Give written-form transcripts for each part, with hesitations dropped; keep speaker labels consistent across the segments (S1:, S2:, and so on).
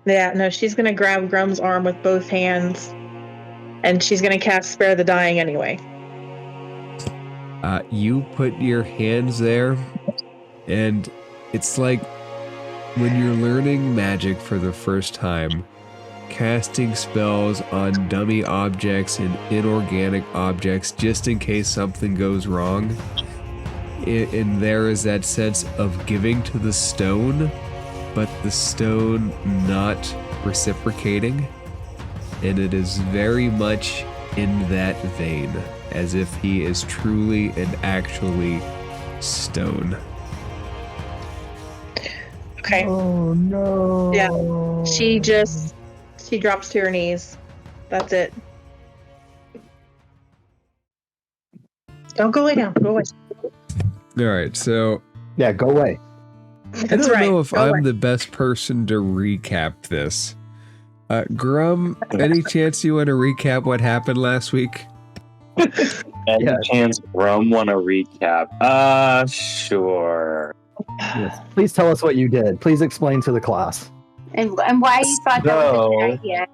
S1: Yeah, no, she's gonna grab Grum's arm with both hands, and she's gonna cast Spare the Dying anyway.
S2: You put your hands there, and it's like when you're learning magic for the first time, casting spells on dummy objects and inorganic objects just in case something goes wrong. And there is that sense of giving to the stone, but the stone not reciprocating. And it is very much in that vein, as if he is truly and actually stone.
S1: Okay.
S3: Oh no.
S1: Yeah. She drops to her knees. That's it. Don't go lay down. Go away.
S2: All right, so
S3: Yeah, go away.
S2: I don't know if I'm the best person to recap this. Grum, any chance you want to recap what happened last week?
S4: Any chance Grum want to recap? Sure.
S3: Yes. Please tell us what you did. Please explain to the class.
S5: And why you thought that was a good idea.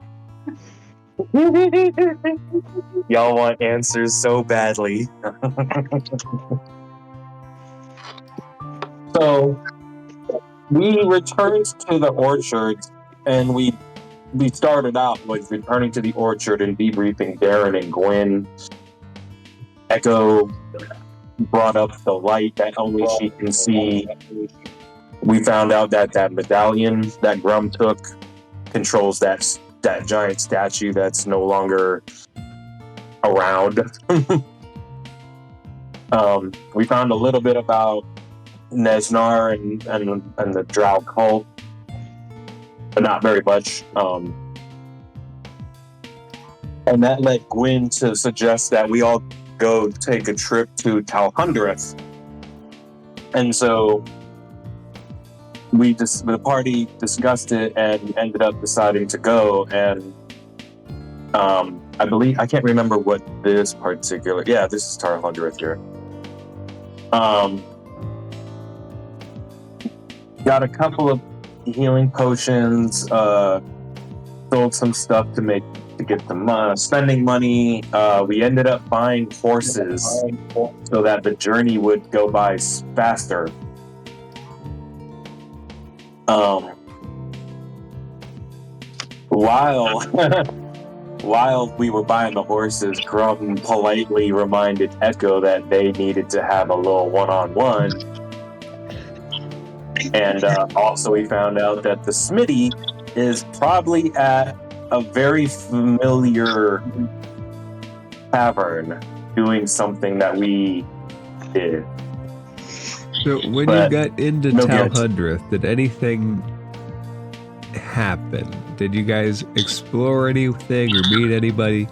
S4: Y'all want answers so badly. So, we returned to the orchard, and we started out with returning to the orchard and debriefing Darren and Gwen. Echo brought up the light that only she can see. We found out that medallion that Grum took controls that giant statue that's no longer around. We found a little bit about Nesnar and the Drow cult, but not very much. And that led Gwen to suggest that we all go take a trip to Talhundreth. And so the party discussed it and ended up deciding to go. And I can't remember what this particular. Yeah, this is Talhundreth here. Got a couple of healing potions. Sold some stuff to get some spending money. We ended up buying horses so that the journey would go by faster. While we were buying the horses, Grum politely reminded Echo that they needed to have a little one-on-one. And also we found out that the Smitty is probably at a very familiar tavern doing something that we did.
S2: So when you got into Talhundreth, did anything happen? Did you guys explore anything or meet anybody?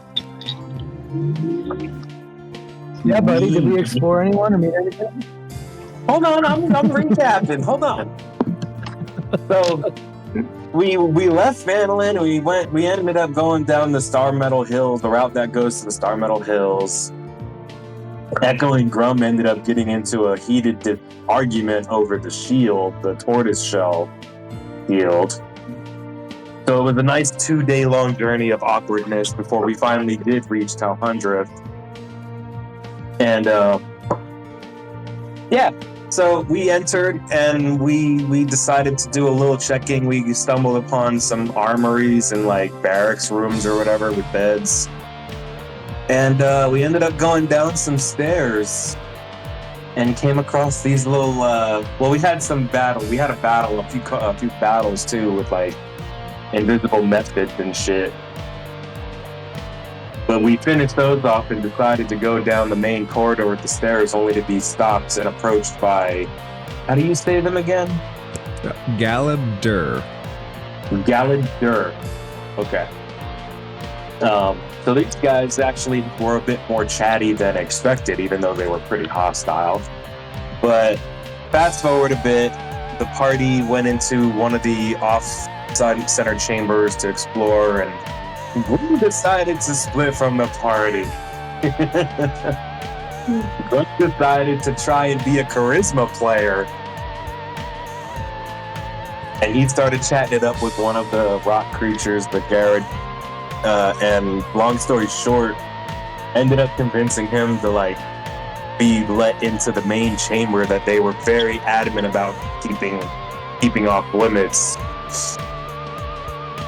S3: Yeah, buddy. Did we explore anyone or meet anything?
S4: Hold on, I'm recapping. Hold on. So we left Vandalin. We ended up going down the Star Metal Hills, the route that goes to the Star Metal Hills. Echo and Grum ended up getting into a heated argument over the shield, the tortoise shell shield. So it was a nice 2-day long journey of awkwardness before we finally did reach Talhundreth. And so we entered and we decided to do a little checking. We stumbled upon some armories and like barracks rooms or whatever with beds. And we ended up going down some stairs and came across these little, we had some battle. We had a few battles too with like invisible methods and shit. But we finished those off and decided to go down the main corridor with the stairs, only to be stopped and approached by, how do you say them again?
S2: Galad-dur.
S4: Galad-dur. Okay. So these guys actually were a bit more chatty than expected, even though they were pretty hostile. But fast forward a bit, the party went into one of the off-side center chambers to explore, and we decided to split from the party. We decided to try and be a charisma player And he started chatting it up with one of the rock creatures, the Garrett. And long story short, ended up convincing him to like be let into the main chamber that they were very adamant about keeping off limits.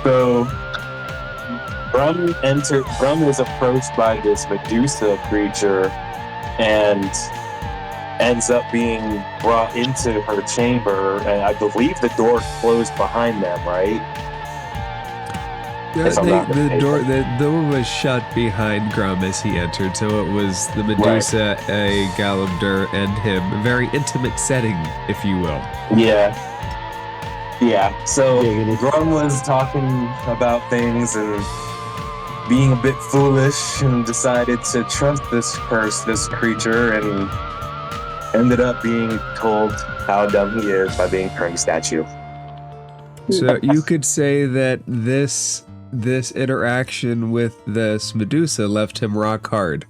S4: So Grum is approached by this Medusa creature and ends up being brought into her chamber, and I believe the door closed behind them, right?
S2: The door was shut behind Grum as he entered, so it was the Medusa, a Galabdur, and him. A very intimate setting, if you will.
S4: Yeah. So Grum was talking about things and being a bit foolish and decided to trust this creature, and ended up being told how dumb he is by being turned statue.
S2: So you could say that this interaction with this Medusa left him rock hard.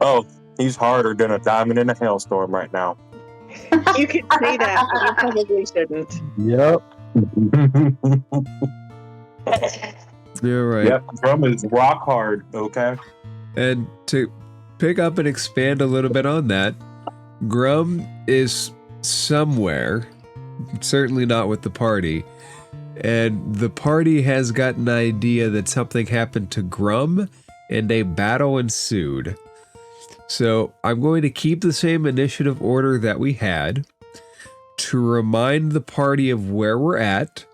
S4: Oh, he's harder than a diamond in a hailstorm right now.
S1: You can say that, but you probably shouldn't.
S3: Yep.
S2: You're right.
S4: Yep, Grum is rock hard, okay?
S2: And to pick up and expand a little bit on that, Grum is somewhere, certainly not with the party, and the party has got an idea that something happened to Grum and a battle ensued. So I'm going to keep the same initiative order that we had to remind the party of where we're at.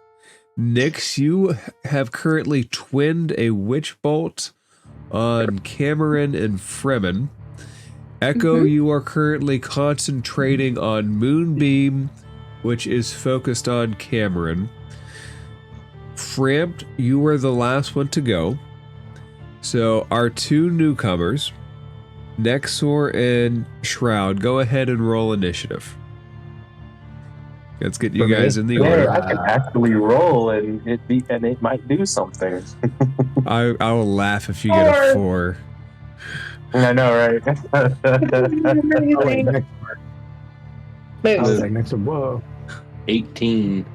S2: Nyx, you have currently twinned a witch bolt on Cameron and Fremen. Echo, you are currently concentrating on Moonbeam, which is focused on Cameron. Framped, you were the last one to go. So our two newcomers, Nexor and Shroud, go ahead and roll initiative. Let's get you guys in the order.
S4: I can actually roll and it might do something.
S2: I will laugh if you get a 4.
S4: I know, right?
S3: Whoa.
S6: 18.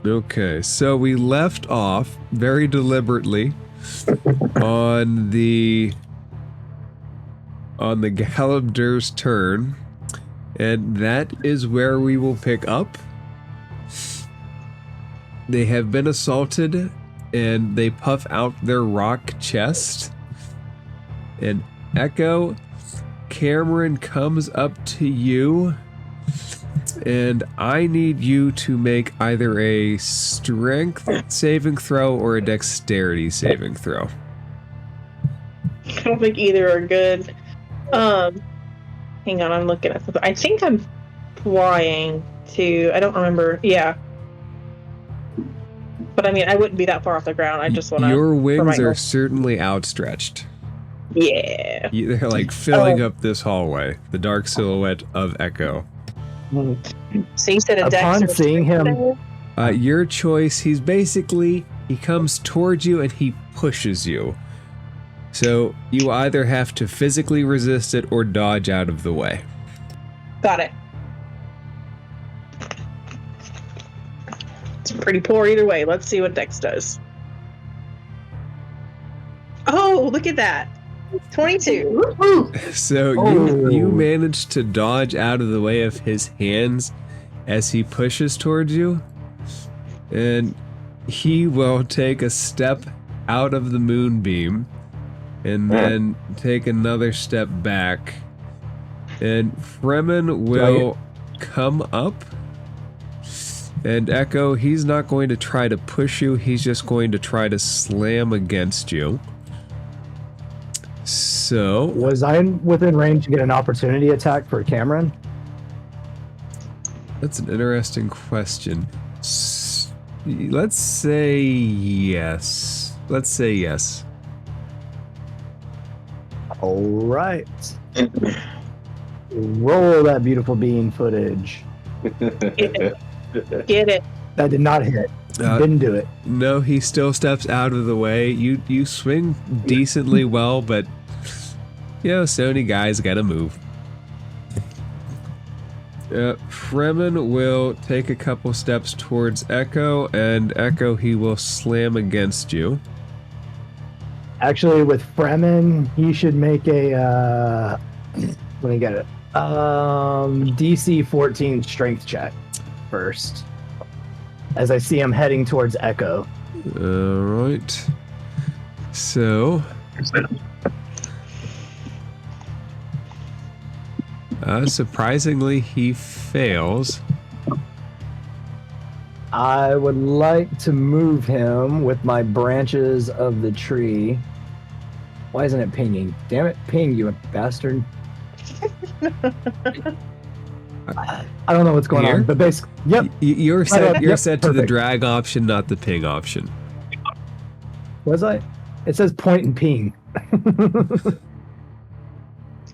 S2: Okay, so we left off very deliberately on the Galabdur's turn, and that is where we will pick up. They have been assaulted, and they puff out their rock chest. And Echo, Cameron comes up to you, and I need you to make either a strength saving throw or a dexterity saving throw.
S1: I don't think either are good. Hang on, I'm looking at something. I think I'm flying to. I don't remember. Yeah. But I mean, I wouldn't be that far off the ground. I just want to.
S2: Your wings are certainly outstretched.
S1: Yeah.
S2: They're like filling up this hallway. The dark silhouette of Echo.
S1: So you said a dex.
S3: Upon seeing him,
S2: your choice. He comes towards you and he pushes you. So you either have to physically resist it or dodge out of the way.
S1: Got it. It's pretty poor either way. Let's see what Dex does. Oh, look at that. 22.
S2: So you managed to dodge out of the way of his hands as he pushes towards you. And he will take a step out of the moonbeam and then take another step back. And Fremen will come up. And Echo, he's not going to try to push you, he's just going to try to slam against you. So...
S3: was I within range to get an opportunity attack for Cameron?
S2: That's an interesting question. Let's say yes. Let's say yes.
S3: All right. Roll that beautiful bean footage.
S1: Get it.
S3: That did not hit. Didn't do it.
S2: No, he still steps out of the way. You swing decently well, but Sony guys gotta move. Fremen will take a couple steps towards Echo, and Echo, he will slam against you.
S3: Actually, with Fremen, he should make a let me get it. DC 14 strength check first. As I see him heading towards Echo.
S2: Alright. So surprisingly, he fails.
S3: I would like to move him with my branches of the tree. Why isn't it pinging? Damn it, ping, you bastard. I don't know what's going
S2: Here?
S3: on, but basically, yep.
S2: You're set. You're set to the
S3: perfect.
S2: drag option, not the ping option.
S3: Was I? It says point and ping.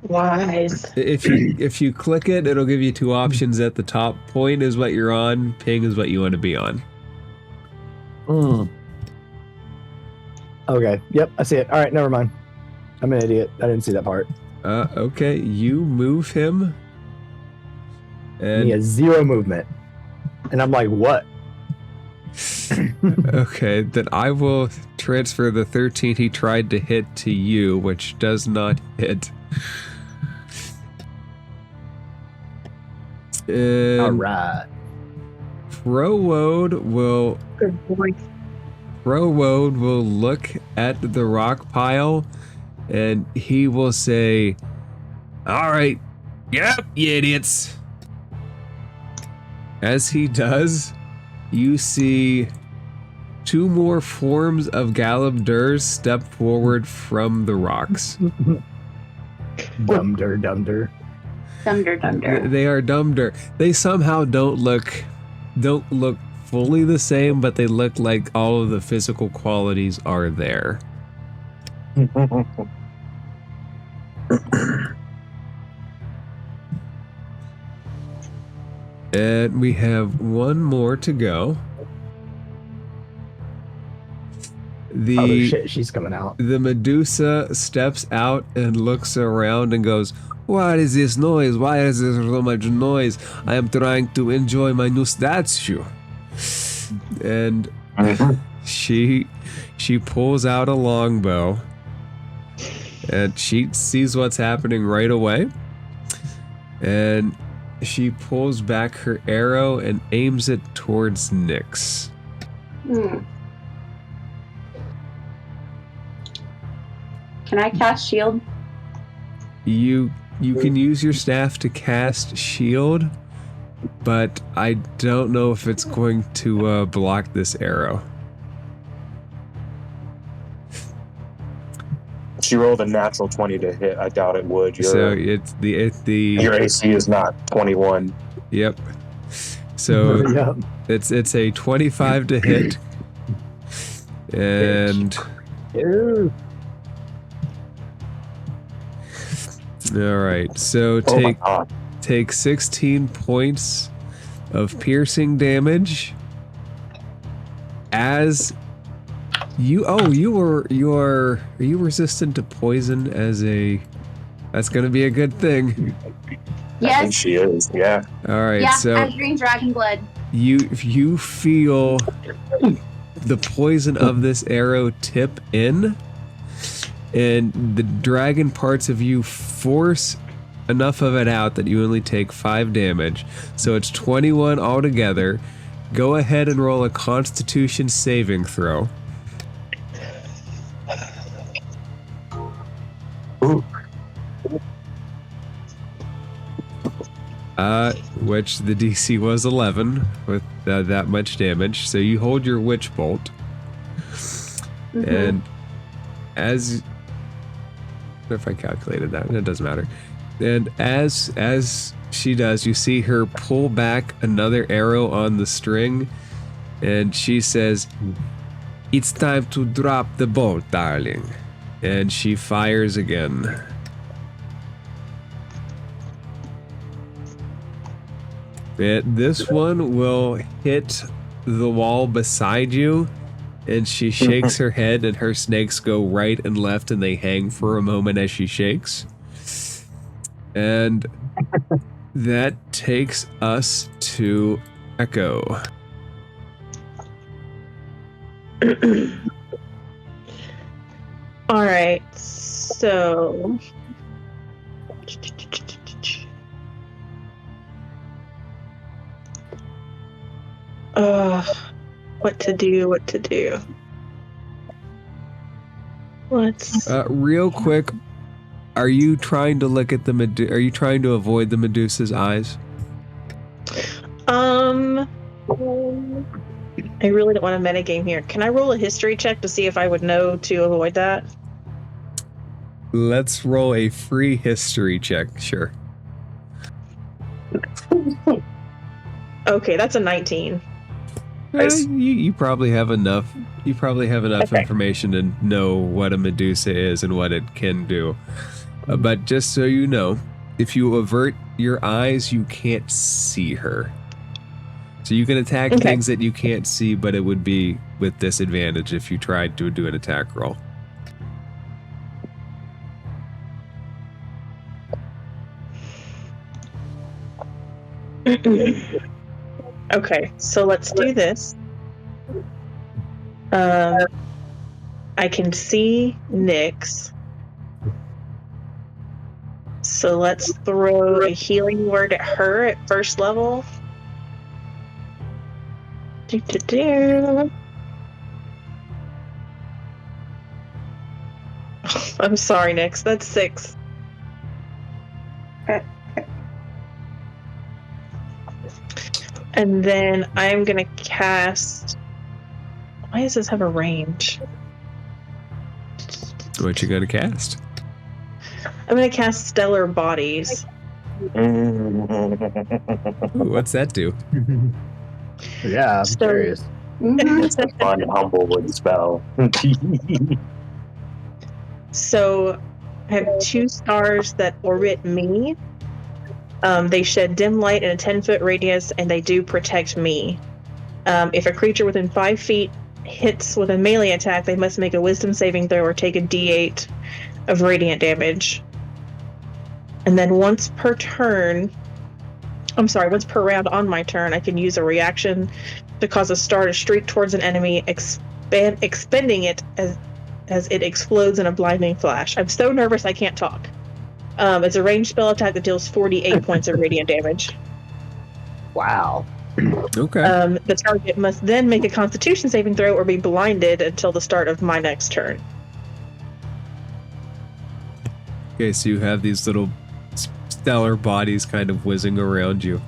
S1: Wise.
S2: If you click it, it'll give you two options at the top. Point is what you're on. Ping is what you want to be on.
S3: Okay. Yep, I see it. All right, never mind. I'm an idiot. I didn't see that part.
S2: Okay, you move him, and
S3: He has 0 movement, and I'm like, what?
S2: okay, then I will transfer the 13 he tried to hit to you, which does not hit. And
S3: All right.
S2: Frowode will
S1: Good boy.
S2: Frowode will look at the rock pile, and he will say, "All right, yep, you idiots." As he does, you see 2 more forms of Galabdurs step forward from the rocks.
S3: Dumder.
S5: Dunder.
S2: They are Dumder. They somehow don't look fully the same, but they look like all of the physical qualities are there. And we have one more to go.
S3: Oh shit, she's coming out.
S2: The Medusa steps out and looks around and goes, "What is this noise? Why is there so much noise? I am trying to enjoy my new statue." And she pulls out a longbow, and she sees what's happening right away. And she pulls back her arrow and aims it towards Nyx.
S5: Can I cast shield?
S2: You can use your staff to cast shield, but I don't know if it's going to block this arrow.
S4: She rolled a natural 20 to hit. I doubt it would.
S2: So it's
S4: your AC is not 21.
S2: Yep. So
S3: Yep.
S2: it's a 25 to hit, and
S3: Ew.
S2: all right. So
S4: Oh my God.
S2: take 16 points of piercing damage. As you are you resistant to poison as a? That's gonna be a good thing.
S4: I think
S5: Yes.
S4: she is. Yeah.
S2: All right.
S5: Yeah,
S2: So
S5: I drink dragon blood.
S2: you feel the poison of this arrow tip in, and the dragon parts of you force enough of it out that you only take 5 damage. So it's 21 altogether. Go ahead and roll a Constitution saving throw.
S4: Ooh.
S2: Which the DC was 11 with that much damage. So you hold your witch bolt, and as if I calculated that, it doesn't matter. And as she does, you see her pull back another arrow on the string, and she says, "It's time to drop the bolt, darling." And she fires again. This one will hit the wall beside you, and she shakes her head, and her snakes go right and left, and they hang for a moment as she shakes. And That takes us to Echo.
S1: All right, so what to do? Let's
S2: Real quick, are you trying to look at the are you trying to avoid the Medusa's eyes?
S1: I really don't want to metagame here. Can I roll a history check to see if I would know to avoid that?
S2: Let's roll a free history check. Sure.
S1: Okay, that's a 19.
S2: You probably have enough. You probably have enough information to know what a Medusa is and what it can do. But just so you know, if you avert your eyes, you can't see her. So you can attack things that you can't see, but it would be with disadvantage if you tried to do an attack roll.
S1: Okay, so let's do this. I can see Nyx. So let's throw a healing word at her at first level. I'm sorry, Nyx. That's 6. And then I'm going to cast... Why does this have a range?
S2: What you gonna cast?
S1: I'm going to cast Stellar Bodies.
S2: Ooh, what's that do?
S3: Yeah, I'm curious.
S4: It's a fun Humblewood spell.
S1: So I have 2 stars that orbit me. They shed dim light in a 10-foot radius, and they do protect me. If a creature within 5 feet hits with a melee attack, they must make a wisdom saving throw or take a d8 of radiant damage. And then once per round on my turn, I can use a reaction to cause a star to streak towards an enemy, expending it as it explodes in a blinding flash. I'm so nervous I can't talk. It's a ranged spell attack that deals 48 points of radiant damage.
S3: Wow.
S2: Okay.
S1: The target must then make a Constitution saving throw or be blinded until the start of my next turn.
S2: Okay, so you have these little stellar bodies kind of whizzing around you.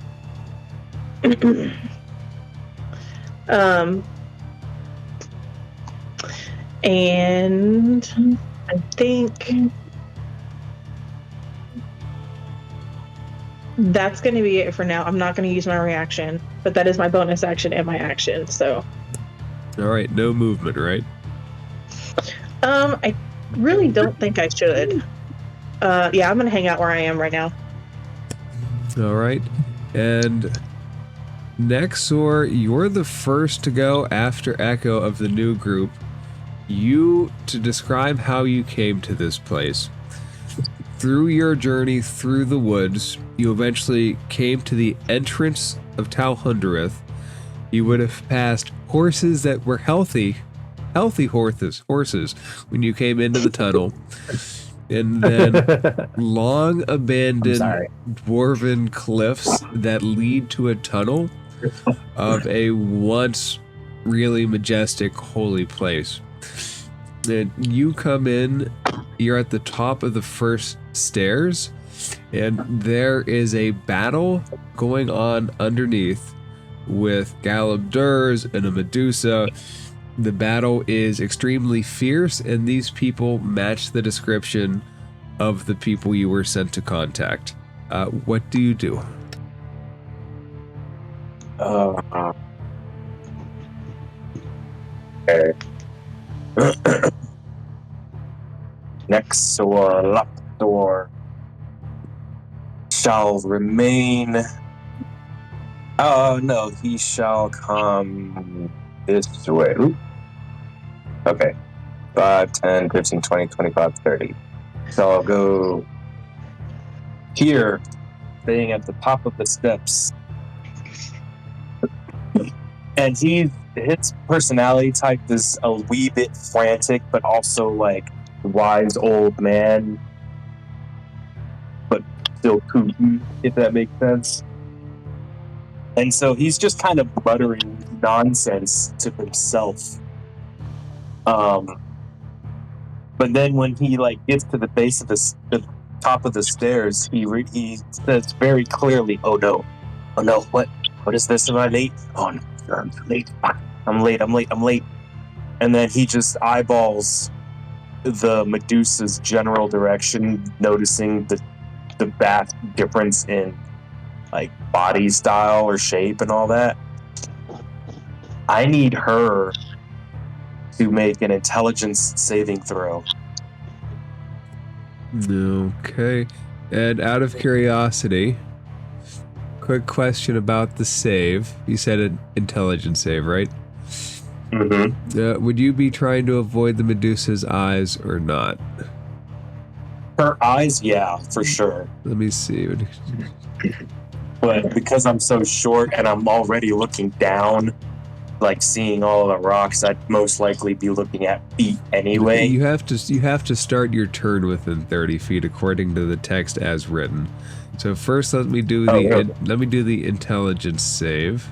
S1: And I think that's going to be it for now. I'm not going to use my reaction, but that is my bonus action and my action, so.
S2: All right, no movement, right?
S1: I really don't think I should. Yeah, I'm going to hang out where I am right now.
S2: All right. And Nexor, you're the first to go after Echo of the new group. You to describe how you came to this place. Through your journey through the woods, you eventually came to the entrance of Talhundereth. You would have passed horses that were healthy horses when you came into the tunnel. And then long abandoned dwarven cliffs that lead to a tunnel of a once really majestic holy place. And you come in, you're at the top of the first stairs, and there is a battle going on underneath with Galabdurs and a Medusa. The battle is extremely fierce, and these people match the description of the people you were sent to contact. What do you do?
S4: Okay. Nexor Laptor shall remain. Oh no, he shall come this way. Oop. Okay. 5, 10, 15, 20, 25, 30. So I'll go here staying at the top of the steps. And his personality type is a wee bit frantic, but also like wise old man, but still Putin, if that makes sense. And so he's just kind of muttering nonsense to himself. But then when he like gets to the base of the top of the stairs, he says very clearly, "Oh no, what is this? Am I late? Oh no, I'm late. I'm late." And then he just eyeballs the Medusa's general direction, noticing the vast difference in like body style or shape and all that. I need her to make an intelligence saving throw.
S2: Okay. And out of curiosity, quick question about the save. You said an intelligence save, right?
S4: Mm-hmm.
S2: Would you be trying to avoid the Medusa's eyes or not?
S4: Her eyes, yeah, for sure.
S2: Let me see.
S4: But because I'm so short and I'm already looking down, like seeing all the rocks, I'd most likely be looking at feet anyway.
S2: You have to start your turn within 30 feet according to the text as written. So first, let me do the intelligence save.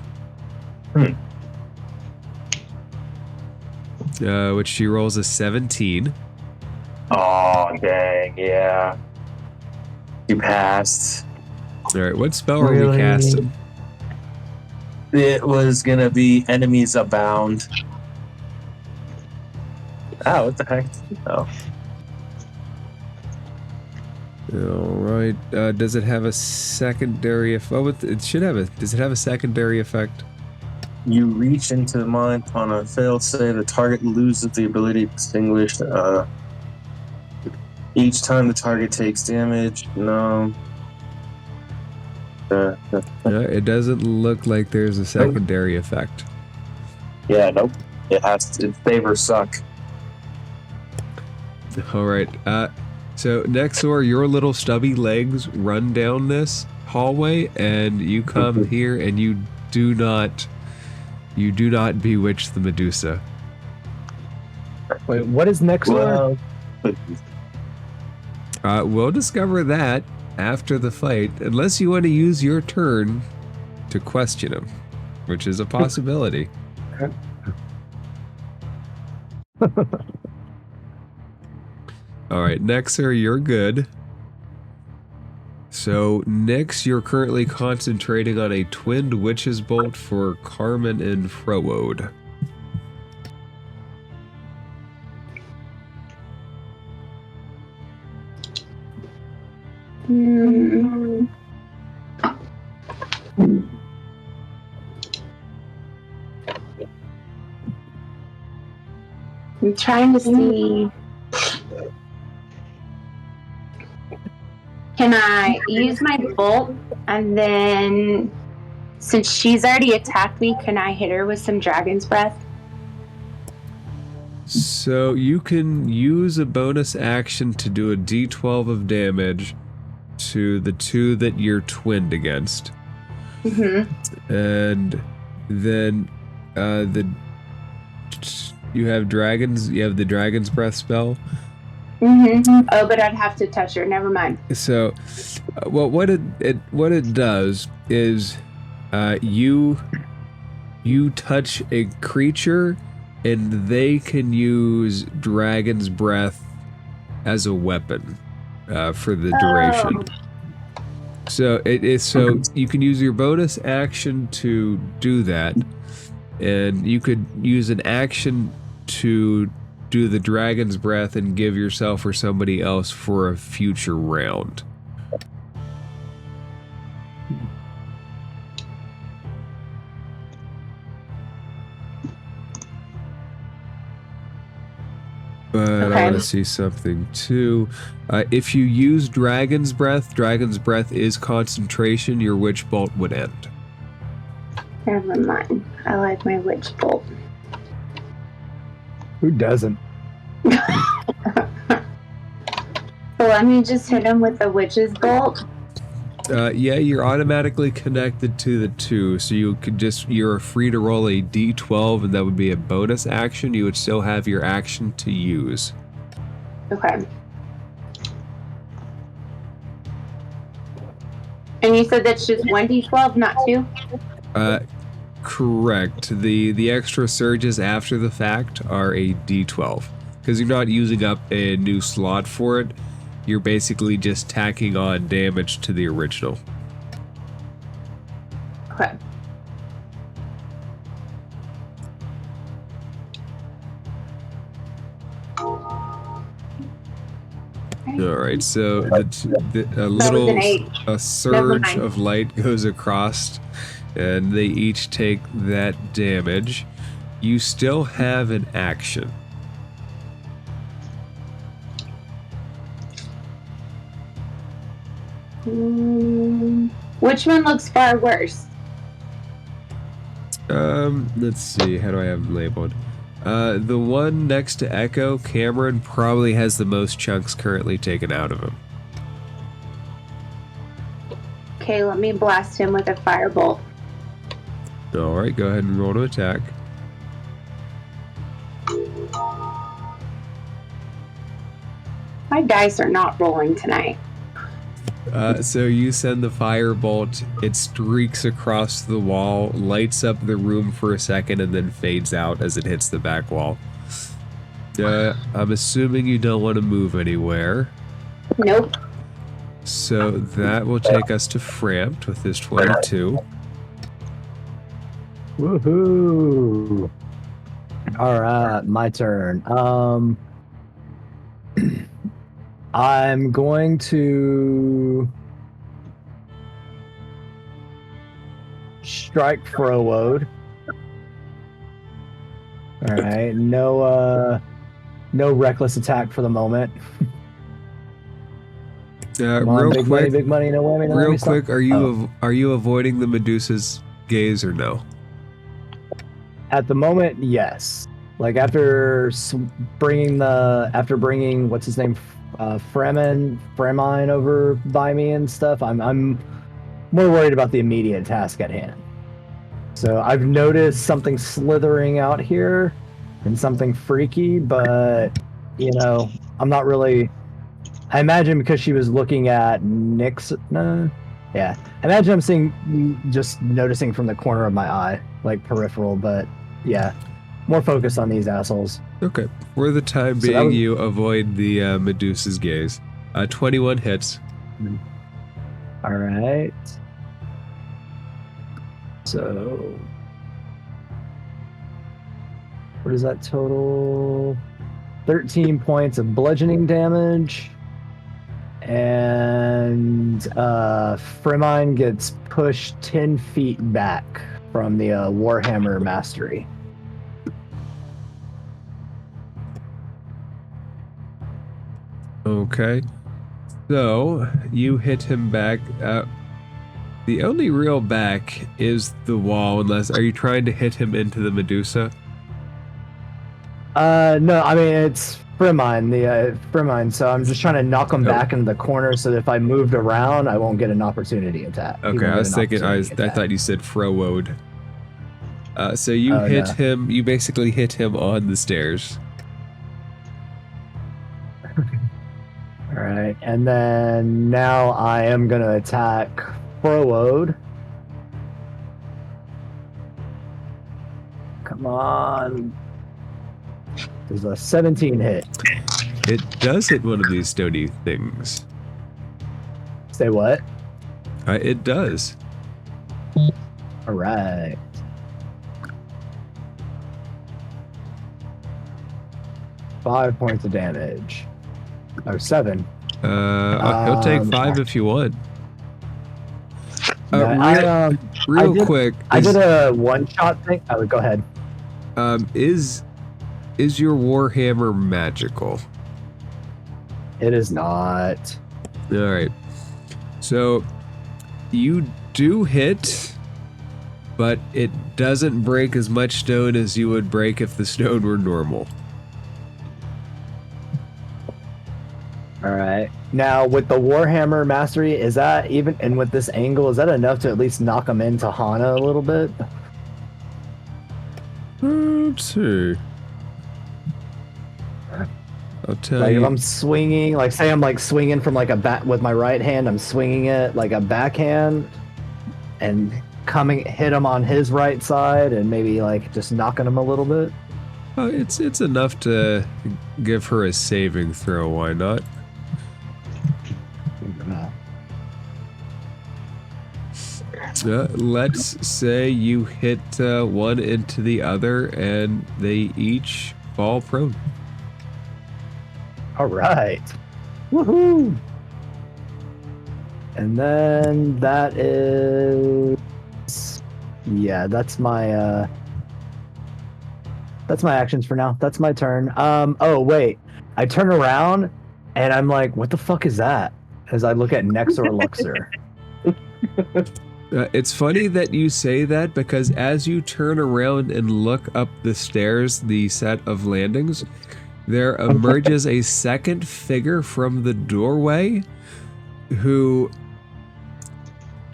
S2: Which she rolls a 17.
S4: Oh dang, yeah. You passed.
S2: All right, what spell are we casting?
S4: It was gonna be enemies abound. Oh, what the heck? Oh.
S2: All right. Does it have a secondary effect? Oh, it should have it. Does it have a secondary effect?
S4: You reach into the mind on a failed save, the target loses the ability to extinguish. Each time the target takes damage. No.
S2: It doesn't look like there's a secondary effect.
S4: Yeah, nope. It's save or suck.
S2: All right. So Nexor, your little stubby legs run down this hallway, and you come here, and you do not bewitch the Medusa.
S3: Wait, what is Nexor?
S2: We'll discover that after the fight, unless you want to use your turn to question him, which is a possibility. All right, Nexor, you're good. So, Nyx, you're currently concentrating on a twinned witch's bolt for Carmen and Froode.
S5: I'm trying to see. Can I use my bolt and then, since she's already attacked me, can I hit her with some dragon's breath?
S2: So you can use a bonus action to do a d12 of damage to the two that you're twinned against.
S5: Mm-hmm.
S2: And then you have the dragon's breath spell.
S5: Mm-hmm. Oh, but I'd have to touch her. Never mind.
S2: So, what it does is, you touch a creature, and they can use dragon's breath as a weapon for the duration. So you can use your bonus action to do that, and you could use an action to do the dragon's breath and give yourself or somebody else for a future round. But I want to see something too. If you use dragon's breath is concentration, your witch bolt would end.
S5: Never mind. I like my witch bolt.
S3: Who doesn't?
S5: So let me just hit him with the witch's bolt.
S2: Yeah, you're automatically connected to the 2, so you're free to roll a d12, and that would be a bonus action. You would still have your action to use.
S5: Okay. And you said that's just 1d12, not 2?
S2: Correct. The extra surges after the fact are a d12. Because you're not using up a new slot for it, you're basically just tacking on damage to the original.
S5: Okay.
S2: Alright, so a surge of light goes across, and they each take that damage. You still have an action.
S5: Which one looks far worse?
S2: Let's see, how do I have them labeled? The one next to Echo, Cameron, probably has the most chunks currently taken out of him.
S5: Okay, let me blast him with a firebolt.
S2: Alright, go ahead and roll to attack.
S5: My dice are not rolling tonight.
S2: So you send the firebolt, it streaks across the wall, lights up the room for a second, and then fades out as it hits the back wall. I'm assuming you don't want to move anywhere.
S5: Nope.
S2: So that will take us to Frampt with his 22.
S3: Woohoo! All right, my turn. I'm going to strike Frowode. All right, no reckless attack for the moment.
S2: Real quick,
S3: big money, no whammy, no
S2: real
S3: whammy,
S2: quick,
S3: stop.
S2: are you avoiding the Medusa's gaze or no?
S3: At the moment, yes. Like after bringing what's his name, Fremine over by me and stuff, I'm more worried about the immediate task at hand. So I've noticed something slithering out here and something freaky, but you know, I'm not really. I imagine because she was looking at Nick's. Yeah. I imagine I'm just noticing from the corner of my eye, like peripheral, but yeah, more focused on these assholes.
S2: Okay. For the time being, you avoid the Medusa's gaze. 21 hits.
S3: All right. So, what is that total? 13 points of bludgeoning damage. And Fremine gets pushed 10 feet back from the Warhammer Mastery.
S2: Okay. So, you hit him back. The only real back is the wall, unless... Are you trying to hit him into the Medusa?
S3: No, I mean, it's Fremine, so I'm just trying to knock him back into the corner so that if I moved around, I won't get an opportunity attack.
S2: Okay, I was thinking, I thought you said Frowode. So you hit him, you basically hit him on the stairs.
S3: Alright, and then now I am going to attack Frowode. Come on. There's a 17 hit.
S2: It does hit one of these stony things.
S3: Say what?
S2: It does.
S3: Alright. Five points of damage. Oh, 7.
S2: He'll take 5 if you want.
S3: Real
S2: quick.
S3: I did a one-shot thing. Oh, go ahead.
S2: Is your Warhammer magical?
S3: It is not.
S2: Alright. So, you do hit, but it doesn't break as much stone as you would break if the stone were normal.
S3: All right. Now with the Warhammer Mastery, is that even, and with this angle, is that enough to at least knock him into Hana a little bit?
S2: Let's see. I'll tell
S3: Like
S2: you.
S3: if I'm swinging, like say I'm like swinging from like a bat with my right hand, I'm swinging it like a backhand, and hit him on his right side, and maybe like just knocking him a little bit.
S2: It's enough to give her a saving throw. Why not? Let's say you hit one into the other, and they each fall prone.
S3: All right. Woohoo! And then that is, yeah, that's my actions for now. That's my turn. Oh wait, I turn around and I'm like, what the fuck is that? As I look at Nexor Luxor.
S2: It's funny that you say that, because as you turn around and look up the stairs, the set of landings, there emerges a second figure from the doorway who,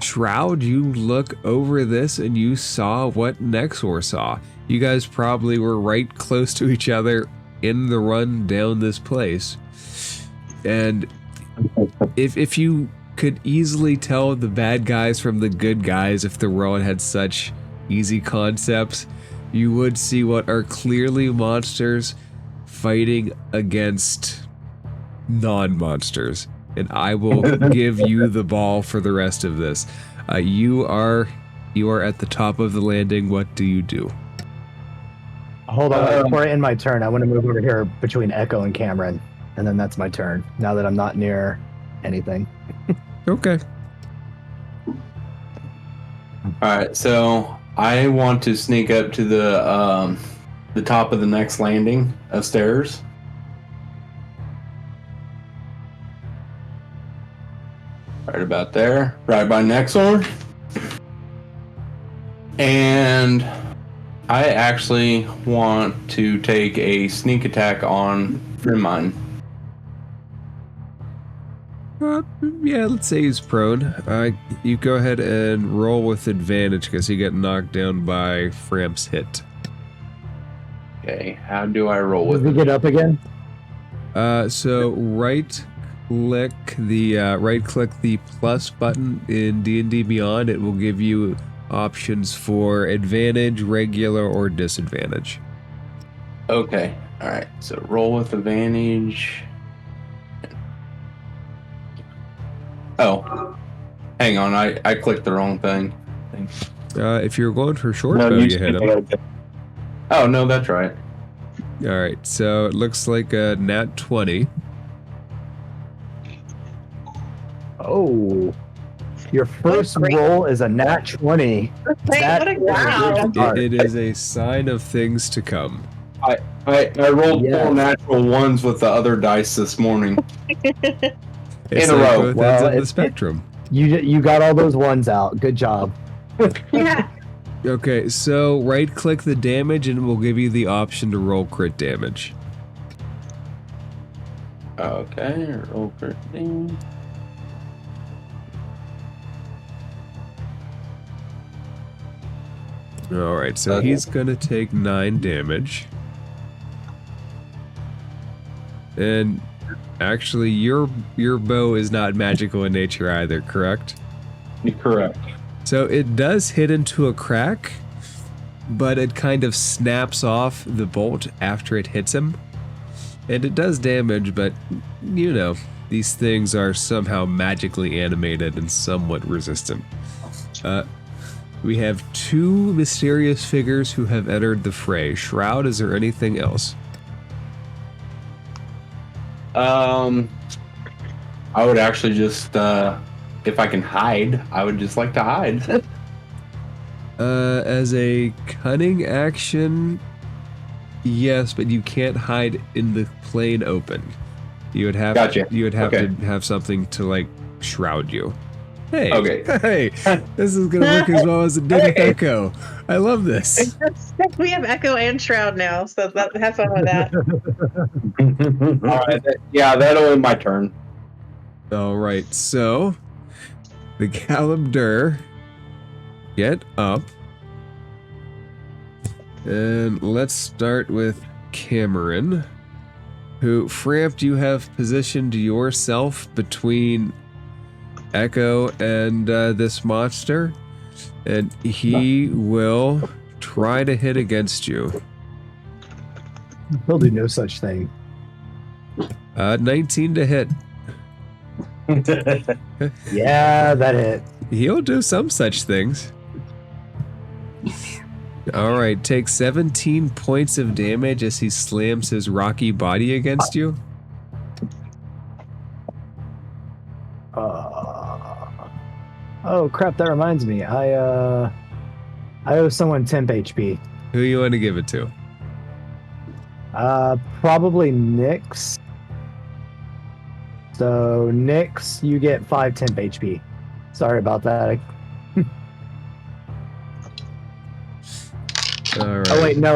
S2: Shroud, you look over this and you saw what Nexor saw. You guys probably were right close to each other in the run down this place. And if you could easily tell the bad guys from the good guys if the world had such easy concepts, you would see what are clearly monsters fighting against non-monsters. And I will give you the ball for the rest of this. You are at the top of the landing. What do you do?
S3: Hold on, before I end my turn, I want to move over here between Echo and Cameron, and then that's my turn. Now that I'm not near anything.
S2: Okay.
S6: Alright, so I want to sneak up to the top of the next landing of stairs. Right about there. Right by Nexor. And I actually want to take a sneak attack on friend mine.
S2: Yeah, let's say he's prone. You go ahead and roll with advantage because you get knocked down by Framp's hit.
S6: Okay, how do I roll
S3: Does
S6: with
S3: he
S6: it?
S3: get up again?
S2: So right click the plus button in D&D Beyond. It will give you options for advantage, regular, or disadvantage.
S6: Okay, alright, so roll with advantage. Oh, hang on, I clicked the wrong thing.
S2: If you're going for short bow, you hit him.
S6: Oh, no, that's right.
S2: Alright, so it looks like a nat 20.
S3: Oh. Your first
S1: Great.
S3: roll is a nat 20.
S1: What a wow.
S2: It is a sign of things to come.
S6: I rolled
S3: Yes.
S6: 4 natural ones with the other dice this morning.
S2: It's
S6: In a
S2: like
S6: row.
S2: both ends
S3: Well,
S2: of the
S3: it's-
S2: spectrum.
S3: You got all those ones out. Good job.
S5: Yeah.
S2: Okay, so right click the damage and we'll give you the option to roll crit damage.
S6: Okay, roll crit damage.
S2: Alright, so
S6: Okay.
S2: he's gonna take 9 damage. And actually, your bow is not magical in nature either, correct?
S6: You're correct.
S2: So it does hit into a crack, but it kind of snaps off the bolt after it hits him. And it does damage, but you know, these things are somehow magically animated and somewhat resistant. We have 2 mysterious figures who have entered the fray. Shroud, is there anything else?
S6: I would actually just, if I can hide, I would just like to hide.
S2: As a cunning action, yes, but you can't hide in the plain open. You would have
S6: Gotcha.
S2: You would have
S6: Okay.
S2: to have something to like shroud you. Hey,
S6: Okay.
S2: hey, this is gonna work as well as it did with
S6: Hey.
S2: Echo. I love this.
S1: We have Echo and Shroud now, so have fun with that.
S6: All right, yeah, that'll end my turn.
S2: All right, so the Galamdur get up. And let's start with Cameron, who, Frampt, you have positioned yourself between Echo and this monster, and he will try to hit against you.
S3: He'll do no such thing.
S2: 19 to hit.
S3: Yeah, that hit.
S2: He'll do some such things. All right, take 17 points of damage as he slams his rocky body against you.
S3: Oh crap! That reminds me. I owe someone temp HP.
S2: Who you want to give it to?
S3: Probably Nyx. So Nyx, you get 5 temp HP. Sorry about that.
S2: All right.
S3: Oh wait, no,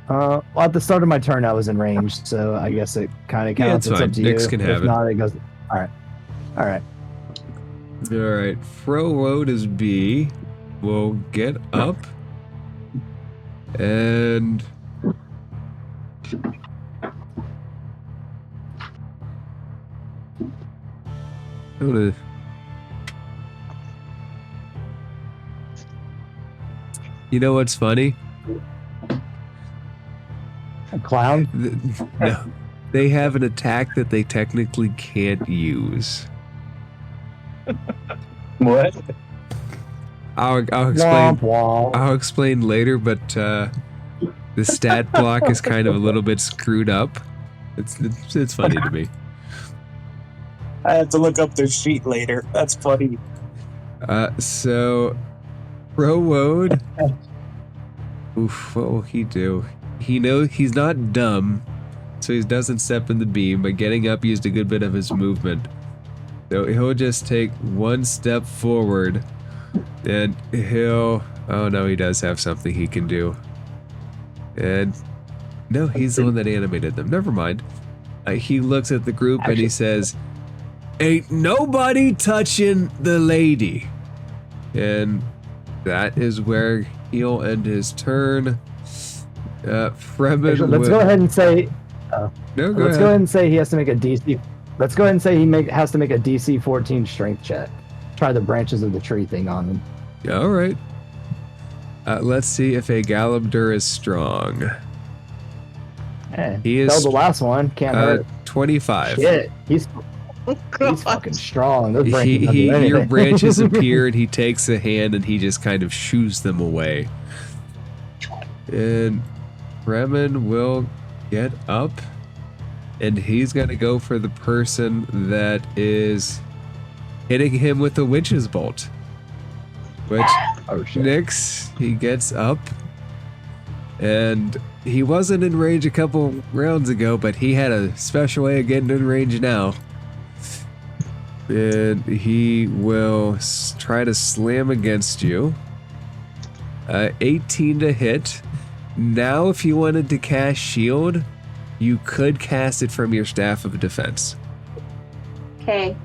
S3: well, at the start of my turn I was in range, so I guess it kind of counts.
S2: Yeah, it's fine.
S3: up to
S2: Nyx
S3: you.
S2: can have
S3: if
S2: it.
S3: not, it goes. All right.
S2: All right. Frowoad is B. We'll get up and I'm gonna. You know what's funny?
S3: A clown.
S2: No, they have an attack that they technically can't use.
S4: What?
S2: I'll explain.
S3: Womp womp.
S2: I'll explain later, but the stat block is kind of a little bit screwed up. It's funny to me.
S4: I have to look up their sheet later. That's funny.
S2: So Rowode. Oof, what will he do? He knows he's not dumb, so he doesn't step in the beam, but getting up used a good bit of his movement. So he'll just take one step forward, and he'll... Oh no, he does have something he can do. And... No, he's the one that animated them. Never mind. He looks at the group and he says, "Ain't nobody touching the lady." And that is where he'll end his turn. Fremen
S3: Actually, let's go ahead and say.
S2: No, go
S3: Let's
S2: ahead.
S3: go ahead and say he has to make a DC. Let's go ahead and say has to make a DC 14 strength check. Try the branches of the tree thing on him.
S2: All right. Let's see if a Galamdur is strong. He is
S3: Failed the last one. Can't hurt.
S2: 25.
S3: Shit, he's fucking strong. Those branches don't do
S2: Your
S3: anything.
S2: branches appear and he takes a hand and he just kind of shoos them away. And Fremen will get up and he's going to go for the person that is hitting him with the witch's bolt. Which,
S3: Oh shit.
S2: Nyx, he gets up and he wasn't in range a couple rounds ago, but he had a special way of getting in range now. And he will try to slam against you. 18 to hit. Now, if you wanted to cast shield, you could cast it from your staff of defense.
S5: Okay.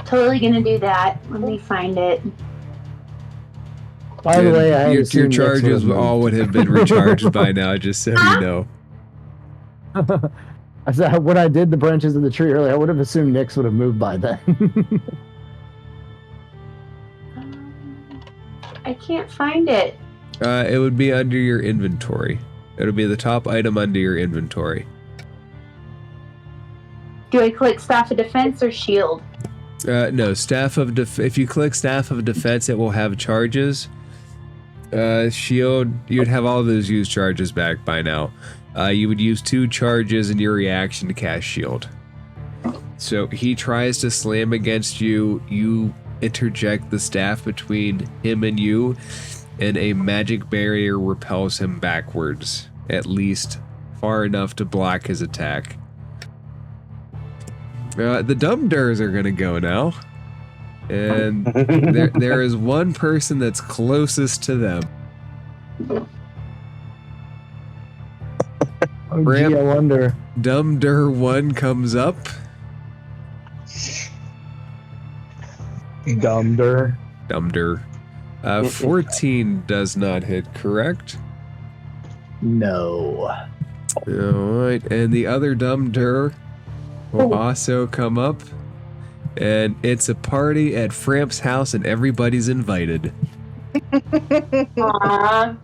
S5: Totally gonna do that. Let me find it.
S3: By the
S2: And
S3: way, I
S2: your
S3: assume Nyx
S2: charges
S3: would've
S2: all would have been recharged by now, just so you know.
S3: moved. I said when I did the branches of the tree earlier, I would have assumed Nyx would have moved by then.
S5: I can't find it.
S2: It would be under your inventory. It would be the top item under your inventory.
S5: Do I click Staff of Defense or Shield?
S2: No, Staff of if you click Staff of Defense, it will have charges. Shield, you'd have all those used charges back by now. You would use 2 charges in your reaction to cast Shield. So he tries to slam against you. You interject the staff between him and you, and a magic barrier repels him backwards, at least far enough to block his attack. The Dumdurs are gonna go now, and there is one person that's closest to them.
S3: Oh,
S2: Bram.
S3: gee, I wonder.
S2: Dumder 1 comes up.
S3: Dumder.
S2: 14 does not hit, correct?
S3: No.
S2: Alright, and the other Dumder will also come up. And it's a party at Framp's house and everybody's invited.
S5: Aw.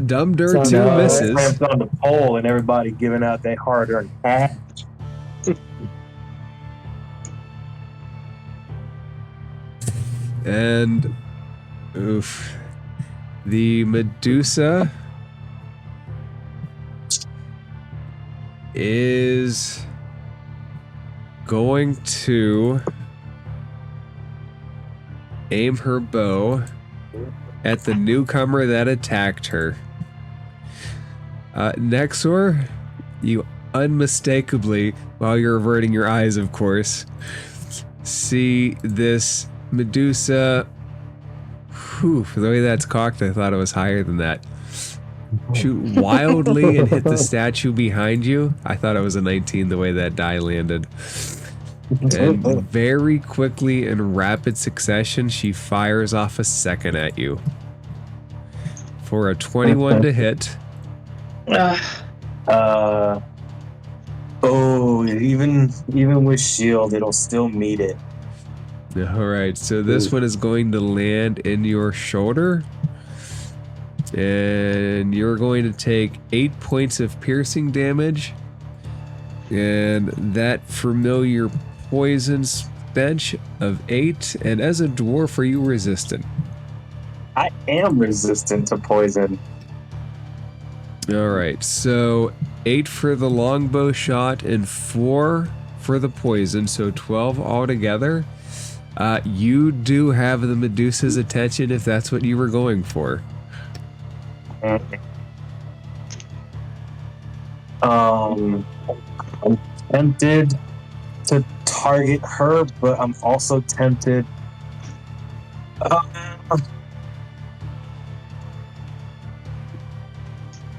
S2: Dumder
S3: So
S2: 2
S3: no.
S2: misses.
S4: Cramps on the pole and everybody giving out their hard-earned cash.
S2: And oof. The Medusa is going to aim her bow at the newcomer that attacked her. Nexor, you unmistakably, while you're averting your eyes, of course, see this Medusa. Whew, the way that's cocked, I thought it was higher than that. Shoot wildly and hit the statue behind you. I thought it was a 19 the way that die landed. And very quickly in rapid succession, she fires off a second at you. For a 21 to hit.
S4: Even with shield, it'll still meet it.
S2: Alright, so this one is going to land in your shoulder. And you're going to take 8 points of piercing damage. And that familiar poison stench of 8. And as a dwarf, are you resistant?
S4: I am resistant to poison.
S2: Alright, so 8 for the longbow shot and 4 for the poison, so 12 altogether. You do have the Medusa's attention if that's what you were going for.
S4: I'm tempted to target her, but I'm also tempted.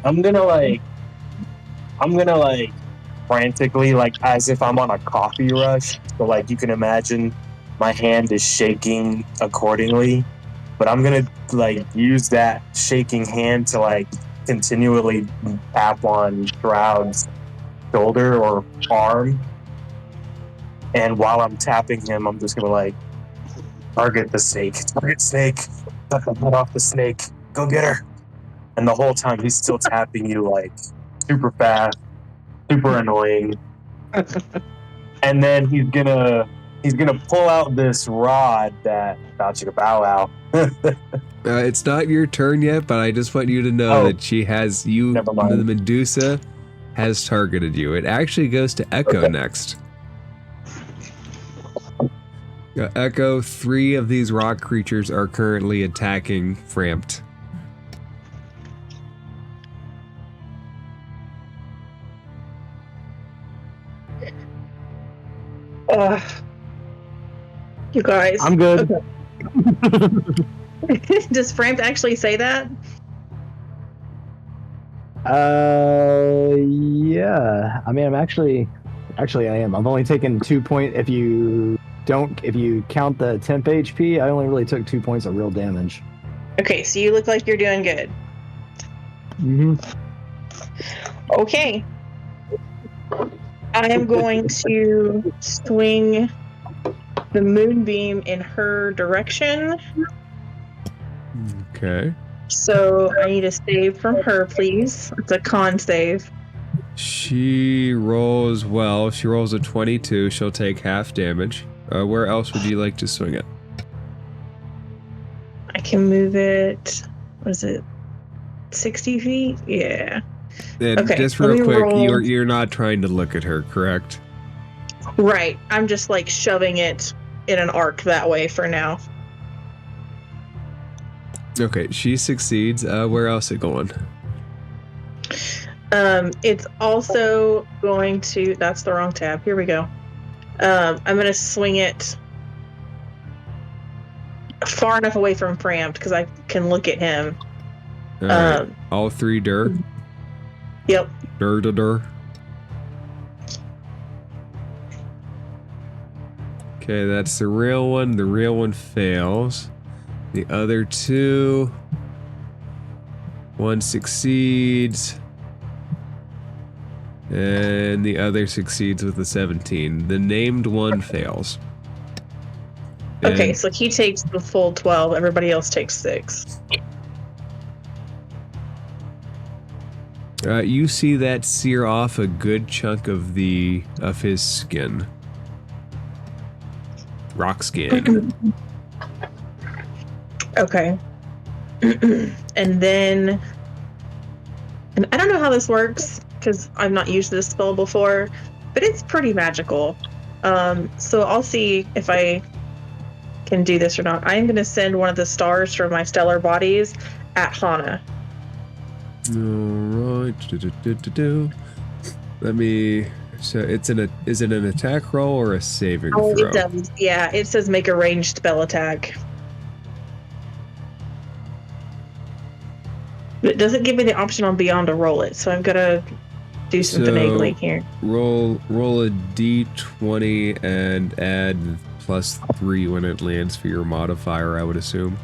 S4: I'm gonna frantically, like as if I'm on a coffee rush. So like you can imagine, my hand is shaking accordingly. But I'm gonna like use that shaking hand to like continually tap on Shroud's shoulder or arm. And while I'm tapping him, I'm just gonna like target the snake. Target snake. Cut the head off the snake. Go get her. And the whole time he's still tapping you like super fast, super annoying. And then he's gonna pull out this rod that about you to bow out.
S2: It's not your turn yet, but I just want you to know that she has you.
S4: Never mind.
S2: The Medusa has targeted you. It actually goes to Echo next. Echo, 3 of these rock creatures are currently attacking Frampt.
S1: You guys.
S3: I'm good.
S1: Okay. Does Frampt actually say that?
S3: Yeah. I mean, I'm actually I am. I've only taken 2 points. If you count the temp HP, I only really took 2 points of real damage.
S1: Okay, so you look like you're doing good.
S3: Mm-hmm.
S1: Okay. I am going to swing the moonbeam in her direction.
S2: Okay.
S1: So I need a save from her, please. It's a con save.
S2: She rolls well. She rolls a 22. She'll take half damage. Where else would you like to swing it?
S1: I can move it. What is it? 60 feet? Yeah.
S2: And
S1: Okay,
S2: just
S1: let
S2: real
S1: me
S2: quick,
S1: roll.
S2: you're not trying to look at her, correct?
S1: Right. I'm just like shoving it in an arc that way for now.
S2: Okay, she succeeds. Where else it going?
S1: It's also going to. That's the wrong tab. Here we go. I'm gonna swing it far enough away from Frampt because I can look at him.
S2: All right. All 3 dir.
S1: Yep.
S2: Okay, that's the real one. The real one fails. The other two, one succeeds, and the other succeeds with a 17. The named one fails.
S1: Okay,
S2: And
S1: so he takes the full 12. Everybody else takes 6.
S2: you see that sear off a good chunk of his skin. Rock skin.
S1: Okay. And then, and I don't know how this works because I've not used this spell before, but it's pretty magical. So I'll see if I can do this or not. I'm going to send one of the stars from my stellar bodies at Hana.
S2: Alright. Let me. So is it an attack roll or a saving
S1: Oh,
S2: throw?
S1: it does. Yeah, it says make a ranged spell attack. But it doesn't give me the option on Beyond to roll it, so I'm gonna do some finagling here.
S2: Roll a d20 and add +3 when it lands for your modifier, I would assume.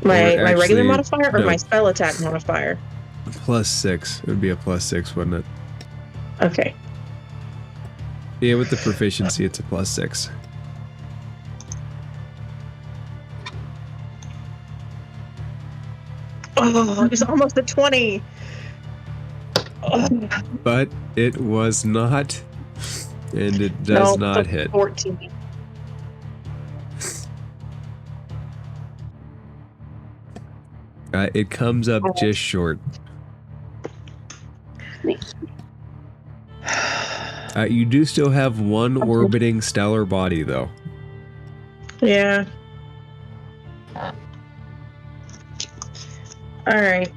S1: My
S2: Or
S1: regular
S2: actually,
S1: modifier or
S2: no.
S1: my spell attack modifier?
S2: +6. It would be a +6, wouldn't it?
S1: Okay.
S2: Yeah, with the proficiency, it's a +6.
S1: Oh, it's almost a 20. Oh,
S2: But it was not, and it does
S1: no,
S2: not
S1: it's a
S2: hit.
S1: 14.
S2: It comes up just short. You do still have one orbiting stellar body, though.
S1: Yeah. All right.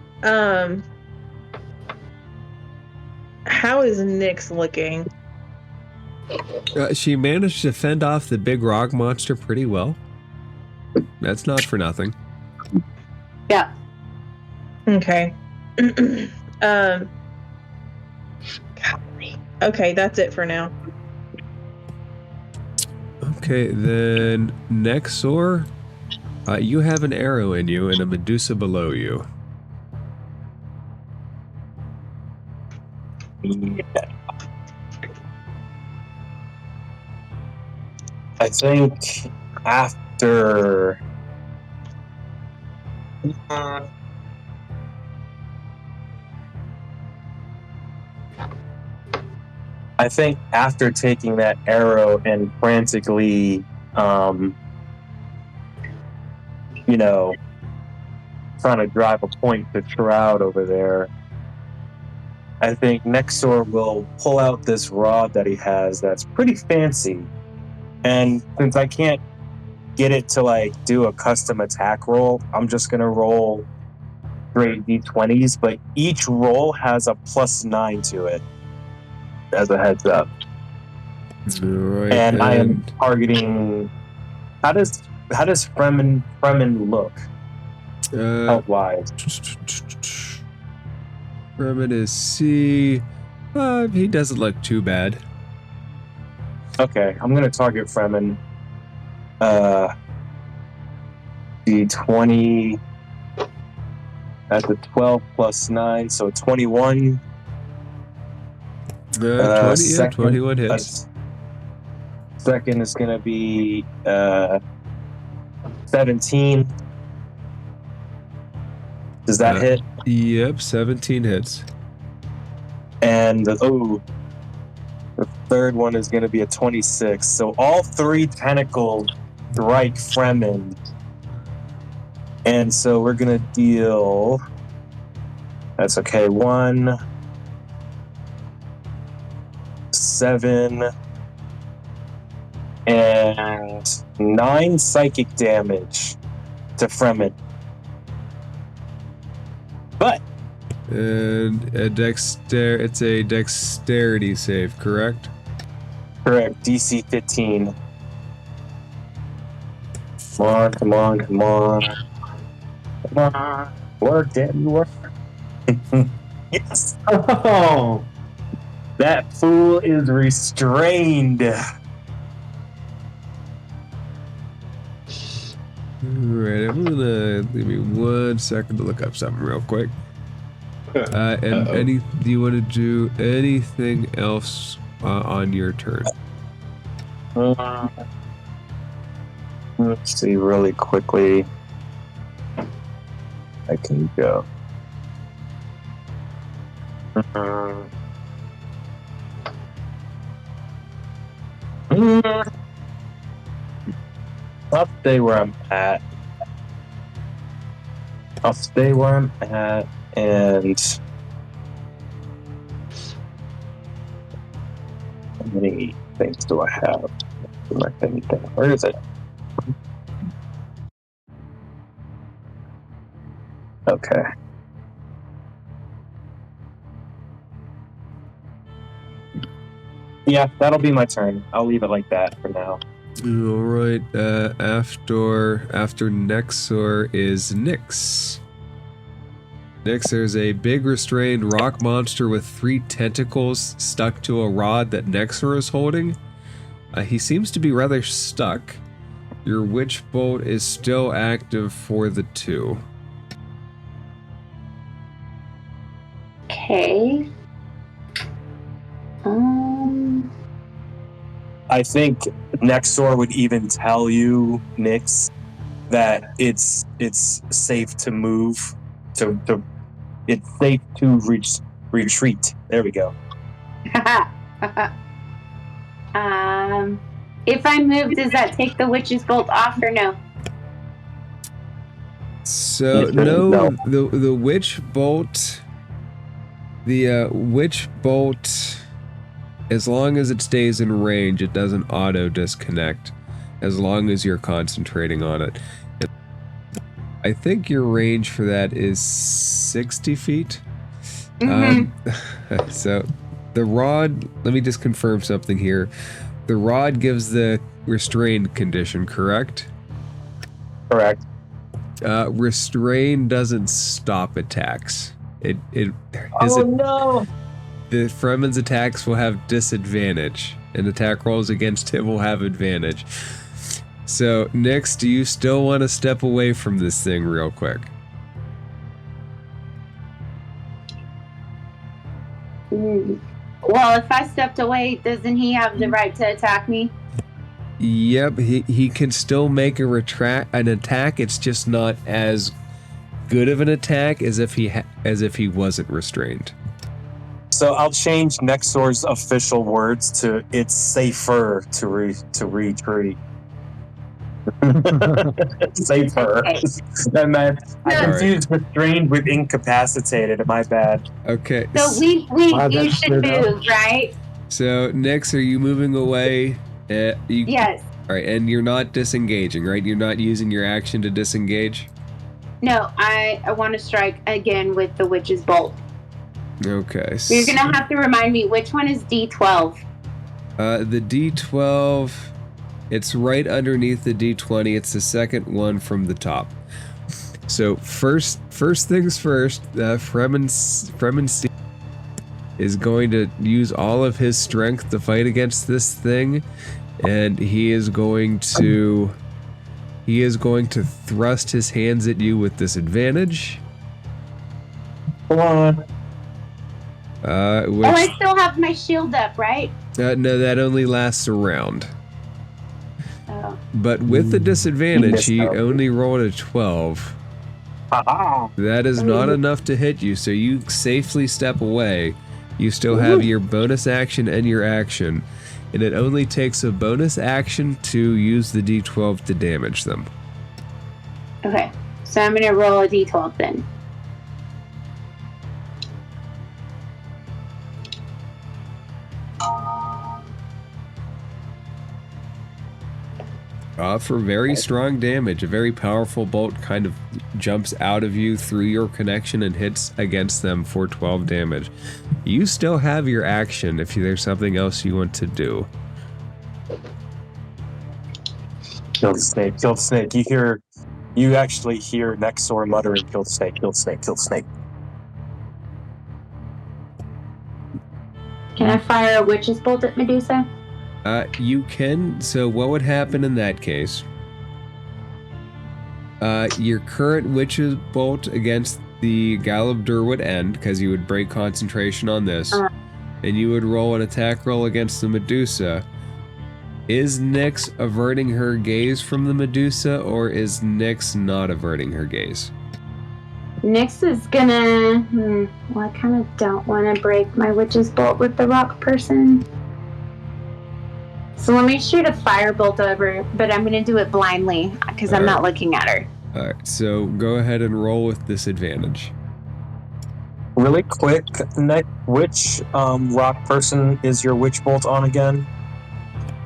S1: How is Nyx looking?
S2: She managed to fend off the big rock monster pretty well. That's not for nothing.
S5: Yeah.
S1: Okay. Golly. Okay, that's it for now.
S2: Okay, then Nexor, you have an arrow in you and a Medusa below you.
S4: Yeah. I think after. I think after taking that arrow and frantically, trying to drive a point to Shroud over there, I think Nexor will pull out this rod that he has that's pretty fancy. And since I can't get it to do a custom attack roll, I'm just going to roll straight d20s, but each roll has a +9 to it as a heads up.
S2: Right,
S4: And I am targeting. How does Fremen look? Health wise.
S2: Fremen is C. He doesn't look too bad.
S4: Okay, I'm gonna target Fremen. D20. That's a 12 + 9, so 21.
S2: 21 hits.
S4: Second is gonna be 17. Does that hit?
S2: Yep, 17 hits.
S4: And the third one is going to be a 26. So all 3 tentacles strike Fremen. And so we're going to deal. That's okay. 1, 7, and 9 psychic damage to Fremen. But.
S2: And it's a dexterity save, correct?
S4: Correct. DC 15. Come on. Work, Daddy, work. Yes. Oh, that fool is restrained.
S2: Alright, I'm gonna give me 1 second to look up something real quick. Do you want to do anything else on your turn?
S4: Let's see really quickly. I can go. I'll stay where I'm at. And how many things do I have? Where is it? Okay. Yeah, that'll be my turn. I'll leave it like that for now.
S2: Alright, after Nexor is Nyx. Next, there's a big restrained rock monster with 3 tentacles stuck to a rod that Nexor is holding. He seems to be rather stuck. Your witch bolt is still active for the 2.
S5: Okay.
S4: I think Nexor would even tell you, Nyx, that it's safe to move. It's safe to retreat. There we go.
S5: If I move, does that take the witch's bolt off or no?
S2: So
S4: No.
S2: the witch bolt, as long as it stays in range, it doesn't auto disconnect. As long as you're concentrating on it. I think your range for that is 60 feet. So the rod. Let me just confirm something here. The rod gives the restrained condition, correct?
S4: Correct.
S2: Restrain doesn't stop attacks. The Fremen's attacks will have disadvantage, and attack rolls against him will have advantage. So, Nyx, do you still want to step away from this thing real quick?
S5: Well, if I stepped away, doesn't he have the right to attack me?
S2: Yep, he can still make an attack. It's just not as good of an attack as if he wasn't restrained.
S4: So I'll change Nexor's official words to "it's safer to retreat." Safer. And then I confused restrained with incapacitated. My bad.
S2: Okay.
S5: So you should move, right?
S2: So Nyx, are you moving away?
S5: Yes.
S2: All right, and you're not disengaging, right? You're not using your action to disengage?
S5: No, I want to strike again with the witch's bolt.
S2: Okay.
S5: You're going to have to remind me, which one is D12?
S2: The D12, it's right underneath the D20. It's the second one from the top. So first things first, Fremen is going to use all of his strength to fight against this thing, and he is going to thrust his hands at you with disadvantage.
S4: Come on.
S5: I still have my shield up, right?
S2: No, that only lasts a round.
S5: Oh.
S2: But with the disadvantage, he only rolled a 12. That is not enough to hit you, so you safely step away. You still have your bonus action and your action, and it only takes a bonus action to use the D12 to damage them.
S5: Okay, so I'm going to roll a D12 then.
S2: For very strong damage, a very powerful bolt kind of jumps out of you through your connection and hits against them for 12 damage. You still have your action if there's something else you want to do.
S4: Kill the snake, kill the snake. You actually hear Nexor muttering, kill the snake, kill the snake, kill the snake.
S5: Can I fire a witch's bolt at Medusa?
S2: You can. So what would happen in that case? Your current witch's bolt against the Galabdur would end because you would break concentration on this, and you would roll an attack roll against the Medusa. Is Nyx averting her gaze from the Medusa, or is Nyx not averting her gaze?
S5: Nyx is gonna... well, I kind of don't want to break my witch's bolt with the rock person. So let me shoot a firebolt over, but I'm gonna do it blindly, because I'm not looking at her.
S2: Alright, so go ahead and roll with disadvantage.
S4: Really quick, Nick, which rock person is your witch bolt on again?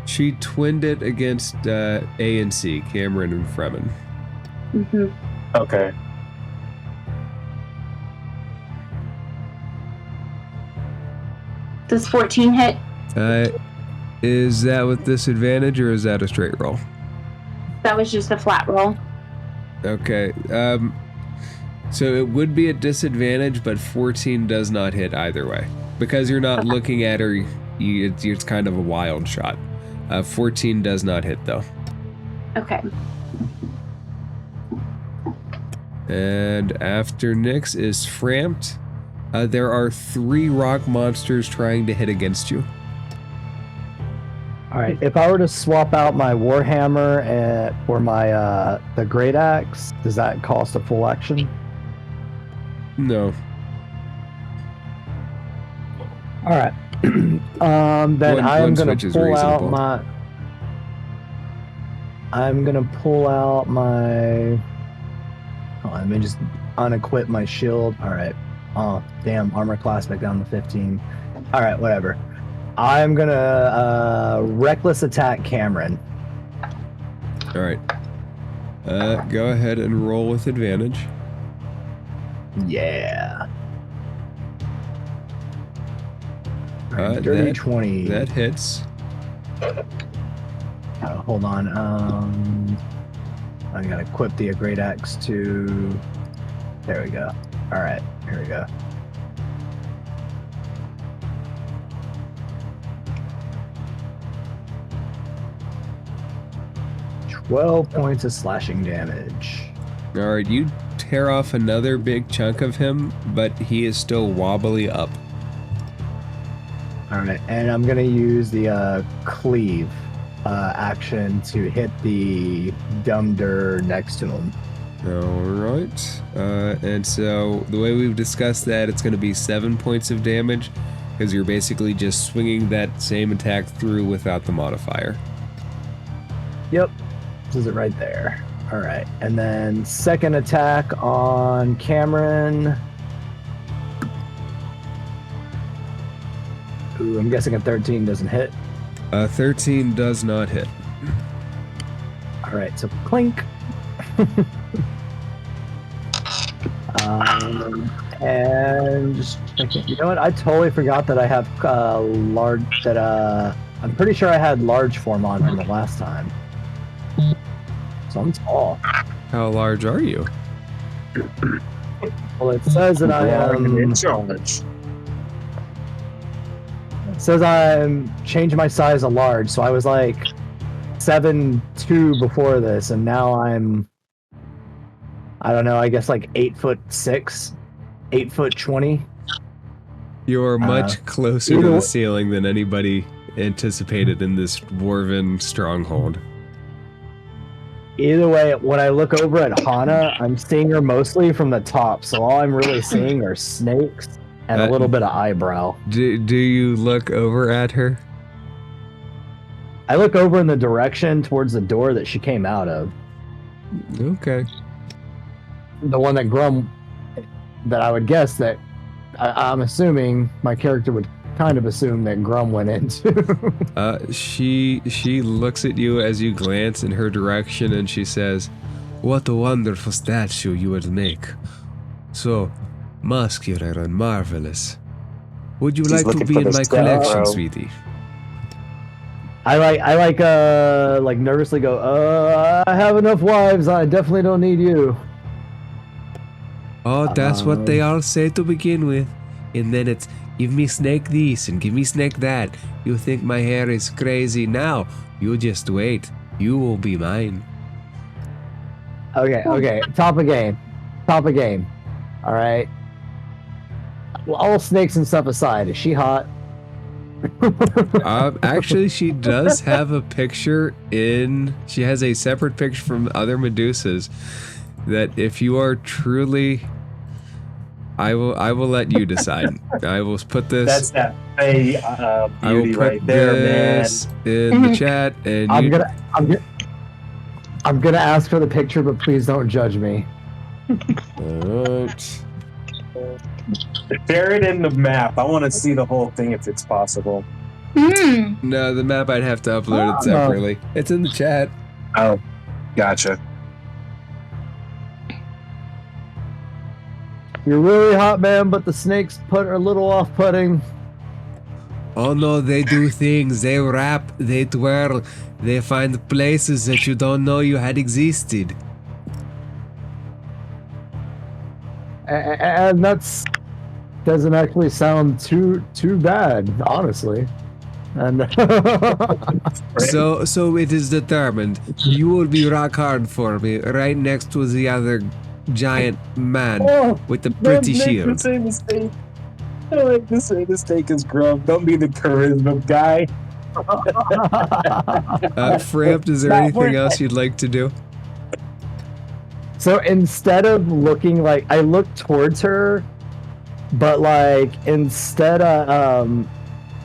S2: She twinned it against A and C, Cameron and Fremen.
S5: Mm-hmm.
S4: Okay.
S5: Does 14 hit?
S2: Is that with disadvantage or is that a straight roll?
S5: That was just a flat roll.
S2: Okay. So it would be a disadvantage, but 14 does not hit either way. Because you're not looking at her, it's kind of a wild shot. 14 does not hit, though.
S5: Okay.
S2: And after Nyx is Frampt. There are 3 rock monsters trying to hit against you.
S3: Alright, if I were to swap out my Warhammer for my the Great Axe, does that cost a full action?
S2: No.
S3: Alright. Then I'm gonna pull out my... I'm gonna pull out my... Oh, let me just unequip my shield. Alright. Oh, damn, armor class back down to 15. Alright, whatever. I'm gonna reckless attack Cameron.
S2: Alright. Go ahead and roll with advantage.
S3: Yeah.
S2: Dirty
S3: 20.
S2: That hits.
S3: Hold on. I gotta equip the Great Axe to... There we go. Alright, here we go. "12 points of slashing damage."
S2: Alright, you tear off another big chunk of him, but he is still wobbly up.
S3: Alright, and I'm gonna use the cleave action to hit the Dumdur next to him.
S2: Alright. And so, the way we've discussed that, it's going to be 7 points of damage, because you're basically just swinging that same attack through without the modifier.
S3: Yep. This is it right there. Alright, and then second attack on Cameron. Ooh, I'm guessing a 13 doesn't hit.
S2: 13 does not hit.
S3: Alright, so clink. And just checking. You know what? I totally forgot that I have large. I'm pretty sure I had large form on from the last time. So I'm tall.
S2: How large are you?
S3: Well, it says that I am.
S4: in charge.
S3: It says I'm changing my size to large, so I was like 7'2" before this, and now I'm, I don't know, I guess like 8'6", 8'20".
S2: You're much closer to the ceiling than anybody anticipated in this dwarven stronghold.
S3: Either way, when I look over at Hana, I'm seeing her mostly from the top, so all I'm really seeing are snakes and a little bit of eyebrow.
S2: Do you look over at her?
S3: I look over in the direction towards the door that she came out of.
S2: Okay.
S3: The one that Grum, that I would guess that, I'm assuming my character would kind of assume that Grum went into.
S2: She looks at you as you glance in her direction and she says, "What a wonderful statue you would make. So muscular and marvelous. Would you like to be in my collection, sweetie?"
S3: I like nervously go, I have enough wives, I definitely don't need you.
S2: Oh, that's what they all say to begin with. and then it's give me snake this and give me snake that. You think my hair is crazy now? You just wait. You will be mine.
S3: Okay. Top of game. All right. Well, all snakes and stuff aside, is she hot?
S2: Actually, she does have a picture in. She has a separate picture from other Medusas. That if you are truly, I will let you decide. I will put this.
S4: That's that Faye
S2: I will
S4: beauty
S2: put
S4: right there, man.
S2: this in the chat, and
S3: I'm gonna ask for the picture, but please don't judge me.
S2: Alright.
S4: Share it in the map. I want to see the whole thing if it's possible.
S2: No, the map I'd have to upload it separately. It's in the chat.
S4: Oh, gotcha.
S3: You're really hot, man, but the snakes are a little off-putting.
S2: Oh no, they do things. They rap, they twirl, they find places that you don't know you had existed.
S3: And that's doesn't actually sound too bad, honestly. And
S2: So it is determined. You will be rock hard for me, right next to the other giant man with the pretty shield.
S4: Say mistake. I like to say mistake is Grum. Don't be the charisma guy.
S2: Framp, is there anything else you'd like to do?
S3: so instead of looking like I look towards her, but like instead of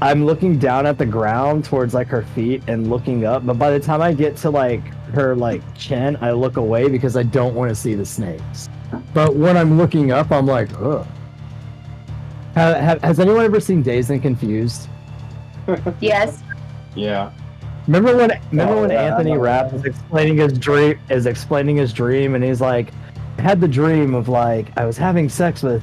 S3: I'm looking down at the ground towards like her feet and looking up, but by the time I get to like her like chin, I look away because I don't want to see the snakes. But when I'm looking up, I'm like, ugh. Has anyone ever seen Dazed and Confused?
S5: Yes.
S6: Yeah.
S3: Remember when Anthony Rapp is explaining his dream, and he's like, I had the dream of like I was having sex with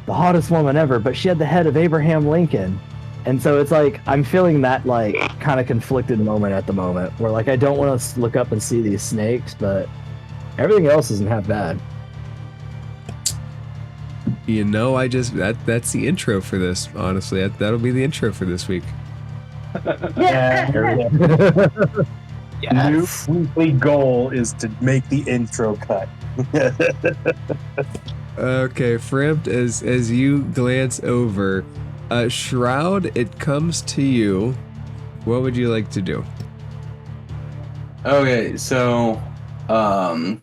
S3: the hottest woman ever, but she had the head of Abraham Lincoln. And so it's like I'm feeling that like kind of conflicted moment at the moment where like I don't want to look up and see these snakes, but everything else isn't half bad.
S2: You know, that's the intro for this. Honestly, that'll be the intro for this week.
S4: Yeah.
S3: Yes.
S4: New weekly goal is to make the intro cut.
S2: Okay, Framp, as you glance over, Shroud, it comes to you. What would you like to do?
S6: Okay, so I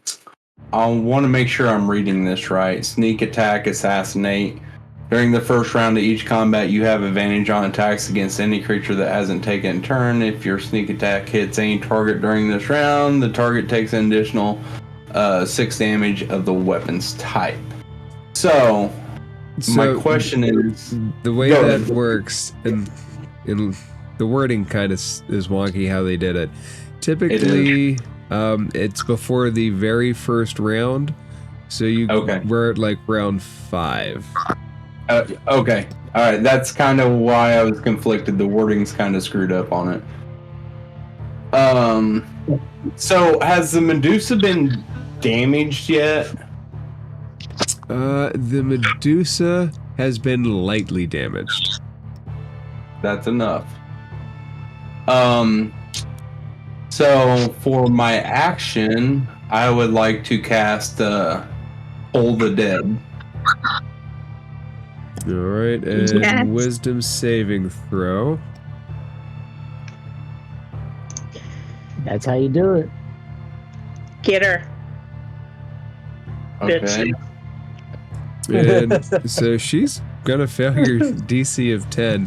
S6: want to make sure I'm reading this right. Sneak attack, assassinate. During the first round of each combat, you have advantage on attacks against any creature that hasn't taken a turn. If your sneak attack hits any target during this round, the target takes an additional 6 damage of the weapon's type. So my question is,
S2: the way that works, and the wording kind of is wonky how they did it. Typically, it's before the very first round, so we're at like round 5.
S6: Okay, all right, that's kind of why I was conflicted. The wording's kind of screwed up on it. So has the Medusa been damaged yet?
S2: The Medusa has been lightly damaged.
S6: That's enough. So for my action, I would like to cast Hold the Dead.
S2: All right, and
S1: Yes.
S2: Wisdom saving throw.
S3: That's how you do it.
S1: Get her.
S6: Okay.
S2: And so she's gonna fail your DC of 10.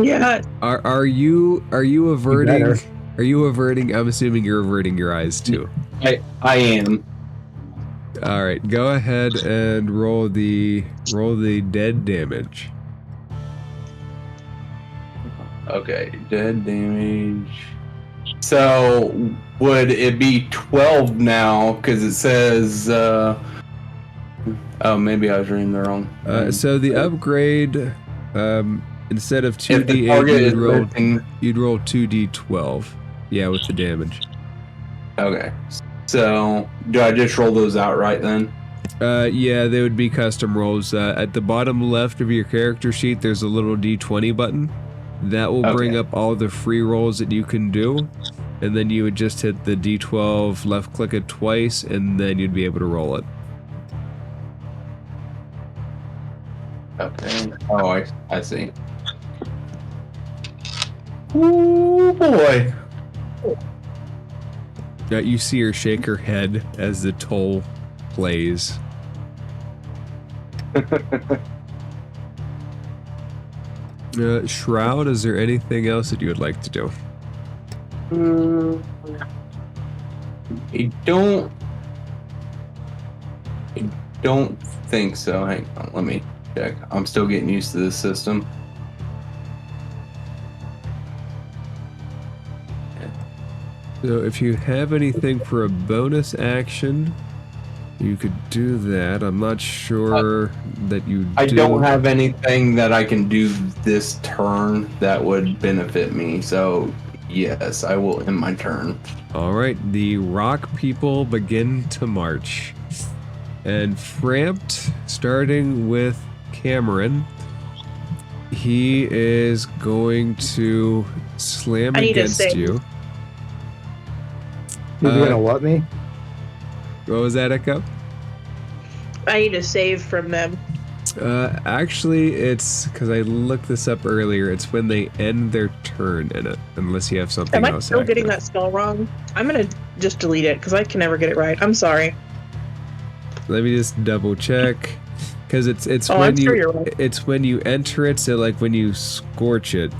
S1: Yeah.
S2: Are you averting?
S3: better.
S2: Are you averting? I'm assuming you're averting your eyes too.
S6: I am.
S2: All right, go ahead and roll the dead damage.
S6: Okay, dead damage. So would it be 12 now? Because it says. Oh, maybe I was reading the wrong.
S2: So the upgrade, instead of
S6: If the
S2: 2d8,
S6: target is
S2: you'd roll 2d12. Yeah, with the damage.
S6: Okay. So do I just roll those out right then?
S2: Yeah, they would be custom rolls. At the bottom left of your character sheet, there's a little D20 button. That will bring up all the free rolls that you can do. And then you would just hit the D12, left click it twice, and then you'd be able to roll it.
S6: Okay. Oh, I see. Ooh, boy.
S2: You see her shake her head as the toll plays. Shroud, is there anything else that you would like to do?
S6: I don't think so. Hang on, let me check. I'm still getting used to this system.
S2: So if you have anything for a bonus action, you could do that. I'm not sure that you do.
S6: I don't have anything that I can do this turn that would benefit me, so yes, I will end my turn.
S2: All right, the rock people begin to march. And Frampt, starting with Cameron, he is going to slam against you.
S3: He's gonna what me?
S2: What was that, Echo?
S1: I need to save from them.
S2: Actually, it's because I looked this up earlier. It's when they end their turn in it, unless you have something
S1: Am I
S2: else.
S1: still getting that spell wrong? I'm gonna just delete it because I can never get it right. I'm sorry.
S2: Let me just double check, because it's
S1: Oh,
S2: when
S1: I'm
S2: you
S1: sure you're right.
S2: it's when you enter it. So like when you scorch it,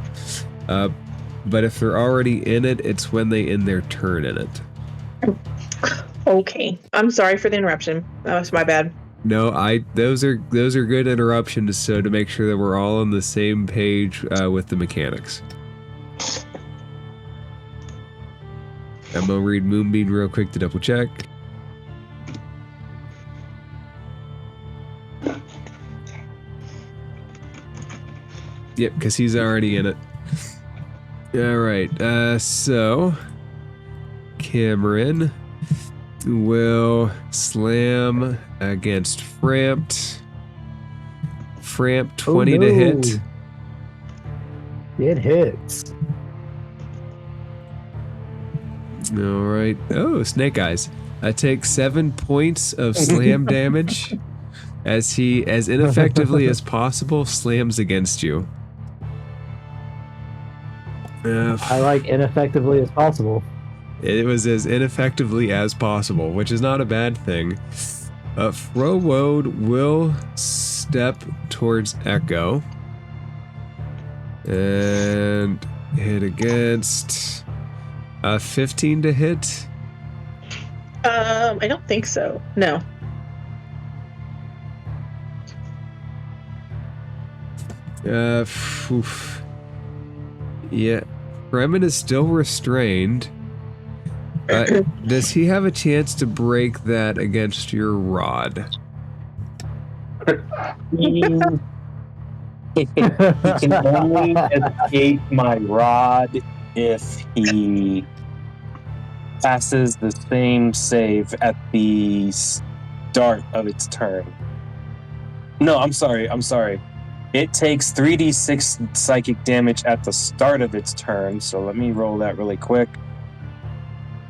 S2: but if they're already in it, it's when they end their turn in it.
S1: Okay, I'm sorry for the interruption. That was my bad.
S2: No, those are good interruptions, so to make sure that we're all on the same page with the mechanics. I'm gonna read Moonbeam real quick to double check. Yep, because he's already in it. Alright, so Cameron will slam against Frampt. Frampt 20 to hit.
S3: It hits.
S2: Alright. Oh, Snake Eyes. I take 7 points of slam damage as he, as ineffectively as possible, slams against you.
S3: I like ineffectively as possible.
S2: It was as ineffectively as possible, which is not a bad thing. Frowode will step towards Echo and hit against 15 to hit.
S1: I don't think so. No.
S2: Oof. Yeah, Fremen is still restrained. Does he have a chance to break that against your rod?
S4: He can only escape my rod if he passes the same save at the start of its turn. No, I'm sorry. It takes 3d6 psychic damage at the start of its turn, so let me roll that really quick.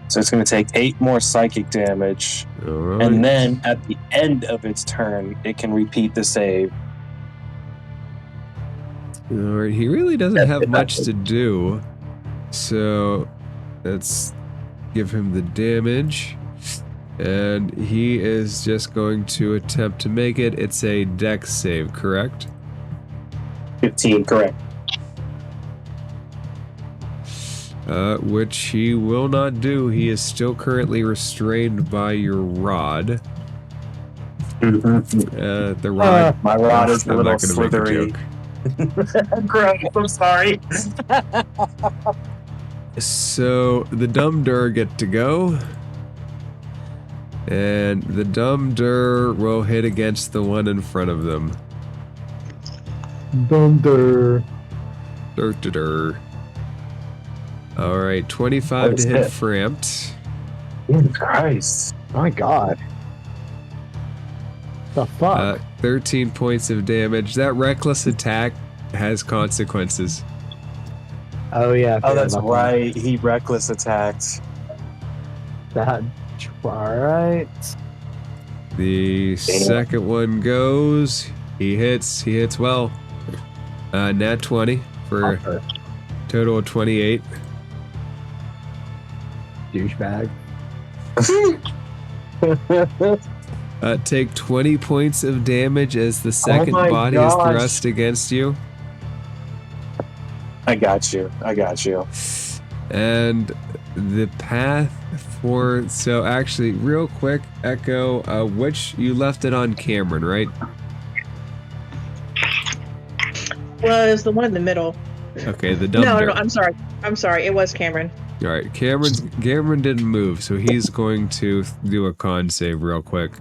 S4: So it's going to take 8 more psychic damage,
S2: Right.
S4: and then at the end of its turn, it can repeat the save.
S2: Alright, he really doesn't have much to do, so let's give him the damage. And he is just going to attempt to make it. It's a dex save, correct?
S4: 15, correct.
S2: Which he will not do. He is still currently restrained by your rod. The rod.
S4: My rod is a
S2: I'm
S4: little
S2: not gonna make a
S4: slithery.
S2: joke.
S4: Gross, I'm sorry.
S2: So the Dumdur get to go. And the Dumdur will hit against the one in front of them.
S3: Thunder.
S2: Dur. Alright, 25 to hit Frampt.
S4: Jesus Christ.
S3: My God. The fuck?
S2: 13 points of damage. That reckless attack has consequences.
S3: Oh yeah.
S4: Oh, that's right. He reckless attacked.
S3: That. All right.
S2: The second one goes. He hits well. Nat 20 for a total of 28.
S3: Douchebag.
S2: Take 20 points of damage as the second body is thrust against you.
S4: I got you.
S2: And the path for... So actually, real quick, Echo, which... You left it on Cameron, right?
S1: Was the one in the middle.
S2: Okay, the dumb
S1: No,
S2: dirt.
S1: I'm sorry. It was Cameron.
S2: All right, Cameron didn't move, so he's going to do a con save real quick.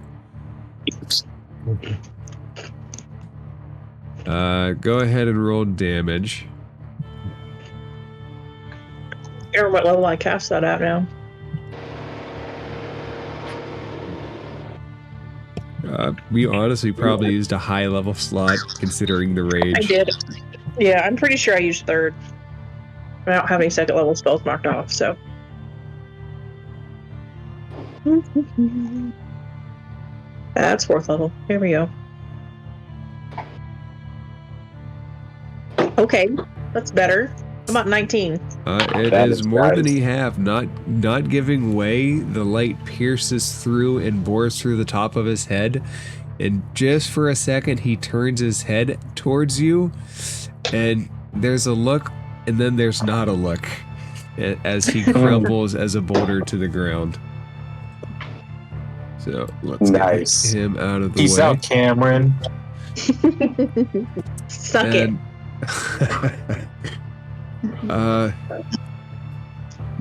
S2: Go ahead and roll damage.
S1: I don't remember what level I cast that at now.
S2: We honestly probably used a high level slot considering the rage.
S1: I did. Yeah, I'm pretty sure I used third. I don't have any second level spells marked off, so. That's fourth level. Here we go. Okay, that's better. I'm about 19.
S2: It is more than he have. Not giving way, the light pierces through and bores through the top of his head. And just for a second, he turns his head towards you. And there's a look, and then there's not a look. As he crumbles as a boulder to the ground. So, let's get him out of the way.
S4: Peace out, Cameron.
S1: Suck it.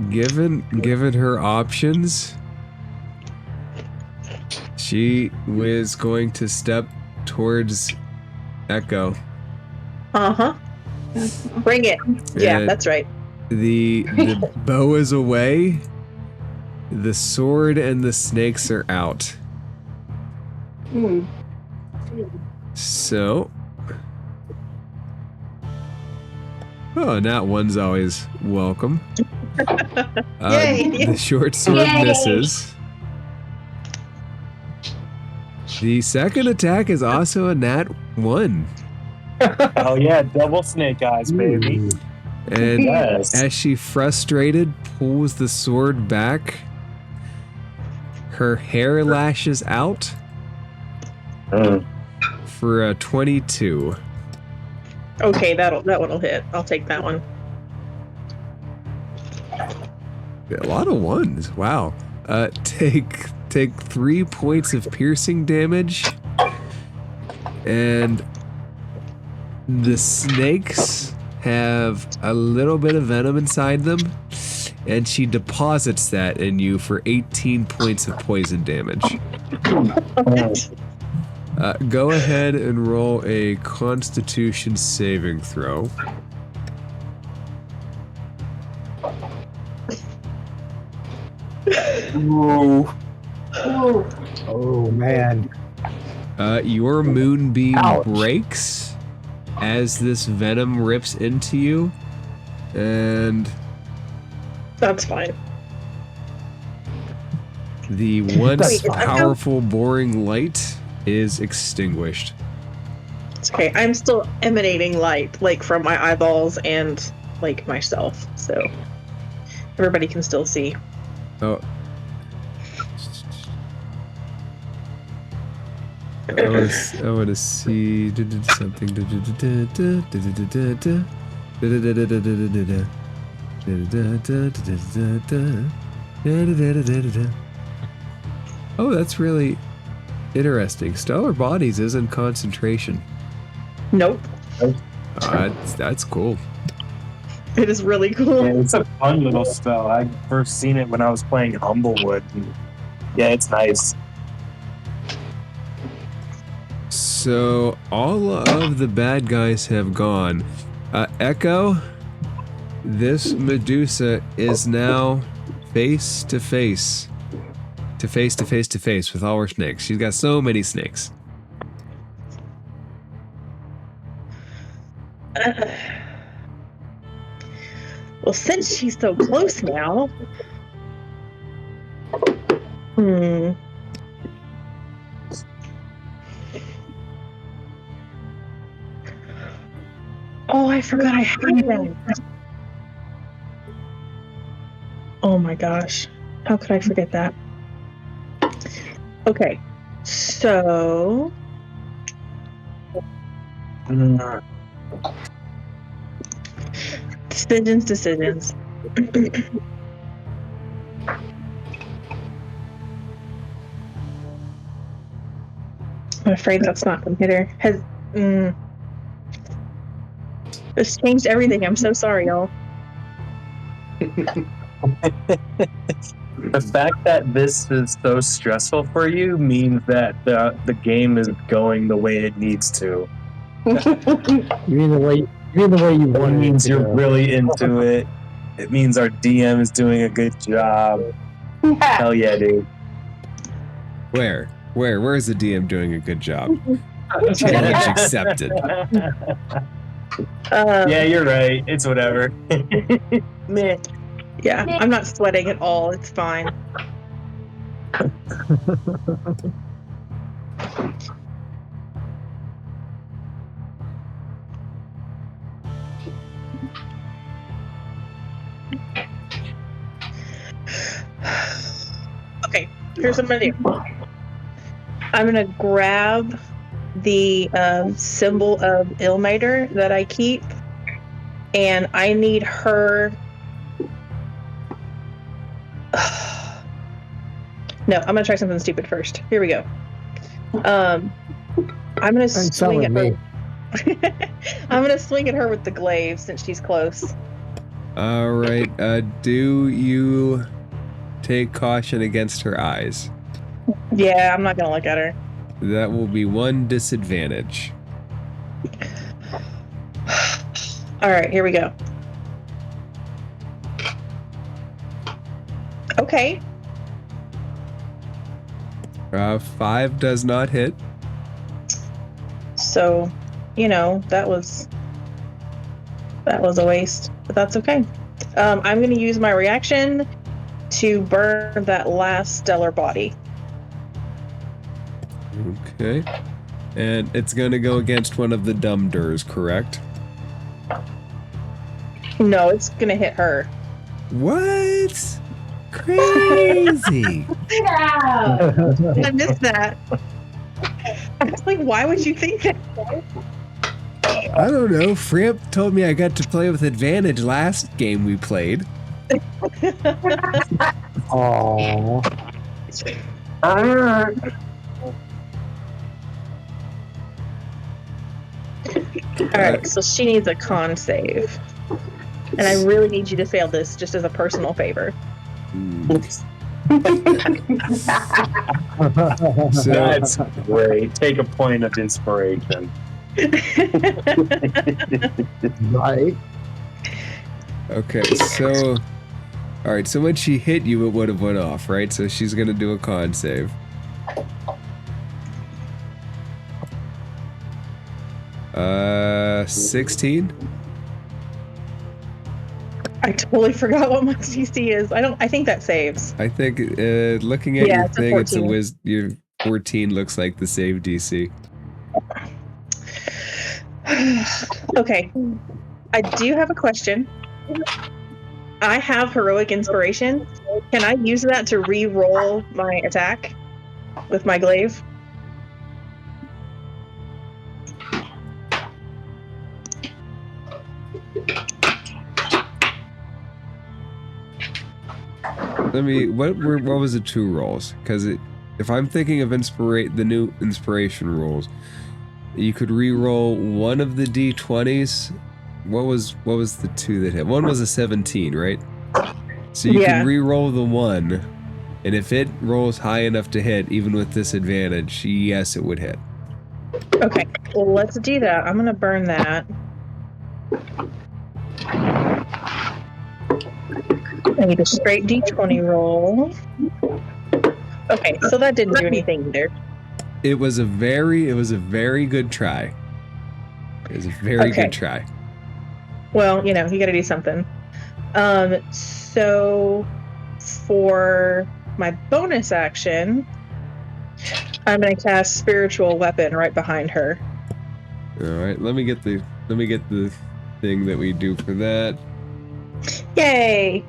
S2: Given her options, she was going to step towards Echo.
S1: Uh-huh. Bring it. Yeah, that's right.
S2: The bow is away. The sword and the snakes are out. So... Oh, nat one's always welcome.
S1: Yay.
S2: The short sword misses. The second attack is also a nat 1.
S4: Oh yeah, double snake eyes, baby.
S2: And as she frustrated pulls the sword back, her hair lashes out for a 22.
S1: Okay, that one'll hit. I'll take that one.
S2: A lot of ones. Wow. Take 3 points of piercing damage, and the snakes have a little bit of venom inside them, and she deposits that in you for 18 points of poison damage. Go ahead and roll a Constitution saving throw.
S3: Oh man.
S2: Your moonbeam breaks as this venom rips into you, and
S1: that's fine.
S2: The once powerful boring light is extinguished.
S1: It's okay. I'm still emanating light, like from my eyeballs and like myself, so everybody can still see.
S2: Oh. I want to see something. Oh, that's really interesting. Stellar Bodies isn't concentration.
S1: Nope.
S2: That's cool.
S1: It is really cool.
S4: Yeah, it's a fun little spell. I first seen it when I was playing Humblewood. Yeah, it's nice.
S2: So all of the bad guys have gone. Echo, this Medusa is now face to face with all her snakes. She's got so many snakes.
S1: Well, since she's so close now. Hmm. Oh, I forgot I had that. Oh my gosh. How could I forget that? Okay. So. Decisions. I'm afraid that's not going to hit her. This changed everything. I'm so sorry, y'all.
S4: The fact that this is so stressful for you means that the game is going the way it needs to.
S3: You mean the way you want
S4: It
S3: it
S4: means
S3: to
S4: you're
S3: go.
S4: really into it. It means our DM is doing a good job. Hell yeah, dude.
S2: Where's the DM doing a good job? Challenge accepted.
S4: Yeah, you're right. It's whatever. Meh.
S1: Yeah, I'm not sweating at all. It's fine. Okay, here's what I'm gonna do. I'm gonna grab the symbol of Illmater that I keep, and I need her. No, I'm gonna try something stupid first. Here we go. I'm gonna swing at her. I'm gonna swing at her with the glaive since she's close.
S2: All right. Do you take caution against her eyes?
S1: Yeah, I'm not gonna look at her.
S2: That will be one disadvantage.
S1: All right, here we go. Okay.
S2: 5 does not hit.
S1: So, that was a waste, but that's okay. I'm going to use my reaction to burn that last stellar body.
S2: Okay. And it's going to go against one of the Dumders, correct?
S1: No, it's going to hit her.
S2: What? Crazy.
S1: I missed that. I was like, why would you think that?
S2: I don't know. Framp told me I got to play with advantage last game we played.
S3: Aww.
S1: Alright, so she needs a con save. And I really need you to fail this just as a personal favor.
S2: So,
S4: That's great. Take a point of inspiration.
S3: Right.
S2: okay, so... Alright, so when she hit you, it would have went off, right? So she's going to do a con save. Uh, 16?
S1: I totally forgot what my CC is. I think that saves.
S2: I think, looking at
S1: Yeah,
S2: your
S1: it's a
S2: thing, it's a
S1: 14.
S2: your 14 looks like the save DC.
S1: Okay. I do have a question. I have heroic inspiration. Can I use that to re-roll my attack with my glaive?
S2: Let me, what was the 2 rolls? Because if I'm thinking of the new inspiration rolls, you could re-roll one of the d20s. What was the 2 that hit? One was a 17, right? So you can re-roll the 1, and if it rolls high enough to hit, even with disadvantage, yes, it would hit.
S1: Okay, well, let's do that. I'm gonna burn that. I need a straight d20 roll. Okay, so that didn't do anything either.
S2: It was a very good try. It was a very good try.
S1: Well, you got to do something. So for my bonus action, I'm going to cast Spiritual Weapon right behind her.
S2: All right, let me get the thing that we do for that.
S1: Yay!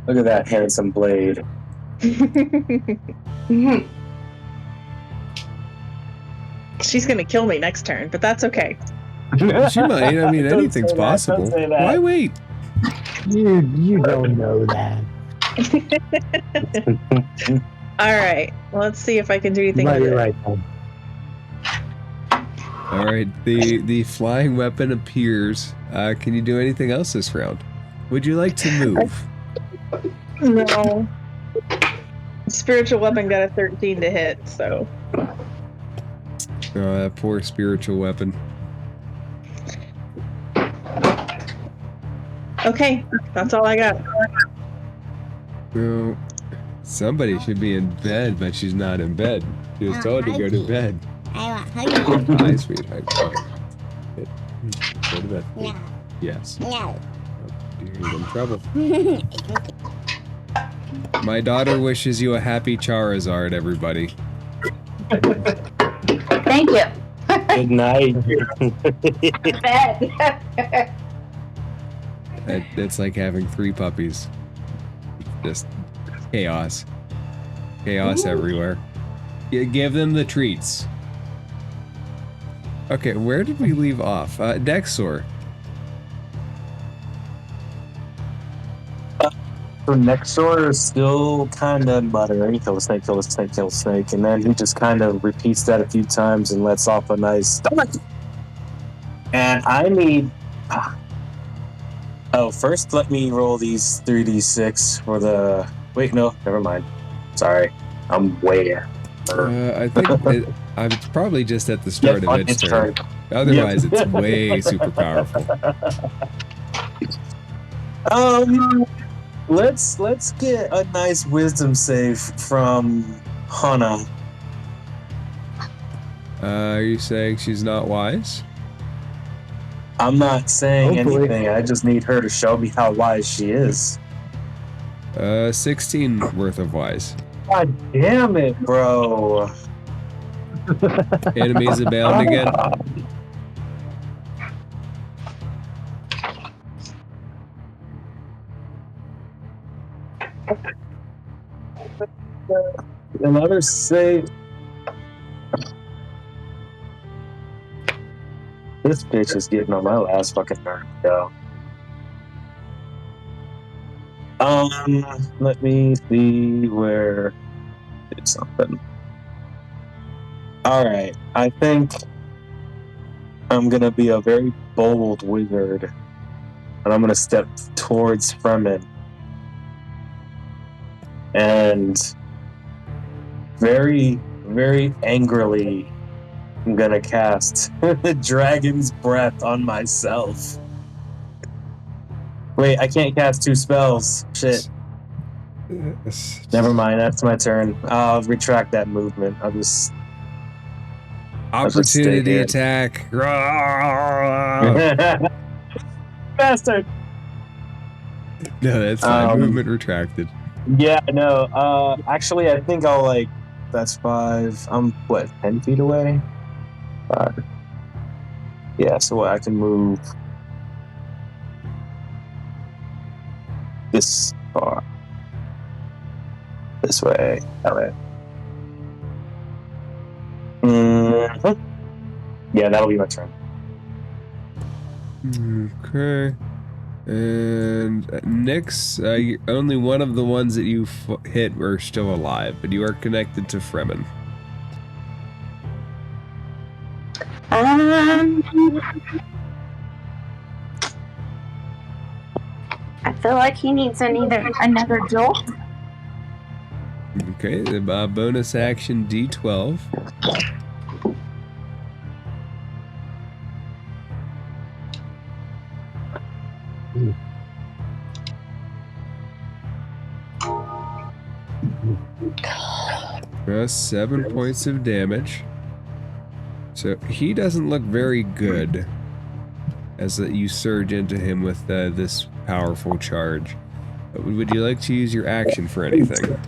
S4: Look at that handsome blade.
S1: She's going to kill me next turn, but that's okay.
S2: She might. I mean,
S4: Don't
S2: anything's
S4: say that,
S2: possible.
S4: don't say that.
S2: Why wait?
S3: You don't know that.
S1: All right, let's see if I can do anything
S3: No,
S1: with
S3: you're
S1: it.
S3: right. Tom.
S2: All right, the flying weapon appears. Can you do anything else this round? Would you like to move?
S1: No. Spiritual Weapon got a 13 to hit, so.
S2: Oh, that poor spiritual weapon.
S1: Okay, that's all I got.
S2: Well, somebody should be in bed, but she's not in bed. She was told to go to bed.
S7: I want huggy.
S2: Hi, sweetheart. Go to bed.
S7: No.
S2: Yes.
S7: No.
S2: Oh, dear, you're in trouble. My daughter wishes you a happy Charizard, everybody.
S5: Thank you.
S4: Good night.
S5: Bed.
S2: It's like having 3 puppies. Just chaos. Chaos everywhere. Give them the treats. Okay, where did we leave off? Dexor.
S4: So Nexor is still kind of muttering, kill a snake, kill a snake, kill a snake, and then he just kind of repeats that a few times and lets off a nice stomach. And I need... Oh, first let me roll these 3d6 for the... Wait, no, never mind. Sorry, I'm way
S2: I think I'm probably just at the start
S4: Yep,
S2: of its turn. Otherwise,
S4: Yep.
S2: it's way super powerful.
S4: Let's get a nice wisdom save from Hana.
S2: Are you saying she's not wise?
S4: I'm not saying
S3: Hopefully.
S4: anything. I just need her to show me how wise she is.
S2: 16 worth of wise.
S4: God damn it, bro.
S2: Enemies abound again.
S4: Another save. This bitch is getting on my last fucking nerve, yo. Let me see where it's something. Alright, I think I'm gonna be a very bold wizard. And I'm gonna step towards Fremen. And very, very angrily, I'm gonna cast Dragon's Breath on myself. Wait, I can't cast 2 spells. Shit. Never mind, that's my turn. I'll retract that movement. I'll just
S2: Opportunity
S4: here.
S2: attack.
S4: Bastard!
S2: No, that's fine. Movement retracted.
S4: Yeah, no. Actually, I think I'll that's 5. I'm what, 10 feet away? 5. Yeah, so I can move this far. This way. That way. Mm-hmm. Yeah, that'll be my turn.
S2: Okay. And Nyx, only one of the ones that you hit were still alive, but you are connected to Fremen.
S5: I feel like he needs another jolt.
S2: Okay, the bonus action D12. 7 points of damage. So he doesn't look very good as you surge into him with this powerful charge. Would you like to use your action for anything?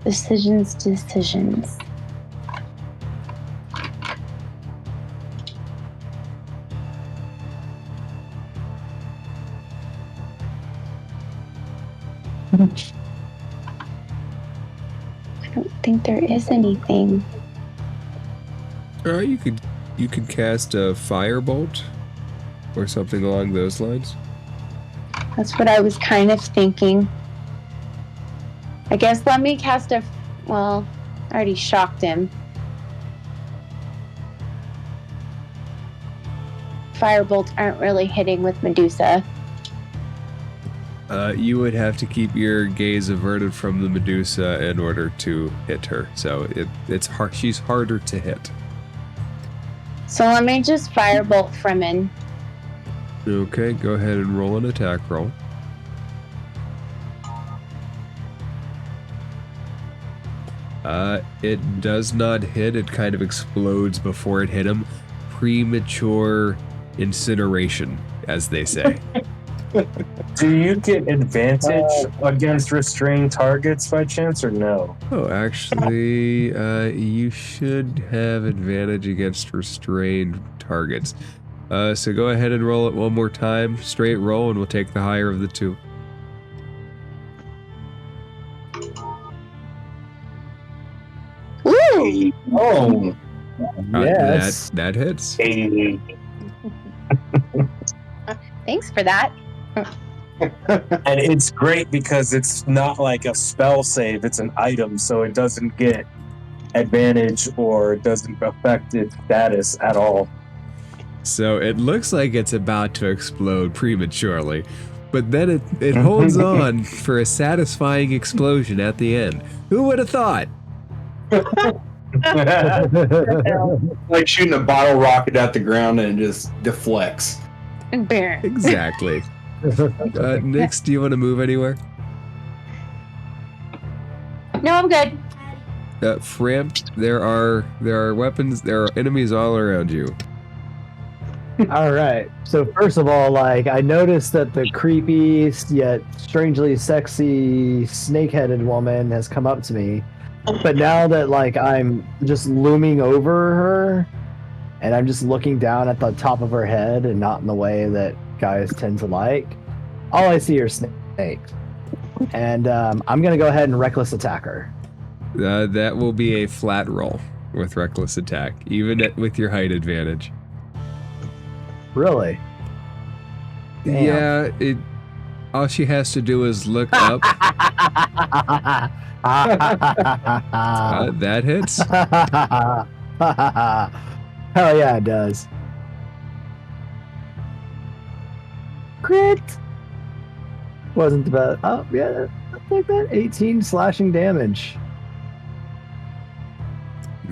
S5: Decisions. I don't think there is anything.
S2: You could cast a firebolt or something along those lines.
S5: That's what I was kind of thinking. I guess let me cast a... Well, I already shocked him. Firebolts aren't really hitting with Medusa.
S2: You would have to keep your gaze averted from the Medusa in order to hit her. So it's hard. She's harder to hit.
S5: So let me just firebolt Fremen.
S2: Okay, go ahead and roll an attack roll. It does not hit. It kind of explodes before it hit him. Premature incineration, as they say.
S4: Do you get advantage against restrained targets by chance, or no?
S2: Oh, actually, you should have advantage against restrained targets. So go ahead and roll it one more time. Straight roll, and we'll take the higher of the two.
S5: Woo!
S4: Oh,
S3: Yes.
S2: That hits.
S4: hey.
S5: Thanks for that.
S4: And it's great because it's not like a spell save, it's an item, so it doesn't get advantage or it doesn't affect its status at all.
S2: So it looks like it's about to explode prematurely, but then it holds on for a satisfying explosion at the end. Who would have thought?
S6: Like shooting a bottle rocket at the ground and it just deflects.
S5: Bear.
S2: Exactly. Nyx, do you want to move anywhere?
S5: No, I'm good.
S2: Framp, there are weapons, there are enemies all around you.
S3: All right. So first of all, like I noticed that the creepy yet strangely sexy snake-headed woman has come up to me. But now that like I'm just looming over her and I'm just looking down at the top of her head and not in the way that guys tend to like, all I see are snakes. And I'm gonna go ahead and reckless attack her.
S2: That will be a flat roll with reckless attack, even with your height advantage.
S3: Really? Damn.
S2: Yeah, all she has to do is look up. That hits.
S3: Hell yeah, it does. Crit. Wasn't the best. Oh yeah, that's like that. 18 slashing damage.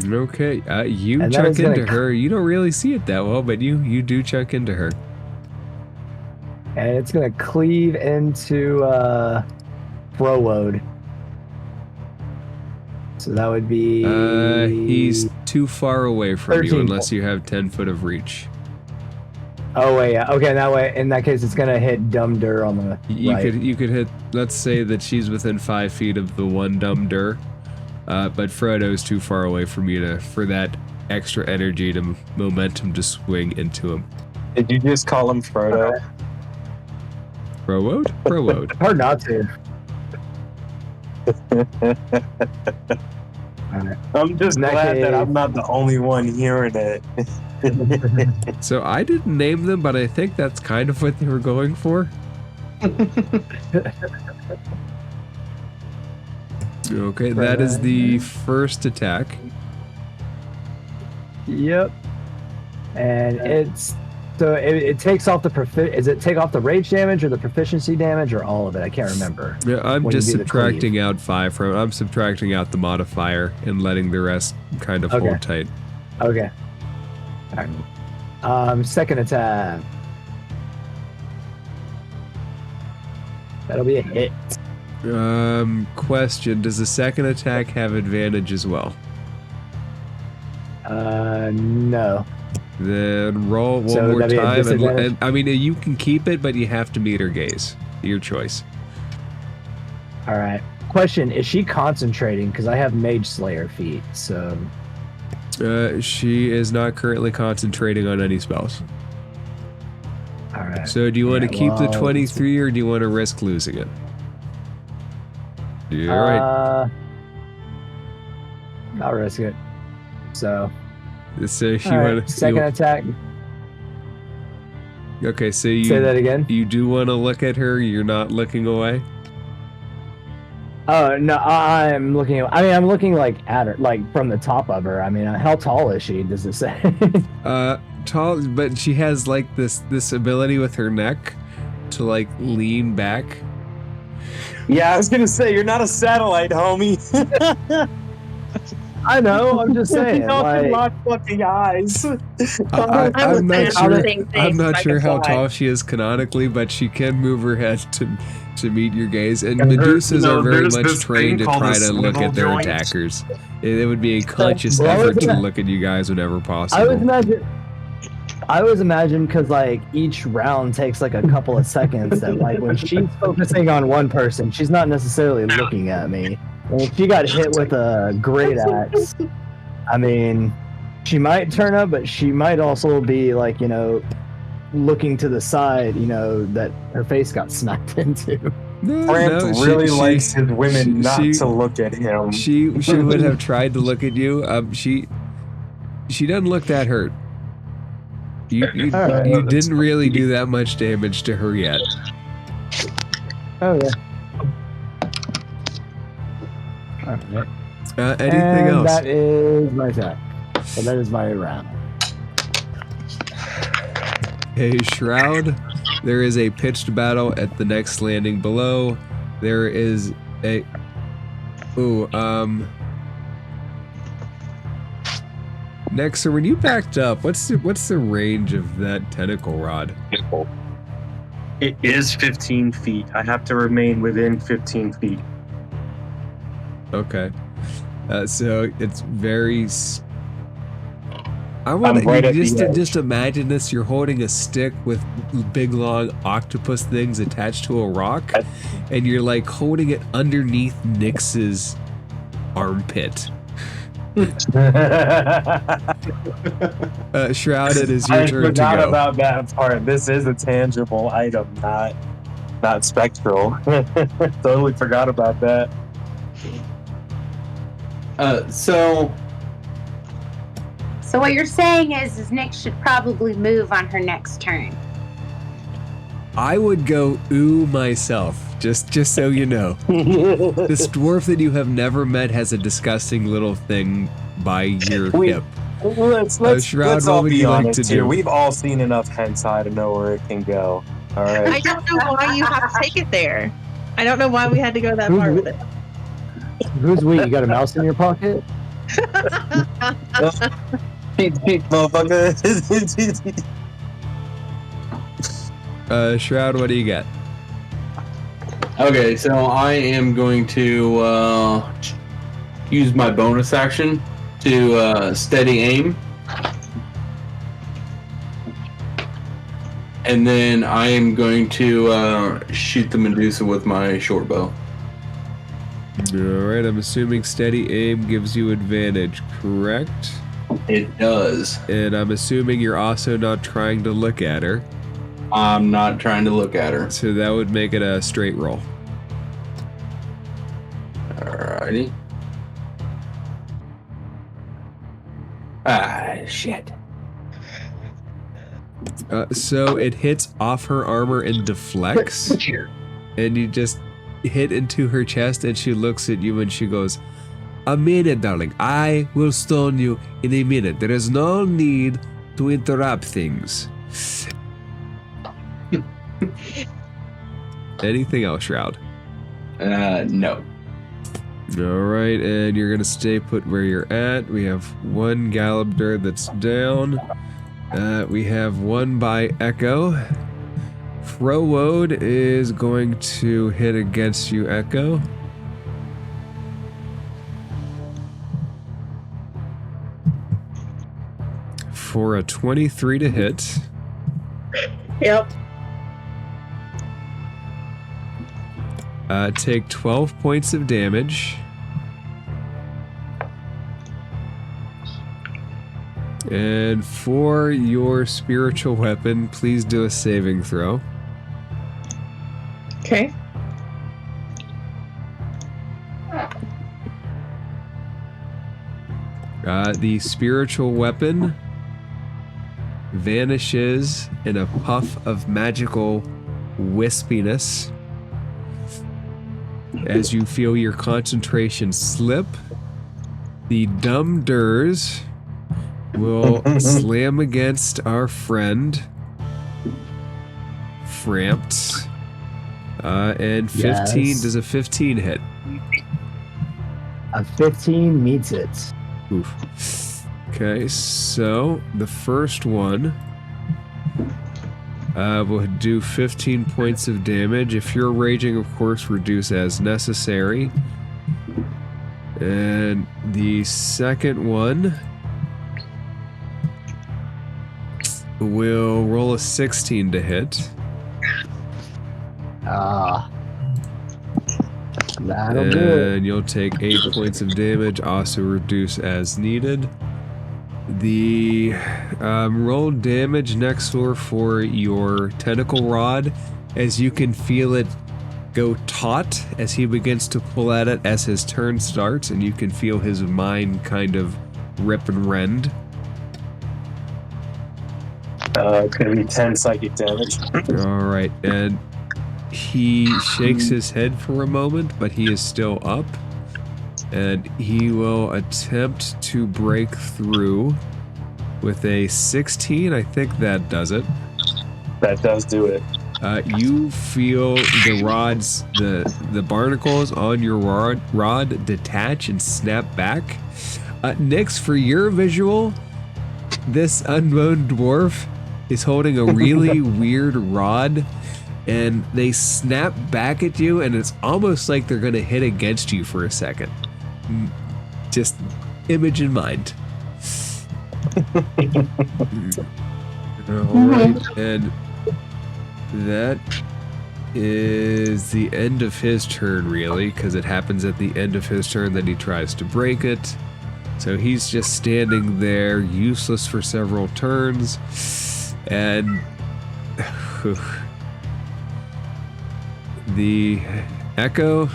S2: Okay, you
S3: And that
S2: chuck
S3: is gonna
S2: into her. You don't really see it that well, but you do chuck into her.
S3: And it's gonna cleave into Frowode. So that would be
S2: He's too far away from you
S3: 13.
S2: unless you have 10 foot of reach.
S3: Oh wait, yeah. Okay, that way in that case it's gonna hit Dumdur on the right.
S2: You could hit, let's say that she's within 5 feet of the one Dumdur. But Frodo's too far away from you for that extra energy to momentum to swing into him.
S4: Did you just call him Frodo?
S2: Frowode? Frowode.
S3: Hard not to. Alright.
S4: I'm just
S3: In that
S4: glad that
S3: case-
S4: I'm not the only one hearing it.
S2: So I didn't name them, but I think that's kind of what they were going for. Okay, that is the first attack.
S3: Yep. And it's So it takes off the is it take off the rage damage or the proficiency damage or all of it? I can't remember.
S2: Yeah, I'm
S3: when
S2: just
S3: you do the
S2: subtracting
S3: cleave.
S2: out 5 from. I'm subtracting out the modifier and letting the rest kind of
S3: Okay.
S2: hold tight.
S3: Okay. All right. Second attack. That'll be a hit.
S2: Question: does the second attack have advantage as well?
S3: No.
S2: Then roll one
S3: So
S2: more
S3: that'd be a
S2: time,
S3: disadvantage?
S2: and I mean you can keep it, but you have to meet her gaze. Your choice.
S3: All right. Question: is she concentrating? Because I have Mage Slayer feat. So.
S2: She is not currently concentrating on any spells.
S3: All right.
S2: So do you want to keep the
S3: well,
S2: 23 or do you want to risk losing it? You're right.
S3: I'll risk it. So.
S2: So if you
S3: All right,
S2: want to
S3: second attack.
S2: Okay, so
S3: Say that again.
S2: You do want to look at her. You're not looking away.
S3: Oh no, I'm looking. I mean, I'm looking like at her, like from the top of her. I mean, how tall is she? Does it say?
S2: Tall, but she has like this ability with her neck to like lean back.
S4: Yeah, I was gonna say you're not a satellite, homie.
S3: I know. I'm just saying.
S4: Don't
S3: Like,
S4: lock fucking eyes.
S2: I'm not sure. I'm not sure how
S4: fly.
S2: tall she is canonically, but she can move her head to meet your gaze. And
S4: And
S2: Medusas are very
S4: there's
S2: much
S4: this
S2: trained to
S4: thing called
S2: try
S4: a
S2: to look
S4: swivel
S2: at their
S4: joint.
S2: attackers. It would be a conscious
S3: Well, I was
S2: effort to
S3: gonna-
S2: look at you guys whenever possible.
S3: I always imagine because like each round takes like a couple of seconds. That like when she's focusing on one person, she's not necessarily looking at me. And if she got hit with a great axe, I mean, she might turn up, but she might also be like, looking to the side, that her face got smacked into.
S4: Brant
S2: she-
S4: really
S2: she-
S4: likes his women not
S2: she-
S4: to look at him.
S2: She would have tried to look at you. She doesn't look that hurt. You
S3: All right.
S2: you didn't really do that much damage to her yet.
S3: Oh yeah. All right.
S2: Anything
S3: And
S2: else?
S3: that is my attack. So that is my round.
S2: Hey, Shroud, there is a pitched battle at the next landing below. There is a... Next, so when you backed up, what's the range of that tentacle rod?
S4: It is 15 feet. I have to remain within 15 feet.
S2: Okay. So it's very... I want
S4: I'm right at
S2: you
S4: the edge.
S2: just imagine this. You're holding a stick with big long octopus things attached to a rock, and you're like holding it underneath Nyx's armpit. Shroud, it is your
S4: I
S2: turn to
S4: forgot
S2: go.
S4: about that part. This is a tangible item, not spectral. Totally forgot about that.
S6: So
S5: what you're saying is Nick should probably move on her next turn.
S2: I would go ooh myself, just so you know. This dwarf that you have never met has a disgusting little thing by your hip.
S4: Let's
S2: Shroud,
S4: all
S2: what would
S4: be
S2: you like
S4: honest
S2: to
S4: here.
S2: do?
S4: We've all seen enough hentai to know where it can go. All right.
S1: I don't know why you have to take it there. I don't know why we had to go that far with it.
S3: Who's we? You got a mouse in your pocket?
S4: Motherfucker.
S2: Shroud, what do you got?
S6: okay, so I am going to use my bonus action to steady aim. And then I am going to shoot the Medusa with my short bow.
S2: Alright, I'm assuming steady aim gives you advantage, correct?
S6: It does.
S2: And I'm assuming you're also not trying to look at her,
S6: I'm not trying to look at her.
S2: so that would make it a straight roll.
S6: Alrighty. Ah, shit.
S2: So it hits off her armor and deflects, and you just hit into her chest, and she looks at you and she goes, "A minute, darling. I will stone you in a minute. There is no need to interrupt things." Anything else, Shroud?
S6: No.
S2: All right, and you're gonna stay put where you're at. We have one Galabdur that's down. We have one by Echo. Frowode is going to hit against you, Echo. For a 23 to hit.
S1: Yep.
S2: Take 12 points of damage. And for your spiritual weapon, please do a saving throw.
S1: Okay.
S2: The spiritual weapon vanishes in a puff of magical wispiness. As you feel your concentration slip, the dumb durs will slam against our friend Frampt. And 15,
S3: Yes.
S2: does a 15 hit?
S3: A 15 meets it.
S2: Oof. Okay, so the first one will do 15 points of damage. If you're raging, of course, reduce as necessary. And the second one will roll a 16 to hit.
S3: That'll do it.
S2: And you'll take 8 points of damage, also reduce as needed. The roll damage next door for your tentacle rod, as you can feel it go taut as he begins to pull at it as his turn starts, and you can feel his mind kind of rip and rend.
S4: It's gonna be 10 psychic damage.
S2: Alright, and he shakes his head for a moment, but he is still up. And he will attempt to break through with a 16. I think that does it.
S4: That does do it.
S2: You feel the rods, the barnacles on your rod detach and snap back. Nyx, for your visual, this unboned dwarf is holding a really weird rod, and they snap back at you, and it's almost like they're going to hit against you for a second. Just image in mind. Alright, and that is the end of his turn, really, because it happens at the end of his turn that he tries to break it. So he's just standing there, useless for several turns, and the Echo,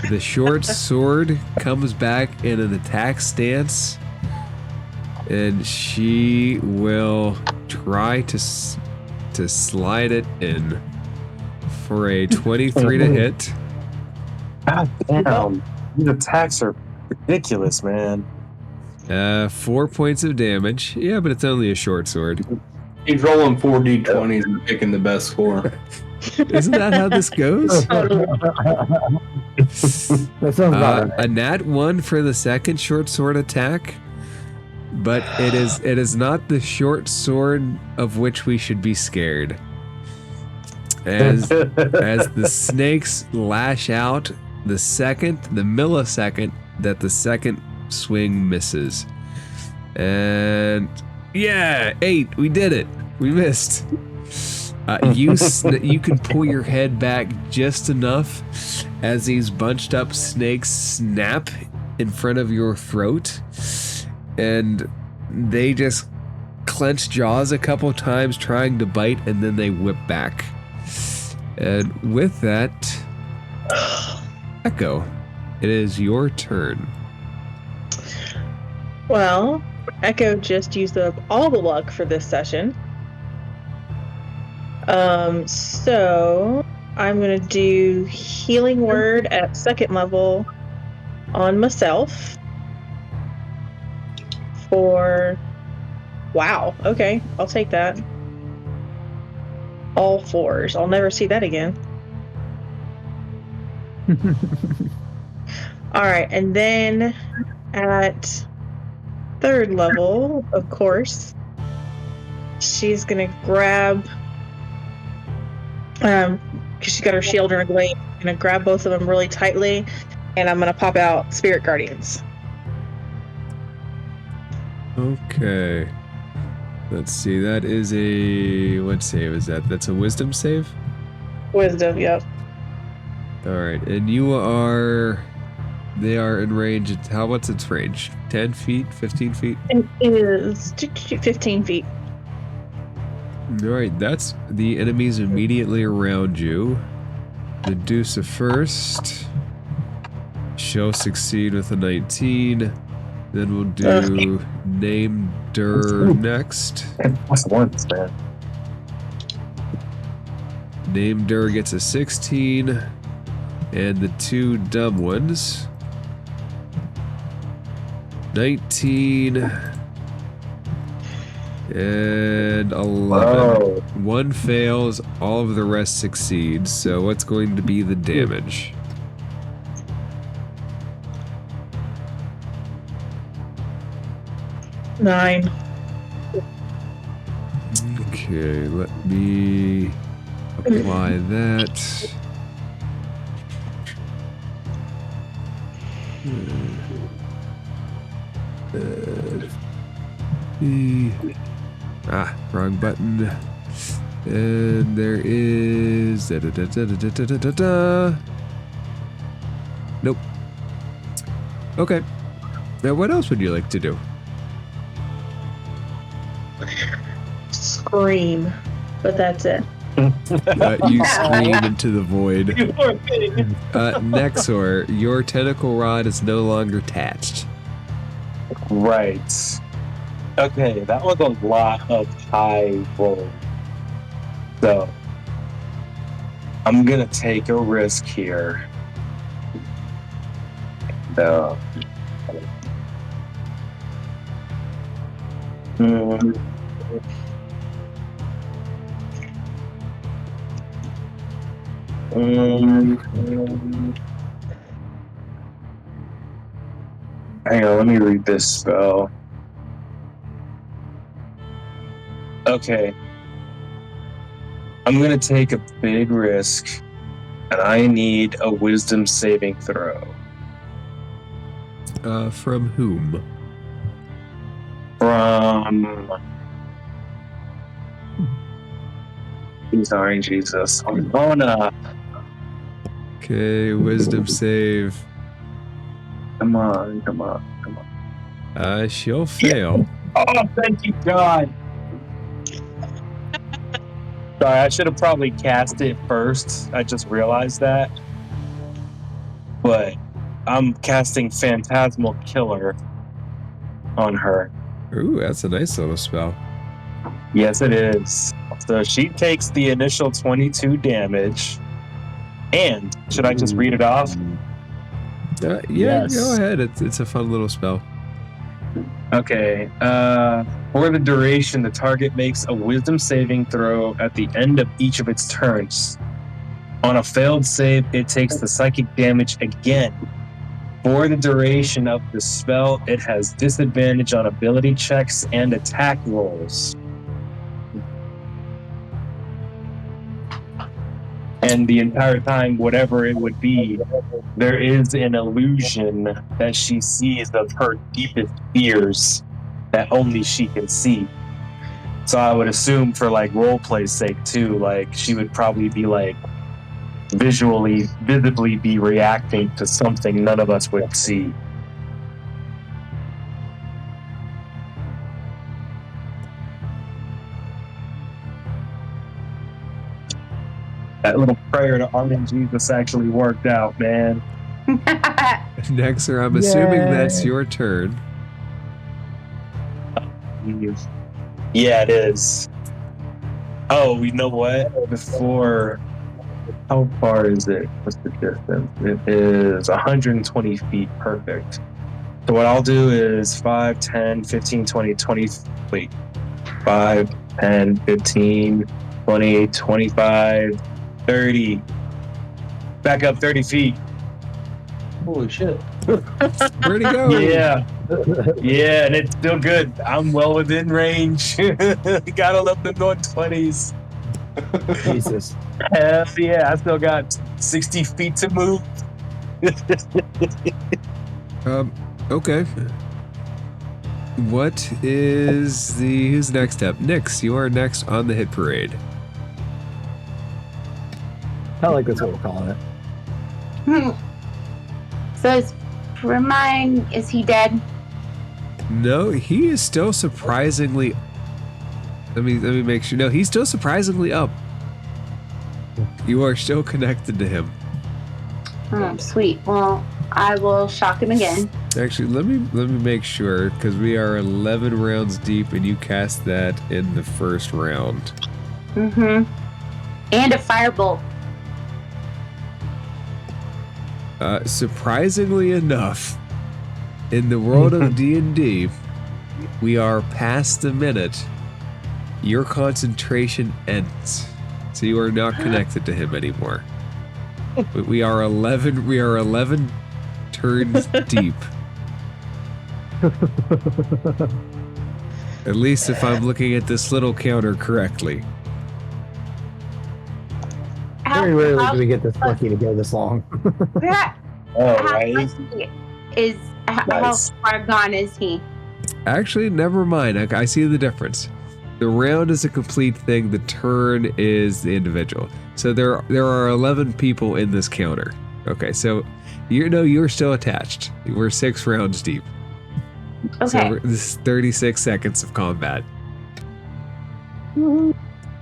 S2: the short sword comes back in an attack stance, and she will try to slide it in for a 23 to hit.
S4: God damn. These attacks are ridiculous, man.
S2: 4 points of damage. Yeah, but it's only a short sword.
S6: He's rolling 4d20s and picking the best score.
S2: Isn't that how this goes?
S3: That sounds about right.
S2: A nat 1 for the second short sword attack, but it is not the short sword of which we should be scared. As the snakes lash out, the millisecond that the second swing misses. And yeah, 8, we did it. We missed. You can pull your head back just enough as these bunched up snakes snap in front of your throat, and they just clench jaws a couple times trying to bite, and then they whip back. And with that, Echo, it is your turn.
S1: Well, Echo just used up all the luck for this session. So I'm gonna do Healing Word at 2nd level on myself for Wow. Okay. I'll take that. All 4s. I'll never see that again. All right. And then at 3rd level, of course, she's going to grab, because she's got her shield and her glaive, going to grab both of them really tightly, and I'm going to pop out Spirit Guardians.
S2: Okay. Let's see. That is a... What save is that? That's a wisdom save?
S1: Wisdom, yep.
S2: Alright, and you are... They are in range... What's its range? 10 feet? 15 feet?
S1: It is 15 feet.
S2: Alright, that's the enemies immediately around you. Medusa first. She'll succeed with a 19. Then we'll do Named-er next.
S4: What's the ones, man?
S2: Named-er gets a 16. And the 2 dumb ones. 19. And 11.
S4: Whoa.
S2: 1 fails, all of the rest succeed. So what's going to be the damage?
S1: Nine.
S2: Okay, let me apply that. Wrong button. And there is... Nope. Okay. Now what else would you like to do?
S1: Scream. But that's it.
S2: You scream into the void. Nexor, your tentacle rod is no longer attached.
S4: Right. Okay, that was a lot of high roll. So, I'm gonna take a risk here. No. Hang on, let me read this spell. Okay. I'm gonna take a big risk, and I need a wisdom saving throw.
S2: From whom?
S4: From... Sorry, Jesus. I'm gonna...
S2: Okay, wisdom save.
S4: Come on.
S2: She'll fail.
S4: Oh, thank you, God. Sorry, I should have probably cast it first. I just realized that. But I'm casting Phantasmal Killer on her.
S2: Ooh, that's a nice little spell.
S4: Yes, it is. So she takes the initial 22 damage. And should I just read it off?
S2: Yeah,
S3: Yes.
S2: Go ahead. It's a fun little spell.
S4: Okay. For the duration, the target makes a wisdom saving throw at the end of each of its turns. On a failed save, it takes the psychic damage again. For the duration of the spell, it has disadvantage on ability checks and attack rolls. And the entire time, whatever it would be, there is an illusion that she sees of her deepest fears that only she can see. So I would assume for like roleplay's sake too, like she would probably be like visibly be reacting to something none of us would see. That little prayer to Armin Jesus actually worked out, man.
S2: Nexer, I'm assuming
S3: Yay.
S2: that's your turn.
S4: Yeah, it is. Oh, you know what? Before, how far is it? What's the distance? It is 120 feet. Perfect. So what I'll do is 5, 10, 15, 20, 20. Wait. 5, 10, 15, 20, 25, 30. Back up 30 feet.
S7: Holy shit.
S2: Where'd he go?
S4: Yeah. Yeah, and it's still good. I'm well within range. Gotta love the 20s.
S3: Jesus.
S4: Hell yeah, I still got 60 feet to move.
S2: Okay. What is who's next up? Nyx, you are next on the hit parade.
S3: I like that's what we're calling it.
S5: So is he dead?
S2: No, he is still surprisingly. Let me make sure. No, he's still surprisingly up. You are still connected to him.
S5: Oh, sweet. Well, I will shock him again.
S2: Actually, let me make sure, because we are 11 rounds deep, and you cast that in the first round.
S5: Mm-hmm. And a firebolt.
S2: Surprisingly enough, in the world of D&D, we are past the minute. Your concentration ends, so you are not connected to him anymore. But we are 11 turns deep. At least if I'm looking at this little counter correctly.
S3: Very rarely do we get this lucky to go this long.
S4: Right.
S5: How far gone is he?
S2: Actually, never mind. I see the difference. The round is a complete thing. The turn is the individual. So there are 11 people in this counter. Okay, so you're still attached. We're 6 rounds deep.
S5: Okay.
S2: So this is 36 seconds of combat.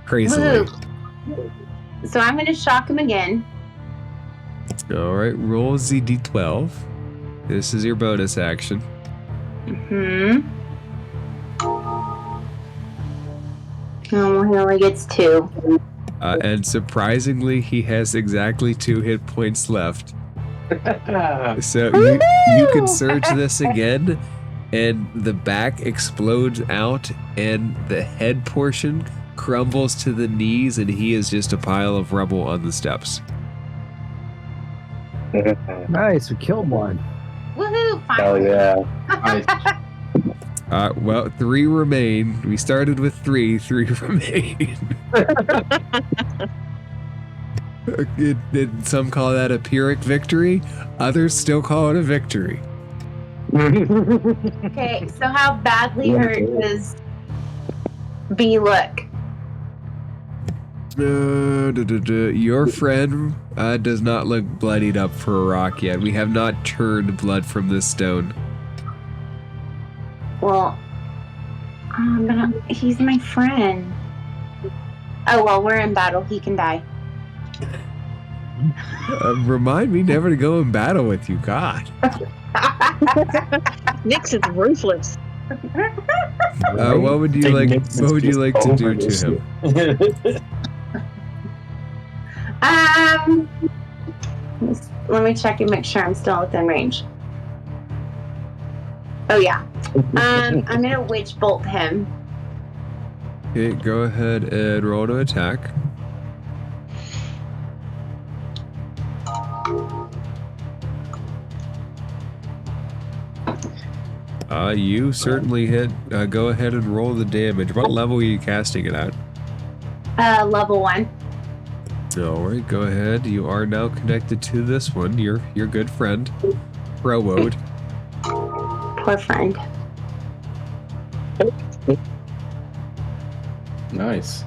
S2: Crazily.
S5: Woo. So I'm going to shock him again.
S2: All right, roll ZD12. This is your bonus action.
S5: Mm-hmm. Oh, he only gets 2.
S2: And surprisingly, he has exactly 2 hit points left. So you can surge this again, and the back explodes out, and the head portion crumbles to the knees, and he is just a pile of rubble on the steps.
S3: Nice, we killed one.
S5: Woohoo!
S4: Hell
S5: Finally.
S4: yeah.
S2: Well, 3 remain. We started with 3 remain. Some call that a Pyrrhic victory. Others still call it a victory.
S5: Okay, so how badly hurt does B look?
S2: Your friend does not look bloodied up for a rock yet. We have not churned blood from this stone.
S5: Well, he's my friend. Oh, well, we're in battle. He can die.
S2: Remind me never to go in battle with you, God.
S1: Nyx is ruthless.
S2: What would you like to do to him?
S5: Let me check and make sure I'm still within range. Oh yeah. I'm gonna witch bolt him.
S2: Okay, go ahead and roll to attack. You certainly hit. Go ahead and roll the damage. What level are you casting it at?
S5: Level 1.
S2: Alright, go ahead. You are now connected to this one. Your good friend, Prowode.
S5: Poor friend.
S7: Nice.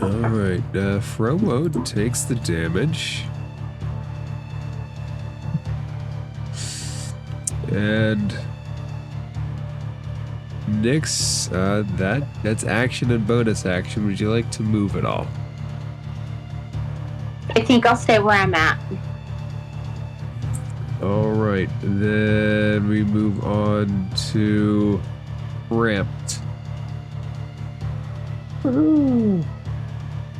S2: Alright, Frowode takes the damage. And Nyx, that's action and bonus action. Would you like to move at all?
S5: I think I'll stay where I'm at.
S2: Alright, then we move on to Ramped.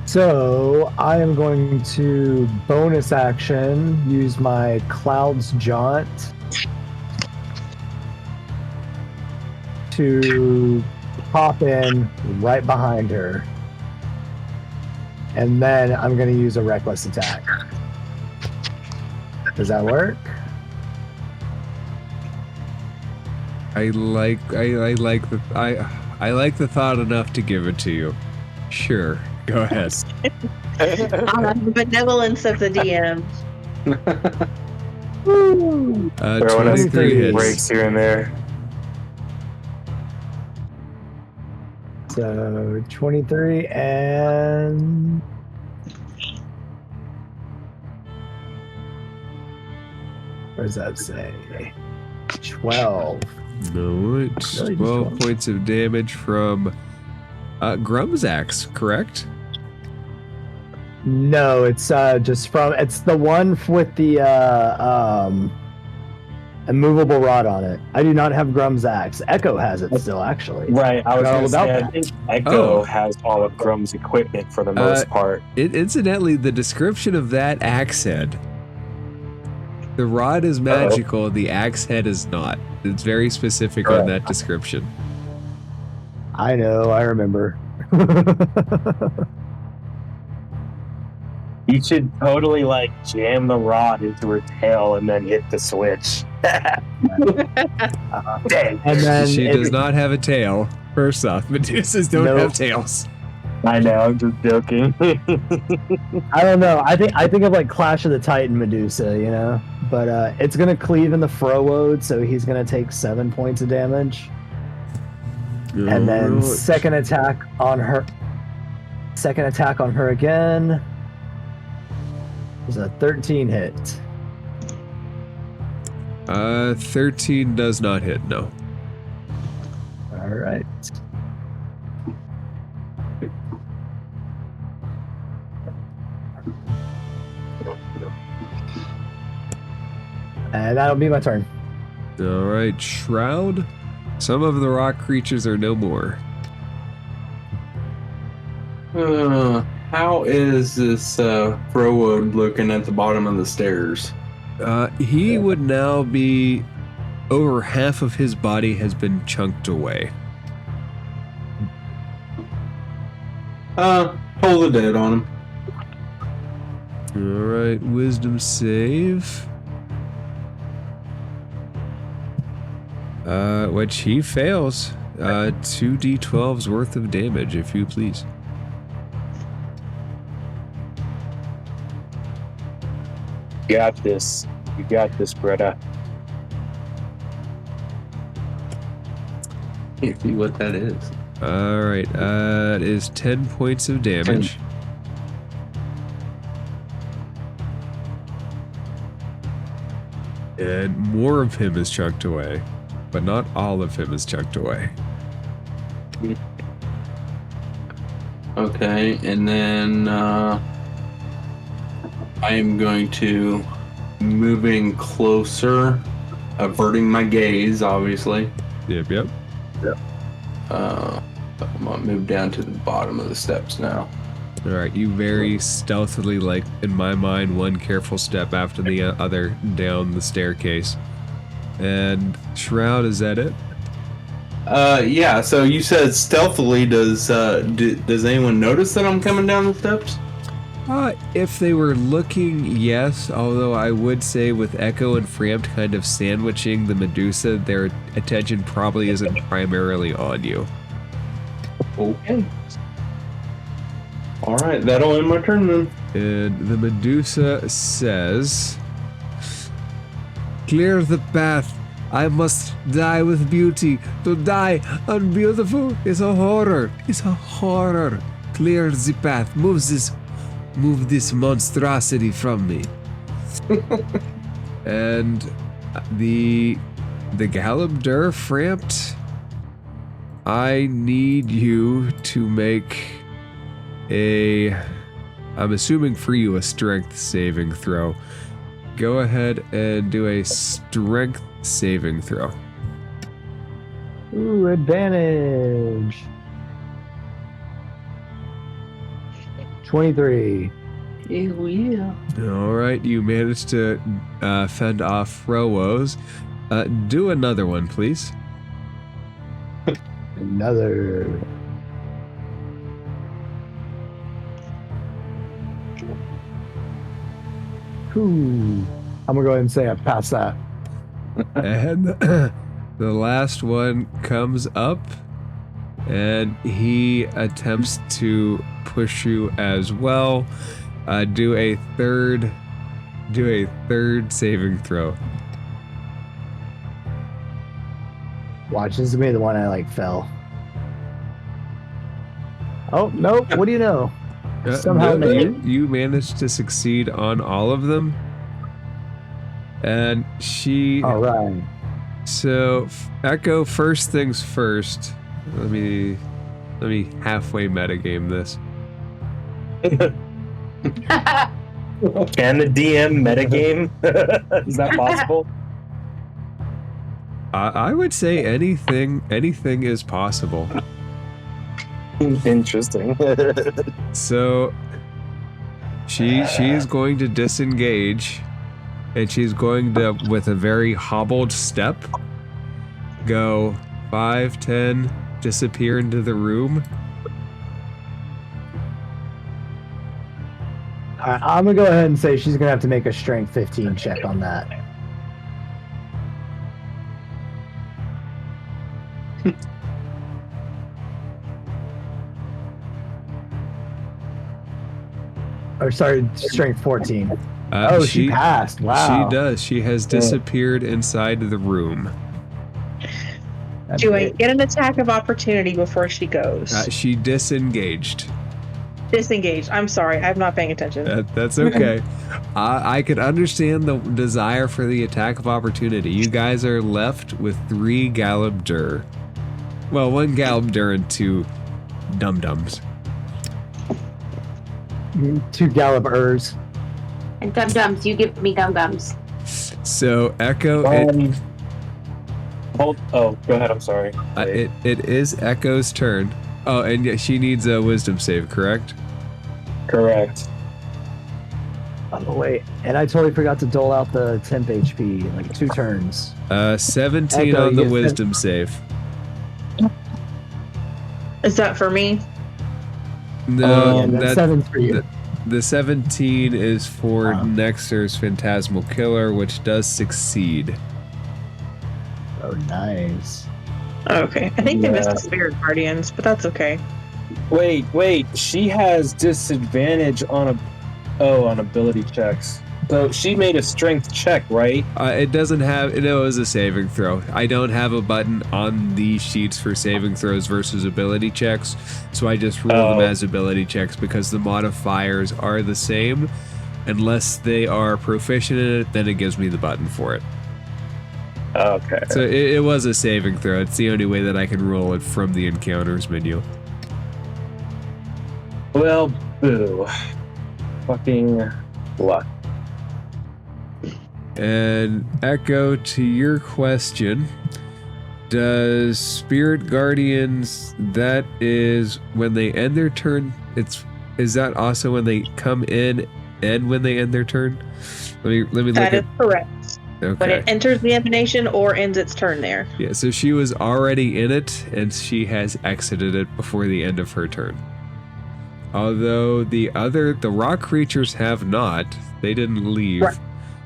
S3: So I am going to bonus action use my Cloud's Jaunt to pop in right behind her. And then I'm going to use a reckless attack. Does that work?
S2: I like the thought enough to give it to you. Sure, go ahead.
S1: The benevolence of the DM.
S4: Throwing us
S2: 23 hits.
S4: breaks here and there.
S3: So 23 and what does that say? 12.
S2: No, it's
S3: Really, just
S2: 12
S3: 12?
S2: points of damage from Grum's axe, correct?
S3: No, it's just from it's the one with the immovable rod on it. I do not have Grum's axe. Echo has it still, actually.
S4: Right, I was
S3: Forgot all
S4: going to say,
S3: about
S4: I
S3: that.
S4: think Echo
S2: Oh.
S4: has all of Grum's equipment for the most part.
S2: Incidentally, the description of that axe head. The rod is magical, the axe head is not. It's very specific on that description.
S3: I know, I remember.
S4: You should totally like jam the rod into her tail and then hit the switch. Dang.
S3: And then
S2: She does not have a tail. First off, Medusas don't
S3: Nope.
S2: have tails.
S4: I know, I'm just joking.
S3: I don't know. I think of like Clash of the Titan Medusa, you know? But it's gonna cleave in the Frowode, so he's gonna take 7 points of damage. And then
S2: Alright.
S3: second attack on her again. Is a 13 hit.
S2: 13 does not hit, no.
S3: All right. And that'll be my turn.
S2: Alright, Shroud. Some of the rock creatures are no more.
S6: How is this Frowode looking at the bottom of the stairs?
S2: He would now be over half of his body has been chunked away.
S6: Pull the dead on him.
S2: Alright, wisdom save. Which he fails. 2d12's worth of damage, if you please.
S4: You got this. You got this, Greta.
S6: Can't see what that is.
S2: Alright, it is 10 points of damage. And more of him is chucked away, but not all of him is chucked away.
S6: Okay, and then I am going to moving closer, averting my gaze, obviously.
S2: Yep.
S6: I'm gonna move down to the bottom of the steps now.
S2: Alright, you very stealthily, like, in my mind, one careful step after the other down the staircase. And Shroud, is that it?
S6: Yeah, so you said stealthily. Does anyone notice that I'm coming down the steps?
S2: If they were looking, yes, although I would say with Echo and Frampt kind of sandwiching the Medusa, their attention probably isn't primarily on you.
S6: Okay. Alright, that'll end my turn then.
S2: And the Medusa says, "Clear the path. I must die with beauty. To die unbeautiful is a horror. It's a horror. Clear the path. Move this monstrosity from me." And the Galabdur Frampt, I need you to make I'm assuming for you a strength saving throw. Go ahead and do a strength saving throw.
S3: Ooh, advantage. 23.
S2: All right, you managed to fend off Frowos. Do another one, please.
S3: another. Ooh. I'm gonna go ahead and say I passed that.
S2: And the last one comes up, and he attempts to push you as well. Do a third saving throw.
S3: Watch, this is gonna be the one I like fell. Oh nope! What do you know? Somehow
S2: you managed to succeed on all of them, and she.
S3: All right.
S2: So, Echo, first things first. Let me halfway metagame this.
S4: Can the DM metagame? Is that possible?
S2: I would say anything is possible.
S4: Interesting.
S2: So, she is going to disengage, and she's going to, with a very hobbled step, go 5, 10, disappear into the room.
S3: All right, I'm gonna go ahead and say she's gonna have to make a strength 15 check on that. Or sorry, strength 14. Oh, she passed. Wow.
S2: She does. She has disappeared inside the room.
S1: Do I get an attack of opportunity before she goes?
S2: She disengaged.
S1: Disengaged. I'm sorry. I'm not paying attention.
S2: That's okay. I can understand the desire for the attack of opportunity. You guys are left with 3 Gallop Dur. Well, 1 Gallop Dur and 2 Dum-Dums.
S3: 2 Gallop-ers.
S5: And Dum-Dums, you give me Dum-Dums.
S2: So, Echo...
S4: go ahead, I'm sorry.
S2: It is Echo's turn. Oh, and yeah, she needs a wisdom save, correct?
S4: Correct.
S3: Oh, wait. And I totally forgot to dole out the temp HP, like 2 turns.
S2: 17
S3: Echo,
S2: on the
S3: you get
S2: wisdom save.
S1: Is that for me?
S2: No,
S3: that's 7 for you.
S2: The 17 is for Nexer's Phantasmal Killer, which does succeed.
S3: Oh, nice.
S1: Okay. I think they missed the Spirit Guardians, but that's okay.
S4: Wait. She has disadvantage on ability checks. So she made a strength check, right?
S2: It doesn't have... No, it was a saving throw. I don't have a button on these sheets for saving throws versus ability checks, so I just roll them as ability checks because the modifiers are the same. Unless they are proficient in it, then it gives me the button for it.
S4: Okay.
S2: So it was a saving throw. It's the only way that I can roll it from the encounters menu.
S4: Well, boo. Fucking luck.
S2: And Echo, to your question, does Spirit Guardians, that is when they end their turn, is that also when they come in and when they end their turn? Let me look
S1: That is correct.
S2: Okay.
S1: When it enters the emanation or ends its turn there.
S2: Yeah, so she was already in it, and she has exited it before the end of her turn. Although the rock creatures have not. They didn't leave.
S1: Right.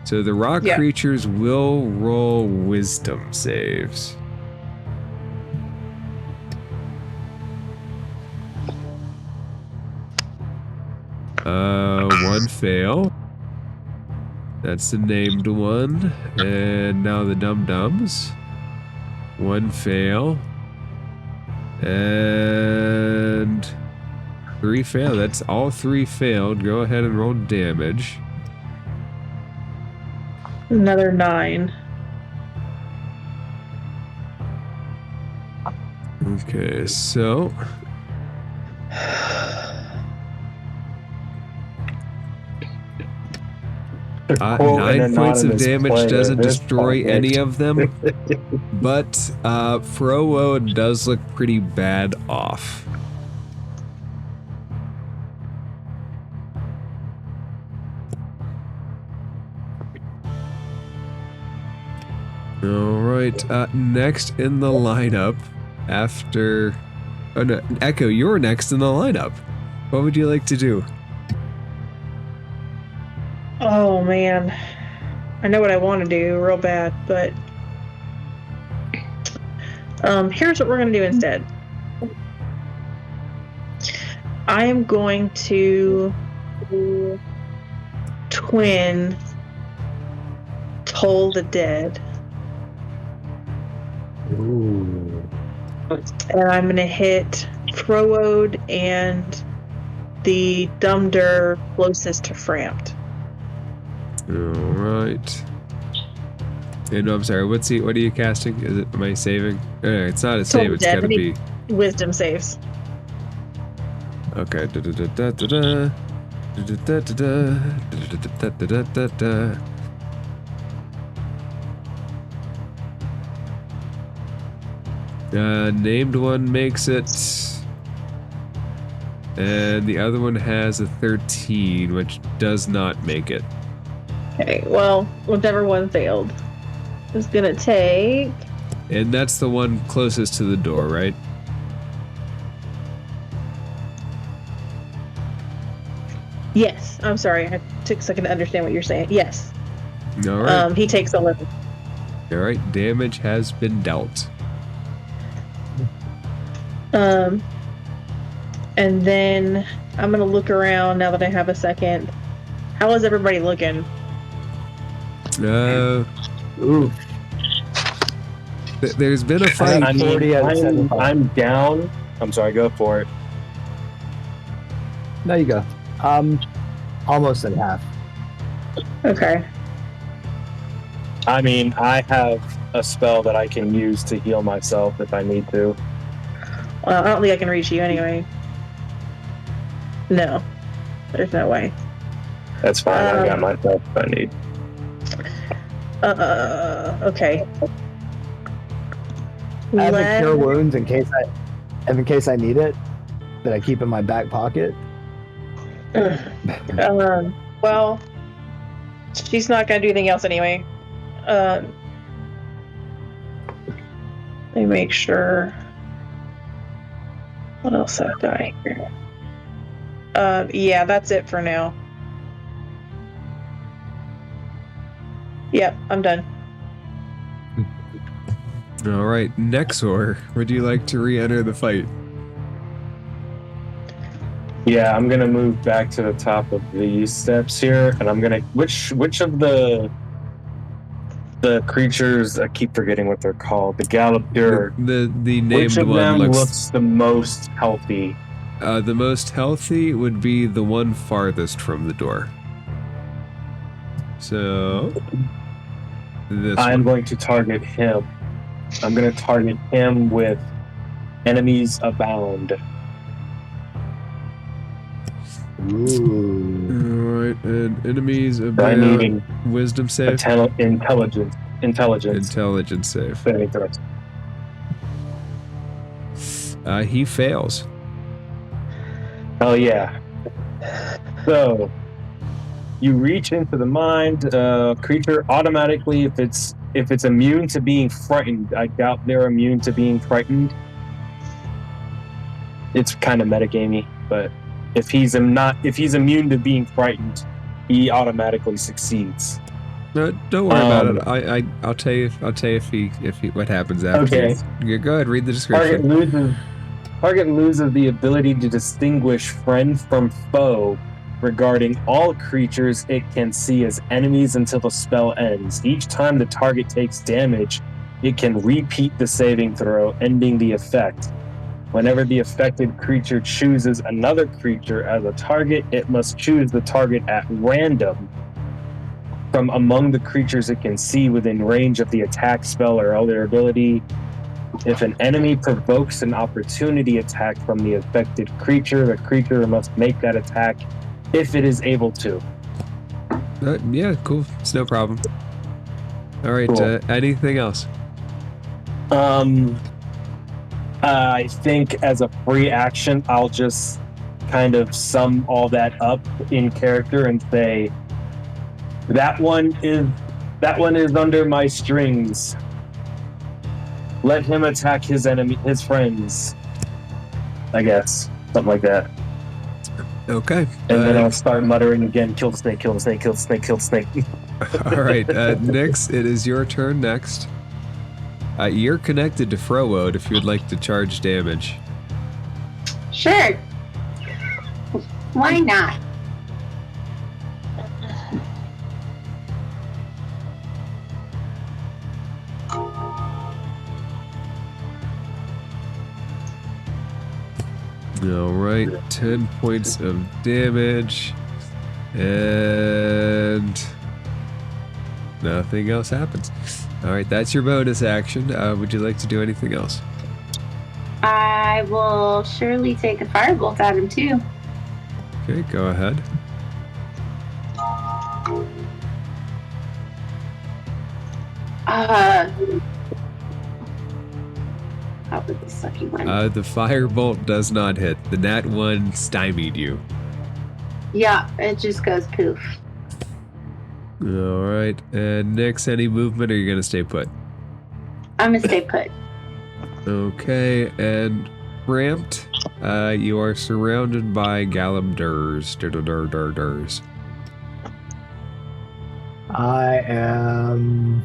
S2: So the rock creatures will roll wisdom saves. One fail. That's the named one. And now the Dum-Dums. 1 fail. And 3 fail. That's all 3 failed. Go ahead and roll damage.
S1: Another 9.
S2: Okay, so... 9 points of damage doesn't destroy any of them, but Frowo does look pretty bad off. Alright, next in the lineup, after Oh no, Echo, you're next in the lineup. What would you like to do?
S1: Oh man, I know what I want to do real bad, but here's what we're gonna do instead. I am going to twin Toll the Dead.
S3: Ooh.
S1: And I'm going to hit Froode and the Dumder closest to Frampt.
S2: Alright. And I'm sorry, what are you casting? Am I saving? It's not a save, it's gotta be
S1: Wisdom saves.
S2: okay. Named one makes it, and the other one has a 13, which does not make it.
S1: Okay, well, whichever one failed is gonna take.
S2: And that's the one closest to the door, right?
S1: Yes, I'm sorry. I took a second to understand what you're saying. Yes.
S2: All right.
S1: He takes 11.
S2: All right. Damage has been dealt.
S1: And then I'm gonna look around now that I have a second. How is everybody looking?
S3: Ooh.
S2: There's been a fight.
S4: I mean,
S3: 40 out of 75.
S4: I'm down. I'm sorry, go for it.
S3: There you go. Almost at half.
S1: Okay.
S4: I mean, I have a spell that I can use to heal myself if I need to.
S1: Well, I don't think I can reach you anyway. No. There's no way.
S4: That's fine. I got myself if I need.
S1: Okay.
S3: I have a cure wounds in case I need it that I keep in my back pocket.
S1: Well, she's not gonna do anything else anyway. Let me make sure. What else I've got here? Yeah, that's it for now. Yep, I'm done.
S2: All right, Nexor, would you like to re-enter the fight?
S4: Yeah, I'm gonna move back to the top of these steps here, and I'm gonna which of the creatures, I keep forgetting what they're called, the Galapur.
S2: The named
S4: Which of
S2: one
S4: them
S2: looks
S4: looks the most healthy?
S2: the most healthy would be the one farthest from the door. So this
S4: I'm
S2: one.
S4: going to target him. I'm going to target him with enemies abound.
S3: Ooh.
S2: Alright, and enemies
S4: I
S2: abound.
S4: need
S2: Wisdom save?
S4: intelligence.
S2: Intelligence save.
S4: Saving throws.
S2: He fails.
S4: Oh yeah. So you reach into the mind. Creature automatically, if it's immune to being frightened. I doubt they're immune to being frightened. It's kind of metagamey, but if he's immune to being frightened, he automatically succeeds.
S2: No, don't worry about it. I'll tell you if he what happens after.
S4: Okay.
S2: Yeah, go ahead, read the description.
S4: Target loses the ability to distinguish friend from foe regarding all creatures it can see as enemies until the spell ends. Each time the target takes damage, it can repeat the saving throw, ending the effect. Whenever the affected creature chooses another creature as a target, it must choose the target at random from among the creatures it can see within range of the attack spell or other ability. If an enemy provokes an opportunity attack from the affected creature, the creature must make that attack if it is able to.
S2: Yeah, cool. It's no problem. All right.
S4: Cool.
S2: Anything else?
S4: I think as a free action, I'll just kind of sum all that up in character and say, that one is under my strings. Let him attack his friends. I guess. Something like that.
S2: Okay.
S4: And then I'll start muttering again, kill the snake, kill the snake, kill the snake, kill the snake.
S2: All right, Nyx, it is your turn next. You're connected to Frowode if you would like to charge damage.
S5: Sure. Why not?
S2: All right, 10 points of damage, and nothing else happens. All right, that's your bonus action. Would you like to do anything else?
S5: I will surely take a firebolt at him too.
S2: Okay, go ahead.
S5: How about the sucky one?
S2: The firebolt does not hit. The nat 1 stymied you.
S5: Yeah, it just goes poof.
S2: All right, and Nyx, any movement, or are you going to stay put?
S5: I'm gonna stay put.
S2: Okay, and Ramped, you are surrounded by Galamdurs. Durs.
S3: I am.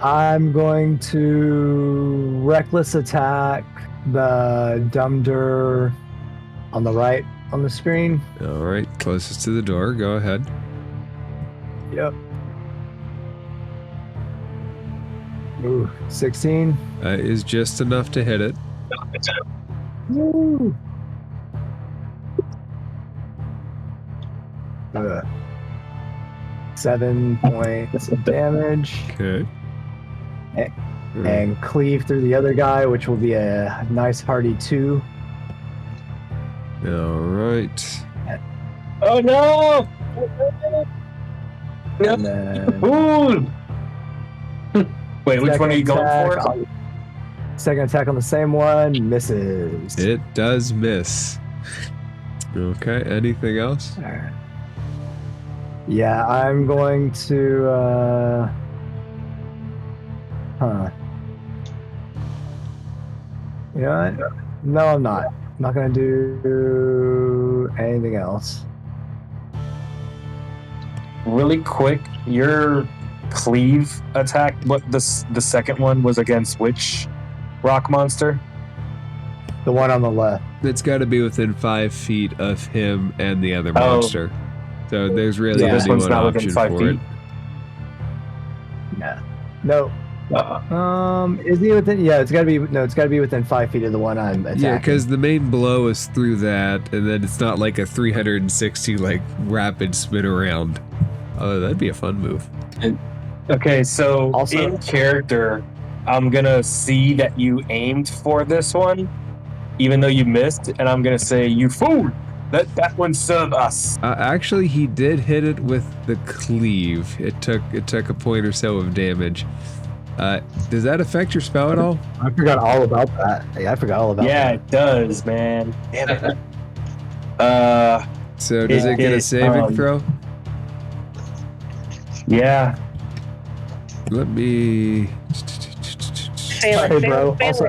S3: I'm going to reckless attack the Dumdur on the right on the screen.
S2: All right, closest to the door. Go ahead.
S3: Yep. Ooh, 16.
S2: Is just enough to hit it.
S3: Woo. 7 points of damage.
S2: Okay.
S3: And cleave through the other guy, which will be a nice hearty 2.
S2: All right.
S4: Oh no!
S3: And then
S4: Ooh! Wait, which one are you going
S3: attack
S4: for?
S3: on- Second attack on the same one, misses.
S2: It does miss. Okay, anything else?
S3: Alright. Yeah, I'm going to You know what? No, I'm not. I'm not gonna do anything else.
S4: Really quick, your cleave attack, what the second one was against which rock monster?
S3: The one on the left.
S2: It's got to be within 5 feet of him and the other
S4: Oh.
S2: monster. So there's really
S3: Yeah,
S2: only
S4: this one's
S2: one
S4: not within
S2: option
S4: 5
S2: for
S4: feet.
S2: it.
S3: Yeah. No.
S4: Uh,
S3: Is he within? Yeah, it's gotta be. No, it's gotta be within 5 feet of the one I'm attacking.
S2: Yeah, because the main blow is through that, and then it's not like a 360 like rapid spin around. Oh, that'd be a fun move.
S4: okay, so
S3: Also-
S4: in character, I'm gonna see that you aimed for this one, even though you missed, and I'm gonna say, "You fool! That one served us."
S2: Actually, he did hit it with the cleave. It took a point or so of damage. Does that affect your spell at all?
S3: I forgot all about that. Yeah, I forgot all about
S4: Yeah,
S3: that.
S4: it does, man. Damn it.
S2: So does it get a saving throw?
S4: Yeah.
S2: Let me.
S3: Hey, bro. Also,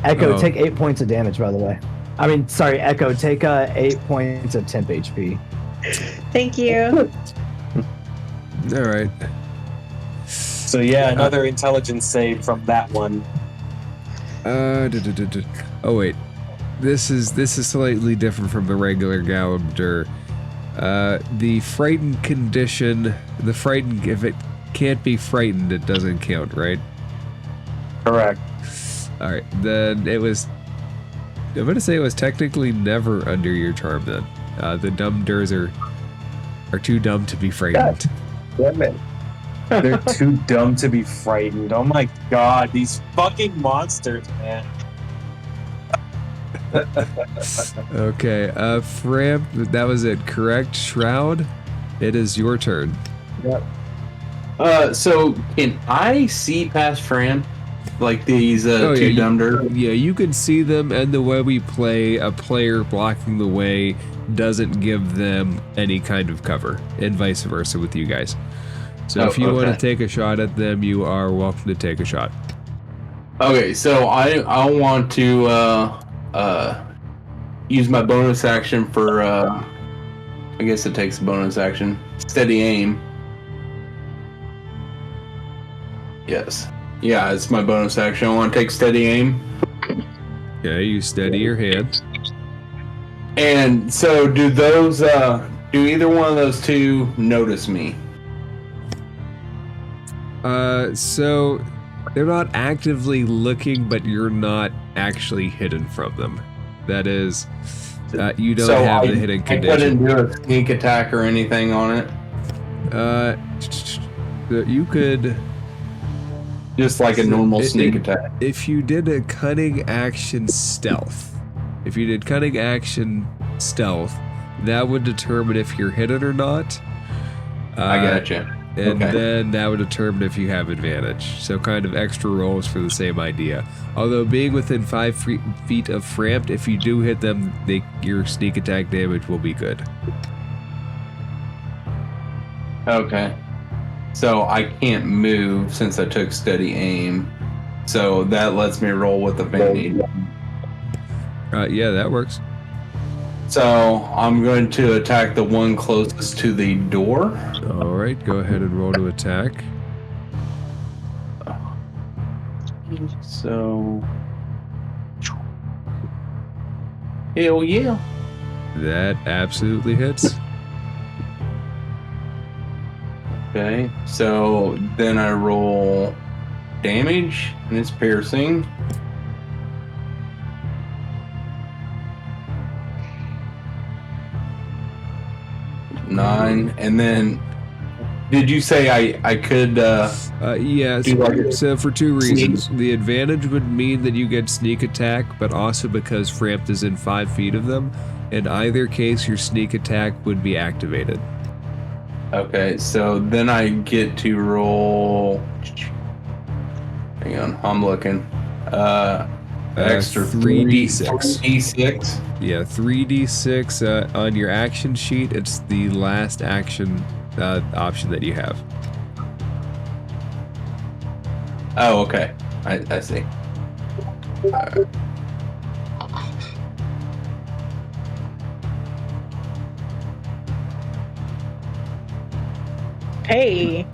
S3: Echo,
S2: Oh.
S3: take 8 points of damage, by the way. I mean, sorry, Echo, take 8 points of temp HP.
S1: Thank you.
S2: All right.
S4: So yeah, another intelligence save from that one.
S2: Oh wait, this is slightly different from the regular Galamdur. The frightened condition, the frightened, if it can't be frightened, it doesn't count, right?
S4: Correct.
S2: All right, then it was. I'm gonna say it was technically never under your charm. Then the dumb durs are too dumb to be frightened.
S3: Damn it.
S4: They're too dumb to be frightened. Oh my god, these fucking monsters, man.
S2: Okay, Fram, that was it, correct? Shroud, it is your turn.
S6: So can I see past Fran? Like these
S2: Oh,
S6: two
S2: yeah,
S6: dumb dirt?
S2: Yeah, you can see them, and the way we play, a player blocking the way doesn't give them any kind of cover, and vice versa with you guys. So if you want to
S6: okay.
S2: take a shot at them, you are welcome to take a shot.
S6: Okay, so I want to use my bonus action for I guess it takes a bonus action. Steady aim. Yes. Yeah, it's my bonus action. I want to take steady aim.
S2: Okay, you steady your hand.
S6: And so do those do either one of those two notice me?
S2: So they're not actively looking, but you're not actually hidden from them. That is, you don't have the hidden
S6: I
S2: condition.
S6: couldn't do a sneak attack or anything on it.
S2: You could
S6: Just like a normal sneak attack.
S2: if you did a cunning action stealth. If you did cunning action stealth, that would determine if you're hidden or not.
S6: I gotcha.
S2: And
S6: Okay.
S2: then that would determine if you have advantage. So kind of extra rolls for the same idea. Although being within 5 feet of Framped, if you do hit them, your sneak attack damage will be good.
S6: Okay. So I can't move since I took steady aim. So that lets me roll with advantage.
S2: Yeah, that works.
S6: So I'm going to attack the one closest to the door.
S2: All right, go ahead and roll to attack.
S6: So. Hell yeah.
S2: That absolutely hits.
S6: Okay. So then I roll damage, and it's piercing. Nine, and then did you say I could
S2: Yes.
S6: do like
S2: So for two reasons. The advantage would mean that you get sneak attack, but also because Framped is in 5 feet of them. In either case, your sneak attack would be activated.
S6: okay, so then I get to roll. Hang on, I'm looking. Extra
S2: 3d6.
S6: 3d6.
S2: Yeah, 3d6 on your action sheet. It's the last action option that you have.
S6: Oh, okay. I see. Alright.
S1: Hey,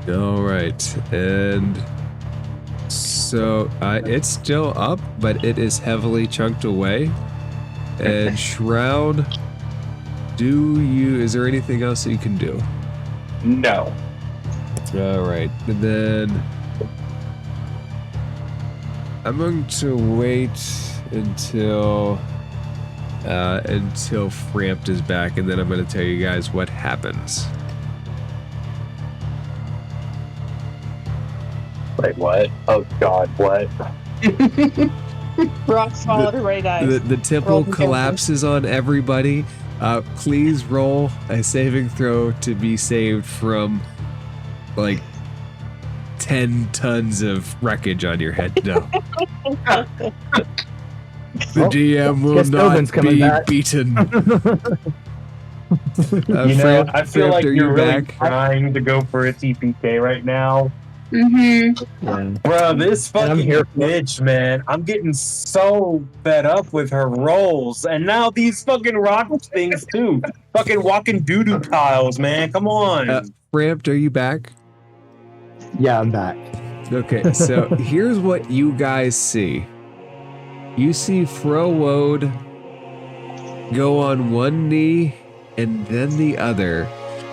S2: All right, and so it's still up, but it is heavily chunked away. And Shroud, is there anything else that you can do?
S4: No.
S2: All right, and then I'm going to wait until Framped is back, and then I'm going to tell you guys what happens.
S4: Wait, what? Oh God, what?
S1: rocks fall, everybody dies.
S2: The temple
S1: Roll the
S2: collapses on everybody. Please roll a saving throw to be saved from like 10 tons of wreckage on your head. No. The
S3: Well,
S2: DM will
S3: guess Tobin's
S2: not
S3: coming
S2: be
S3: back.
S2: beaten.
S4: You know, I feel like
S2: are
S4: you're
S2: you
S4: really
S2: back?
S4: trying to go for a TPK right now.
S5: Mm-hmm.
S4: Bro, this
S3: And I'm
S4: fucking
S3: here-
S4: bitch, man. I'm getting so fed up with her rolls. And now these fucking rock things, too. Fucking walking doo-doo piles, man. Come on.
S2: Framped, are you back?
S3: Yeah, I'm back.
S2: Okay, so here's what you guys see. You see Frowode go on one knee and then the other,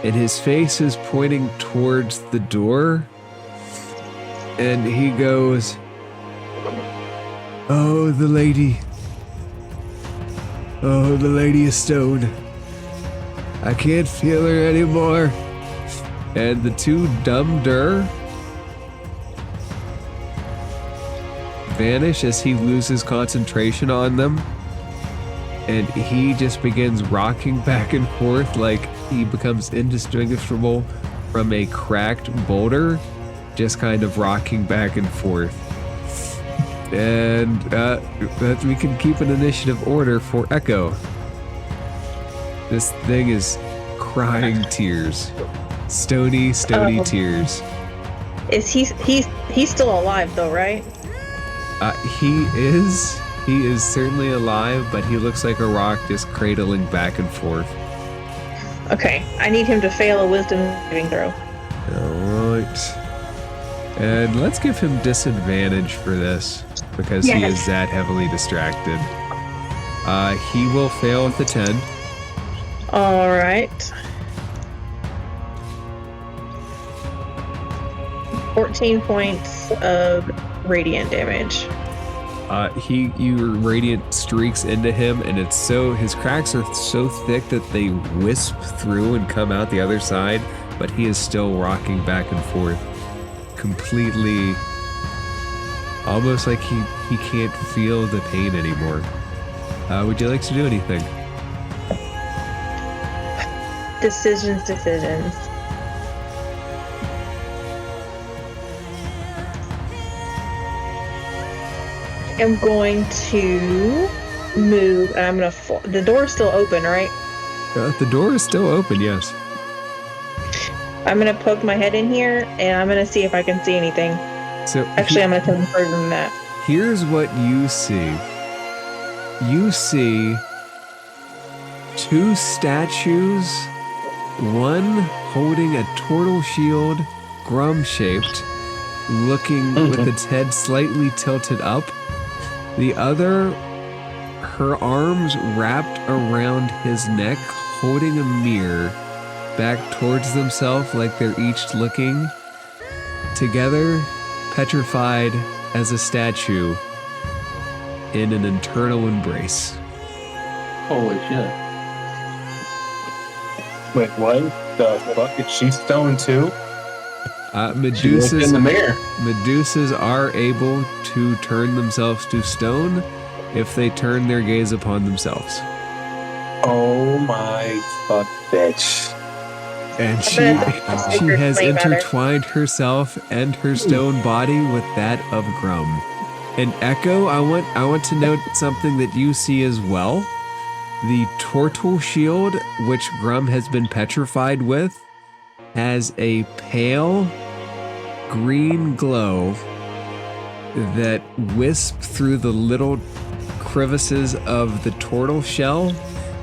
S2: and his face is pointing towards the door, and he goes, "Oh, the lady. Oh, the lady is stoned. I can't feel her anymore." And the two Dumb-Dur vanish as he loses concentration on them, and he just begins rocking back and forth like he becomes indistinguishable from a cracked boulder, just kind of rocking back and forth. And that we can keep an initiative order for Echo. This thing is crying tears. Stony tears.
S1: Is he's still alive though, right?
S2: He is certainly alive, but he looks like a rock just cradling back and forth.
S1: Okay, I need him to fail a wisdom saving throw.
S2: Alright. And let's give him disadvantage for this, because he is that heavily distracted. He will fail with a 10.
S1: Alright. 14 points of radiant damage.
S2: Your radiant streaks into him, and his cracks are so thick that they wisp through and come out the other side, but he is still rocking back and forth, completely, almost like he can't feel the pain anymore. Would you like to do anything?
S1: Decisions. I'm going to move, and I'm going to... The door's still open, right?
S2: The door is still open, yes.
S1: I'm going to poke my head in here, and I'm going to see if I can see anything.
S2: So
S1: actually, I'm going to take further than that.
S2: Here's what you see. You see 2 statues, one holding a turtle shield, Grum-shaped, looking with its head slightly tilted up. The other, her arms wrapped around his neck, holding a mirror back towards themselves like they're each looking. Together, petrified as a statue in an eternal embrace.
S7: Holy shit.
S4: Wait, what the fuck? Is she stone too?
S2: Medusas
S6: in the mirror.
S2: Medusas are able to turn themselves to stone if they turn their gaze upon themselves.
S4: Oh my fuck, bitch.
S2: And she has intertwined herself and her stone body with that of Grum. And Echo, I want to note something that you see as well. The turtle shield, which Grum has been petrified with, has a pale green glow that wisps through the little crevices of the turtle shell,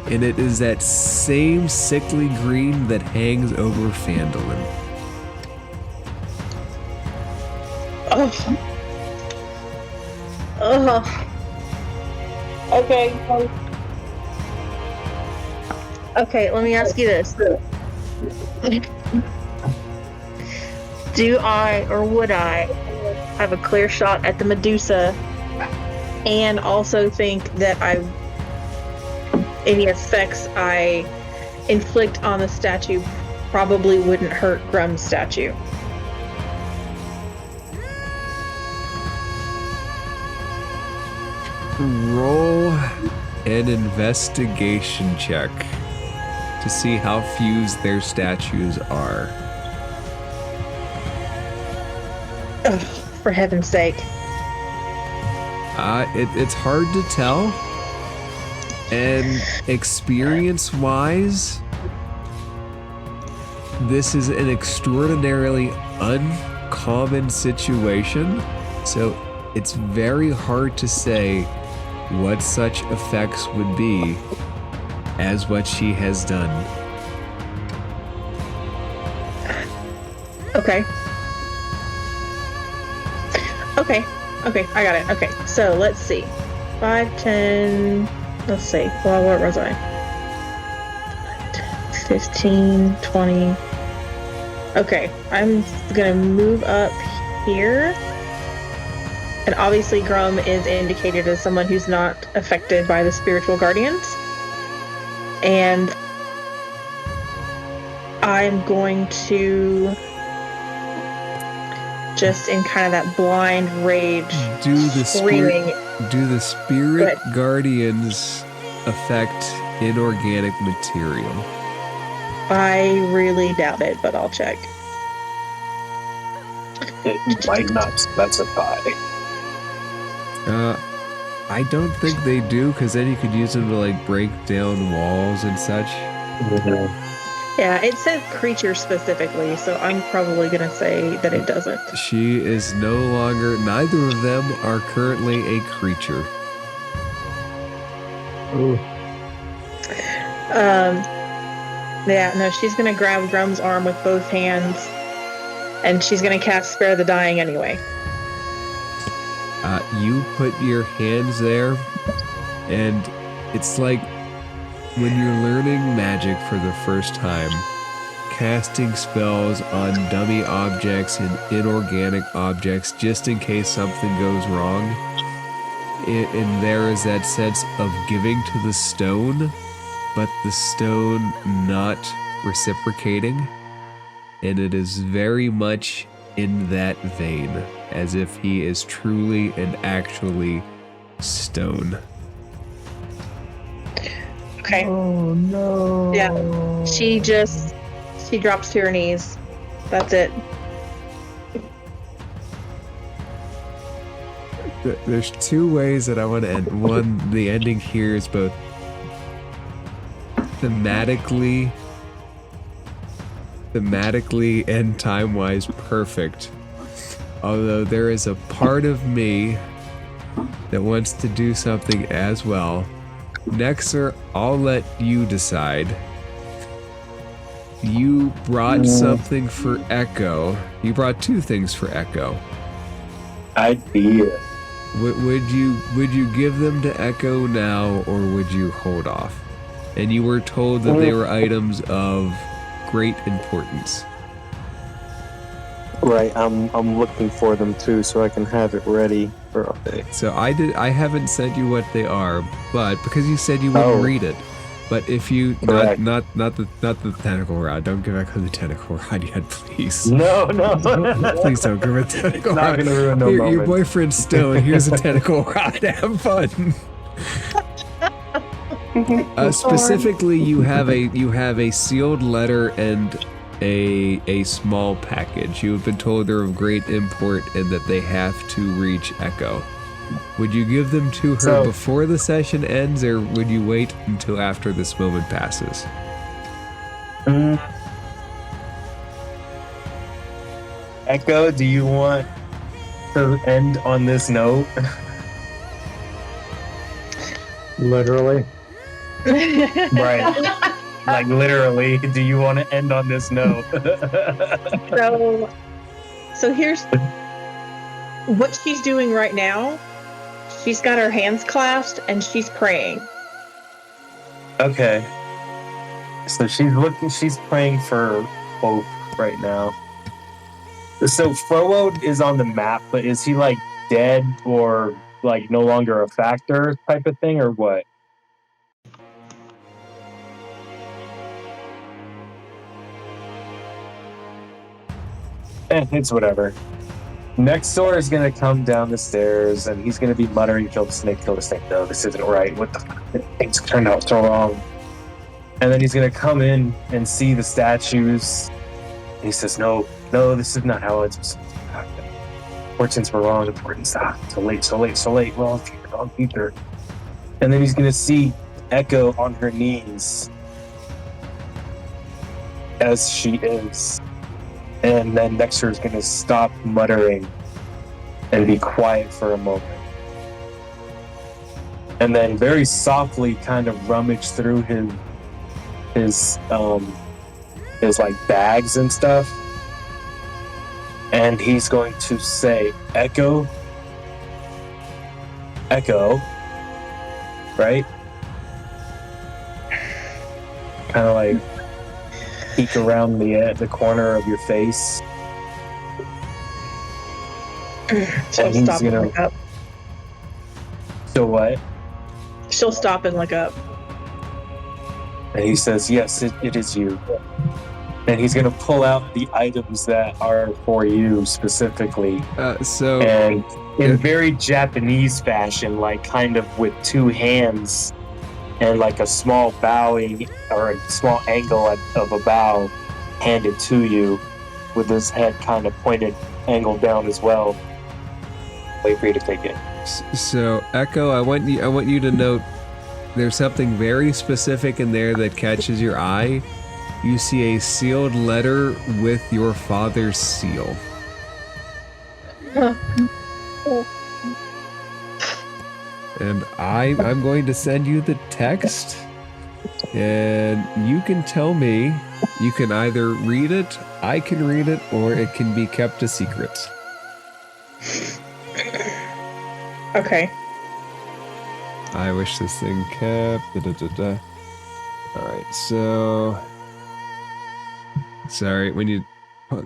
S2: and it is that same sickly green that hangs over Phandalin.
S1: Okay, let me ask you this. Do I, or would I, have a clear shot at the Medusa and also think that any effects I inflict on the statue probably wouldn't hurt Grum's statue?
S2: Roll an investigation check to see how fused their statues are.
S1: Ugh, for heaven's sake.
S2: It's hard to tell. And experience-wise, this is an extraordinarily uncommon situation. So it's very hard to say what such effects would be as what she has done.
S1: Okay, I got it. Okay, so let's see. 5, 10, let's see. Well, where was I? 15, 20. Okay, I'm gonna move up here. And obviously Grum is indicated as someone who's not affected by the spiritual guardians. And I'm going to, just in kind of that blind rage,
S2: do the
S1: screaming.
S2: Spirit guardians affect inorganic material?
S1: I really doubt it, but I'll check.
S4: It might not specify.
S2: I don't think they do, because then you could use them to like break down walls and such.
S1: Yeah, it says creature specifically, so I'm probably going to say that it doesn't.
S2: She is no longer, neither of them are currently a creature.
S3: Ooh.
S1: Yeah, no, she's going to grab Grum's arm with both hands, and she's going to cast Spare the Dying anyway.
S2: You put your hands there, and it's like when you're learning magic for the first time, casting spells on dummy objects and inorganic objects just in case something goes wrong. And there is that sense of giving to the stone, but the stone not reciprocating. And it is very much in that vein, as if he is truly and actually stone.
S1: Okay.
S3: Oh no.
S1: Yeah. She drops to her knees. That's it.
S2: There's two ways that I want to end. One, the ending here is both thematically and time-wise perfect. Although there is a part of me that wants to do something as well. Nexer, I'll let you decide. You brought something for Echo. You brought two things for Echo.
S4: I did.
S2: Would you give them to Echo now, or would you hold off? And you were told that they were items of great importance.
S4: Right, I'm looking for them too, so I can have it ready for update.
S2: So I haven't sent you what they are, but because you said you wouldn't read it. But if you not the tentacle rod, don't give Echo the tentacle rod yet, please.
S4: No.
S2: Please don't give a tentacle
S4: Not
S2: rod.
S4: gonna ruin no
S2: Your
S4: moment.
S2: boyfriend's stone. Here's a tentacle rod. Have fun. Specifically, you have a sealed letter and a small package. You have been told they're of great import and that they have to reach Echo. Would you give them to her before the session ends, or would you wait until after this moment passes?
S4: Echo, do you want to end on this note?
S3: Literally.
S4: Right. Like literally, do you want to end on this note?
S1: So here's what she's doing right now. She's got her hands clasped and she's praying.
S4: Okay. So she's praying for hope right now. So Frowo is on the map, but is he like dead or like no longer a factor type of thing, or what? It's whatever. Next door is gonna come down the stairs and he's gonna be muttering, kill the snake, kill the snake. No, this isn't right. What the fuck? Things turned out so wrong. And then he's gonna come in and see the statues. And he says, no, this is not how it's supposed to happen. Fortunes were wrong, importance. So late. Wrong future. And then he's gonna see Echo on her knees as she is. And then Nexer is going to stop muttering and be quiet for a moment. And then very softly kind of rummage through his like bags and stuff. And he's going to say, Echo, right? Kind of like peek around the corner of your face.
S1: She'll stop and look up.
S4: So what?
S1: She'll stop and look up.
S4: And he says, yes, it is you. And he's going to pull out the items that are for you specifically. And in very Japanese fashion, like kind of with two hands and like a small bowing or a small angle of a bow handed to you with his head kind of pointed, angled down as well. Wait for you to take it.
S2: So, Echo, I want you to note there's something very specific in there that catches your eye. you see a sealed letter with your father's seal. And I'm going to send you the text, and you can tell me. You can either read it, I can read it, or it can be kept a secret.
S1: Okay.
S2: I wish this thing kept. Alright, so. Sorry, when you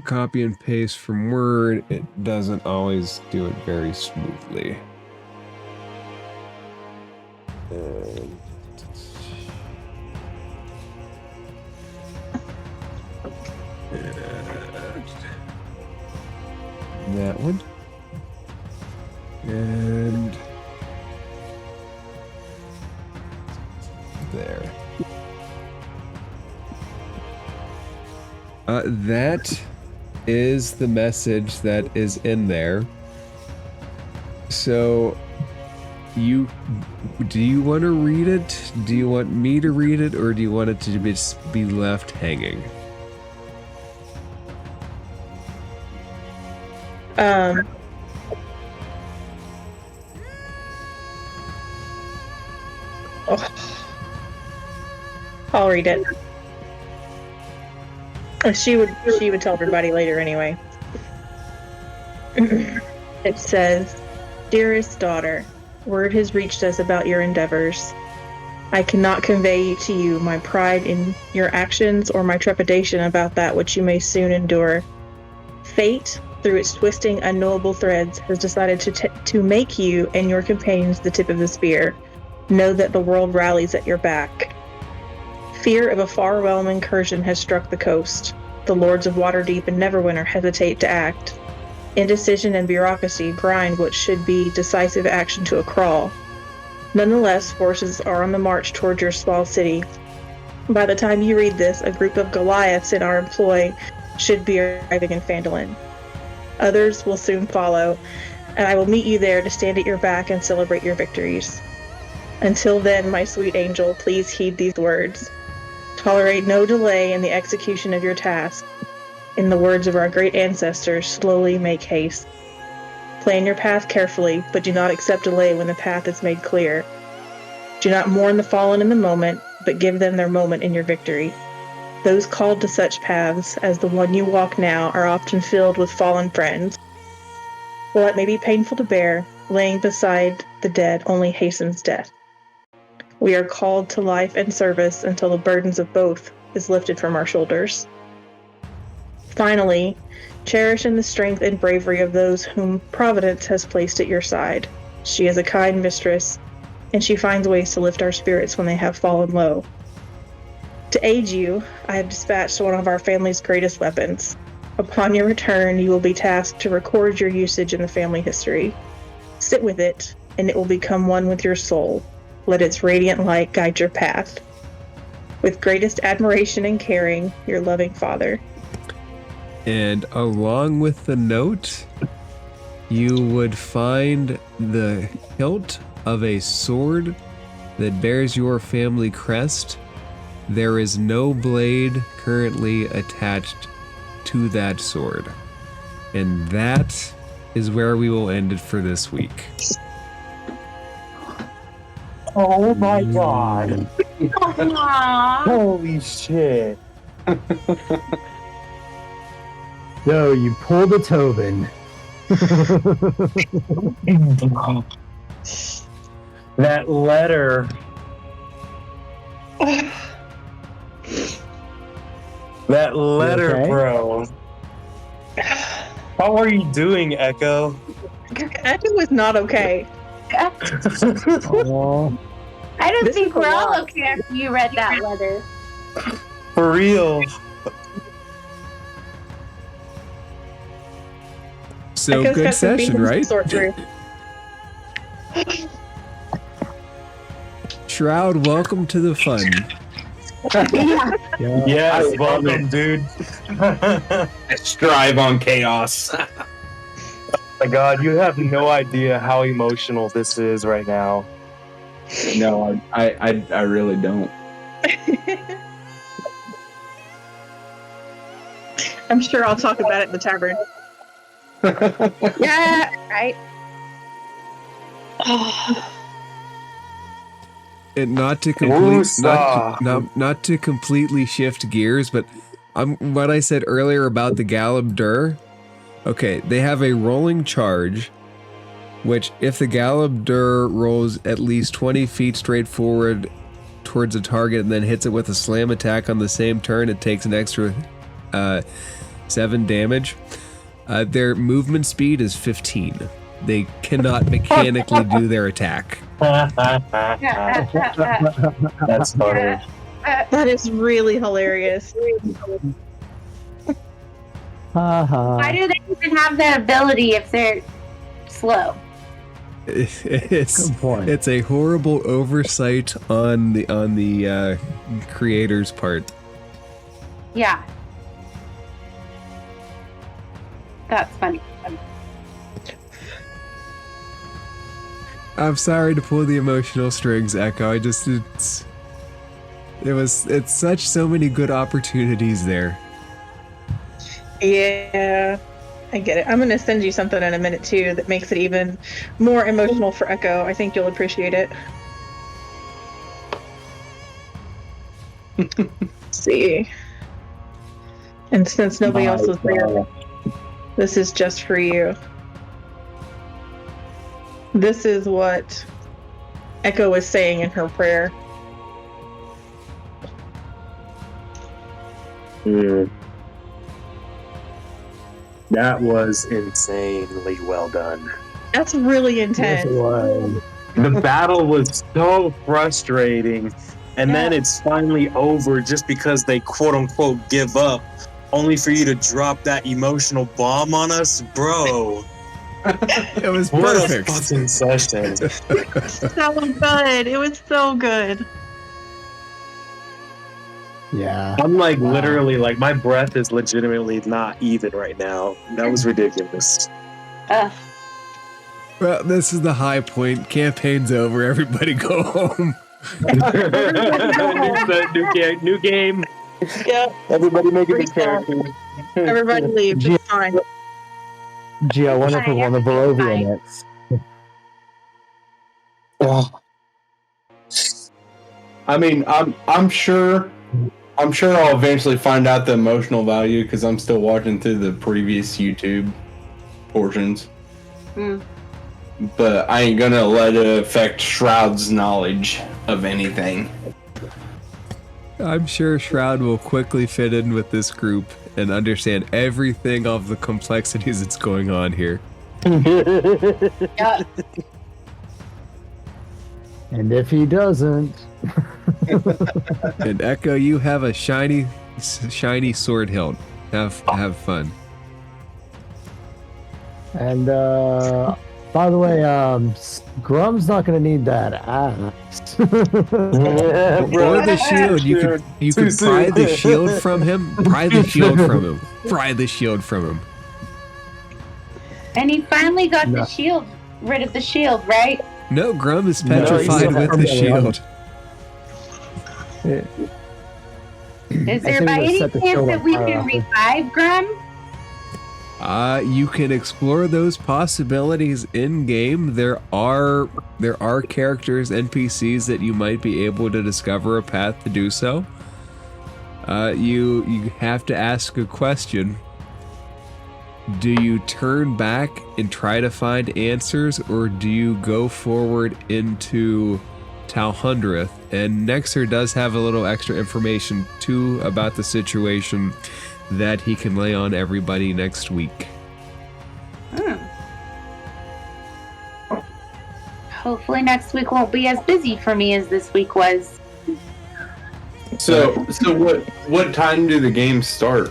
S2: copy and paste from Word, it doesn't always do it very smoothly. And that one. And there. That is the message that is in there. So, do you want to read it? Do you want me to read it, or do you want it to just be left hanging?
S1: I'll read it. She would tell everybody later anyway. It says, "Dearest daughter, word has reached us about your endeavors. I cannot convey to you my pride in your actions or my trepidation about that which you may soon endure. Fate, through its twisting unknowable threads, has decided to make you and your companions the tip of the spear. Know that the world rallies at your back. Fear of a far realm incursion has struck the coast. The lords of Waterdeep and Neverwinter hesitate to act. Indecision and bureaucracy grind what should be decisive action to a crawl. Nonetheless, forces are on the march toward your small city. By the time you read this, a group of Goliaths in our employ should be arriving in Phandalin. Others will soon follow, and I will meet you there to stand at your back and celebrate your victories. Until then, my sweet angel, please heed these words. Tolerate no delay in the execution of your task. In the words of our great ancestors, slowly make haste. Plan your path carefully, but do not accept delay when the path is made clear. Do not mourn the fallen in the moment, but give them their moment in your victory. Those called to such paths as the one you walk now are often filled with fallen friends. While it may be painful to bear, laying beside the dead only hastens death. We are called to life and service until the burdens of both is lifted from our shoulders. Finally, cherish in the strength and bravery of those whom Providence has placed at your side. She is a kind mistress, and she finds ways to lift our spirits when they have fallen low. To aid you, I have dispatched one of our family's greatest weapons. Upon your return, you will be tasked to record your usage in the family history. Sit with it, and it will become one with your soul. Let its radiant light guide your path. With greatest admiration and caring, your loving father."
S2: And along with the note, you would find the hilt of a sword that bears your family crest. There is no blade currently attached to that sword. And that is where we will end it for this week.
S4: Oh my god.
S5: Aww.
S4: Holy shit.
S3: So you pulled a Tobin.
S4: That letter. That letter,
S3: okay?
S4: bro. How are you doing, Echo?
S1: Echo was not okay.
S3: Oh,
S5: I don't
S1: This
S5: think
S1: is a
S5: we're all
S1: lot.
S5: okay after you read that letter.
S4: For real.
S2: So
S1: Echo's
S2: good
S1: got some
S2: session,
S1: feelings to
S2: right?
S1: sort through.
S2: Shroud, welcome to the fun.
S5: Yeah.
S3: yeah.
S4: Yes,
S6: I love
S4: welcome, dude.
S6: I strive on chaos.
S4: My god, you have no idea how emotional this is right now.
S6: No, I really don't.
S1: I'm sure I'll talk about it in the tavern.
S5: Yeah, right.
S2: And not to completely shift gears, but what I said earlier about the Galabdur. Okay, they have a rolling charge, which if the Galabdur rolls at least 20 feet straight forward towards a target and then hits it with a slam attack on the same turn, it takes an extra 7 damage. Their movement speed is 15. They cannot mechanically do their attack.
S4: That's funny.
S1: That is really hilarious.
S5: Why do they even have that ability if they're slow?
S2: It's a horrible oversight on the creator's part.
S5: Yeah. That's funny.
S2: I'm sorry to pull the emotional strings, Echo. It's so many good opportunities there.
S1: Yeah, I get it. I'm going to send you something in a minute, too, that makes it even more emotional for Echo. I think you'll appreciate it. Let's see. And since nobody else was there, this is just for you. This is what Echo was saying in her prayer.
S4: That was insanely well done.
S1: That's really intense.
S3: Yes, it was.
S4: The battle was so frustrating, and then it's finally over just because they quote unquote give up, only for you to drop that emotional bomb on us, bro.
S2: It was
S4: What
S2: perfect.
S4: a fucking session.
S1: So good. It was so good.
S3: Yeah.
S4: I'm like literally like my breath is legitimately not even right now. That was ridiculous.
S2: Well, this is the high point. Campaign's over. Everybody go home.
S4: New game.
S1: Yep.
S4: Everybody make it a
S1: Restart.
S4: character.
S1: Everybody leave. It's fine.
S3: Gee, I wonder if we're on the Barovia next.
S6: I mean, I'm sure I'll eventually find out the emotional value because I'm still watching through the previous YouTube portions. But I ain't gonna let it affect Shroud's knowledge of anything.
S2: I'm sure Shroud will quickly fit in with this group and understand everything of the complexities that's going on here.
S5: Yeah.
S3: And if he doesn't...
S2: And Echo, you have a shiny sword hilt. Have fun.
S3: And, by the way, Grum's not going to need that axe.
S2: Or the shield. You could pry the shield from him. Pry the shield from him. Pry the shield from him.
S5: And he finally got the shield, rid of the shield, right?
S2: No, Grum is petrified with the shield.
S5: Is there by any chance that we can revive Grum?
S2: You can explore those possibilities in game. There are characters, NPCs that you might be able to discover a path to do so. You have to ask a question. Do you turn back and try to find answers, or do you go forward into Talhundreth? And Nexer does have a little extra information too about the situation that he can lay on everybody next week.
S5: Hopefully next week won't be as busy for me as this week was.
S6: So what time do the games start?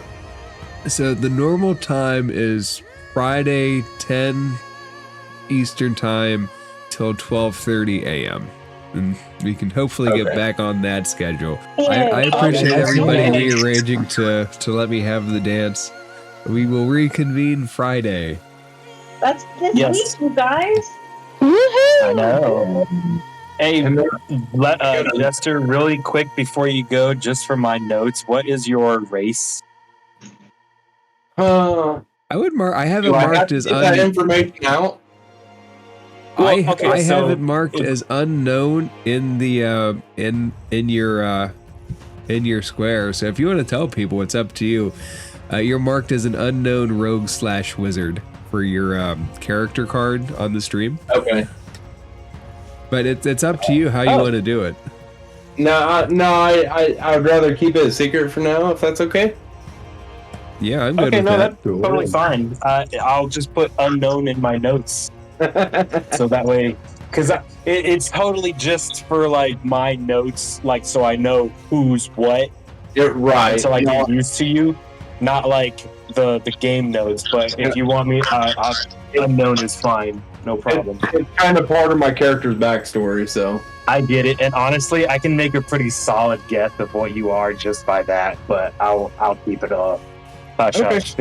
S2: So the normal time is Friday 10 Eastern time till 12:30 a.m. And we can hopefully get back on that schedule. I appreciate everybody rearranging to let me have the dance. We will reconvene Friday.
S1: That's this week, you guys.
S5: Woohoo!
S4: I know. Hey, Jester, really quick before you go, just for my notes, what is your race?
S2: I would mark. I have it
S6: Do I have
S2: marked
S6: to
S2: as
S6: get that information out?
S4: Well, okay,
S2: I have
S4: so
S2: it marked
S4: if-
S2: as unknown in the in your square. So if you want to tell people, it's up to you. You're marked as an unknown rogue/wizard for your character card on the stream.
S6: Okay.
S2: But it's up to you how you want to do it.
S6: No, I would rather keep it a secret for now, if that's okay.
S2: Yeah, I'm good
S4: okay,
S2: with
S4: no,
S2: that.
S4: that's totally fine. I'll just put unknown in my notes, so that way, because it's totally just for like my notes, like so I know who's what.
S6: You're right.
S4: Until I get used to you, not like the game notes. But if you want me, unknown is fine, no problem.
S6: It's kind of part of my character's backstory, so
S4: I get it, and honestly, I can make a pretty solid guess of what you are just by that. But I'll keep it up. Hush, hush.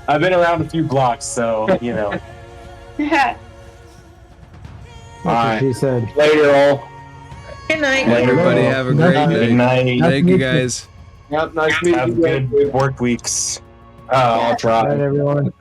S4: I've been around a few blocks, so you know.
S3: That's what she said.
S6: Later, all.
S1: Good night.
S2: Everybody have a great
S4: Good
S2: night.
S4: night.
S2: Thank you guys.
S6: Yep, nice meeting
S4: Have
S6: you.
S4: good work weeks.
S6: I'll try.
S3: All right, everyone.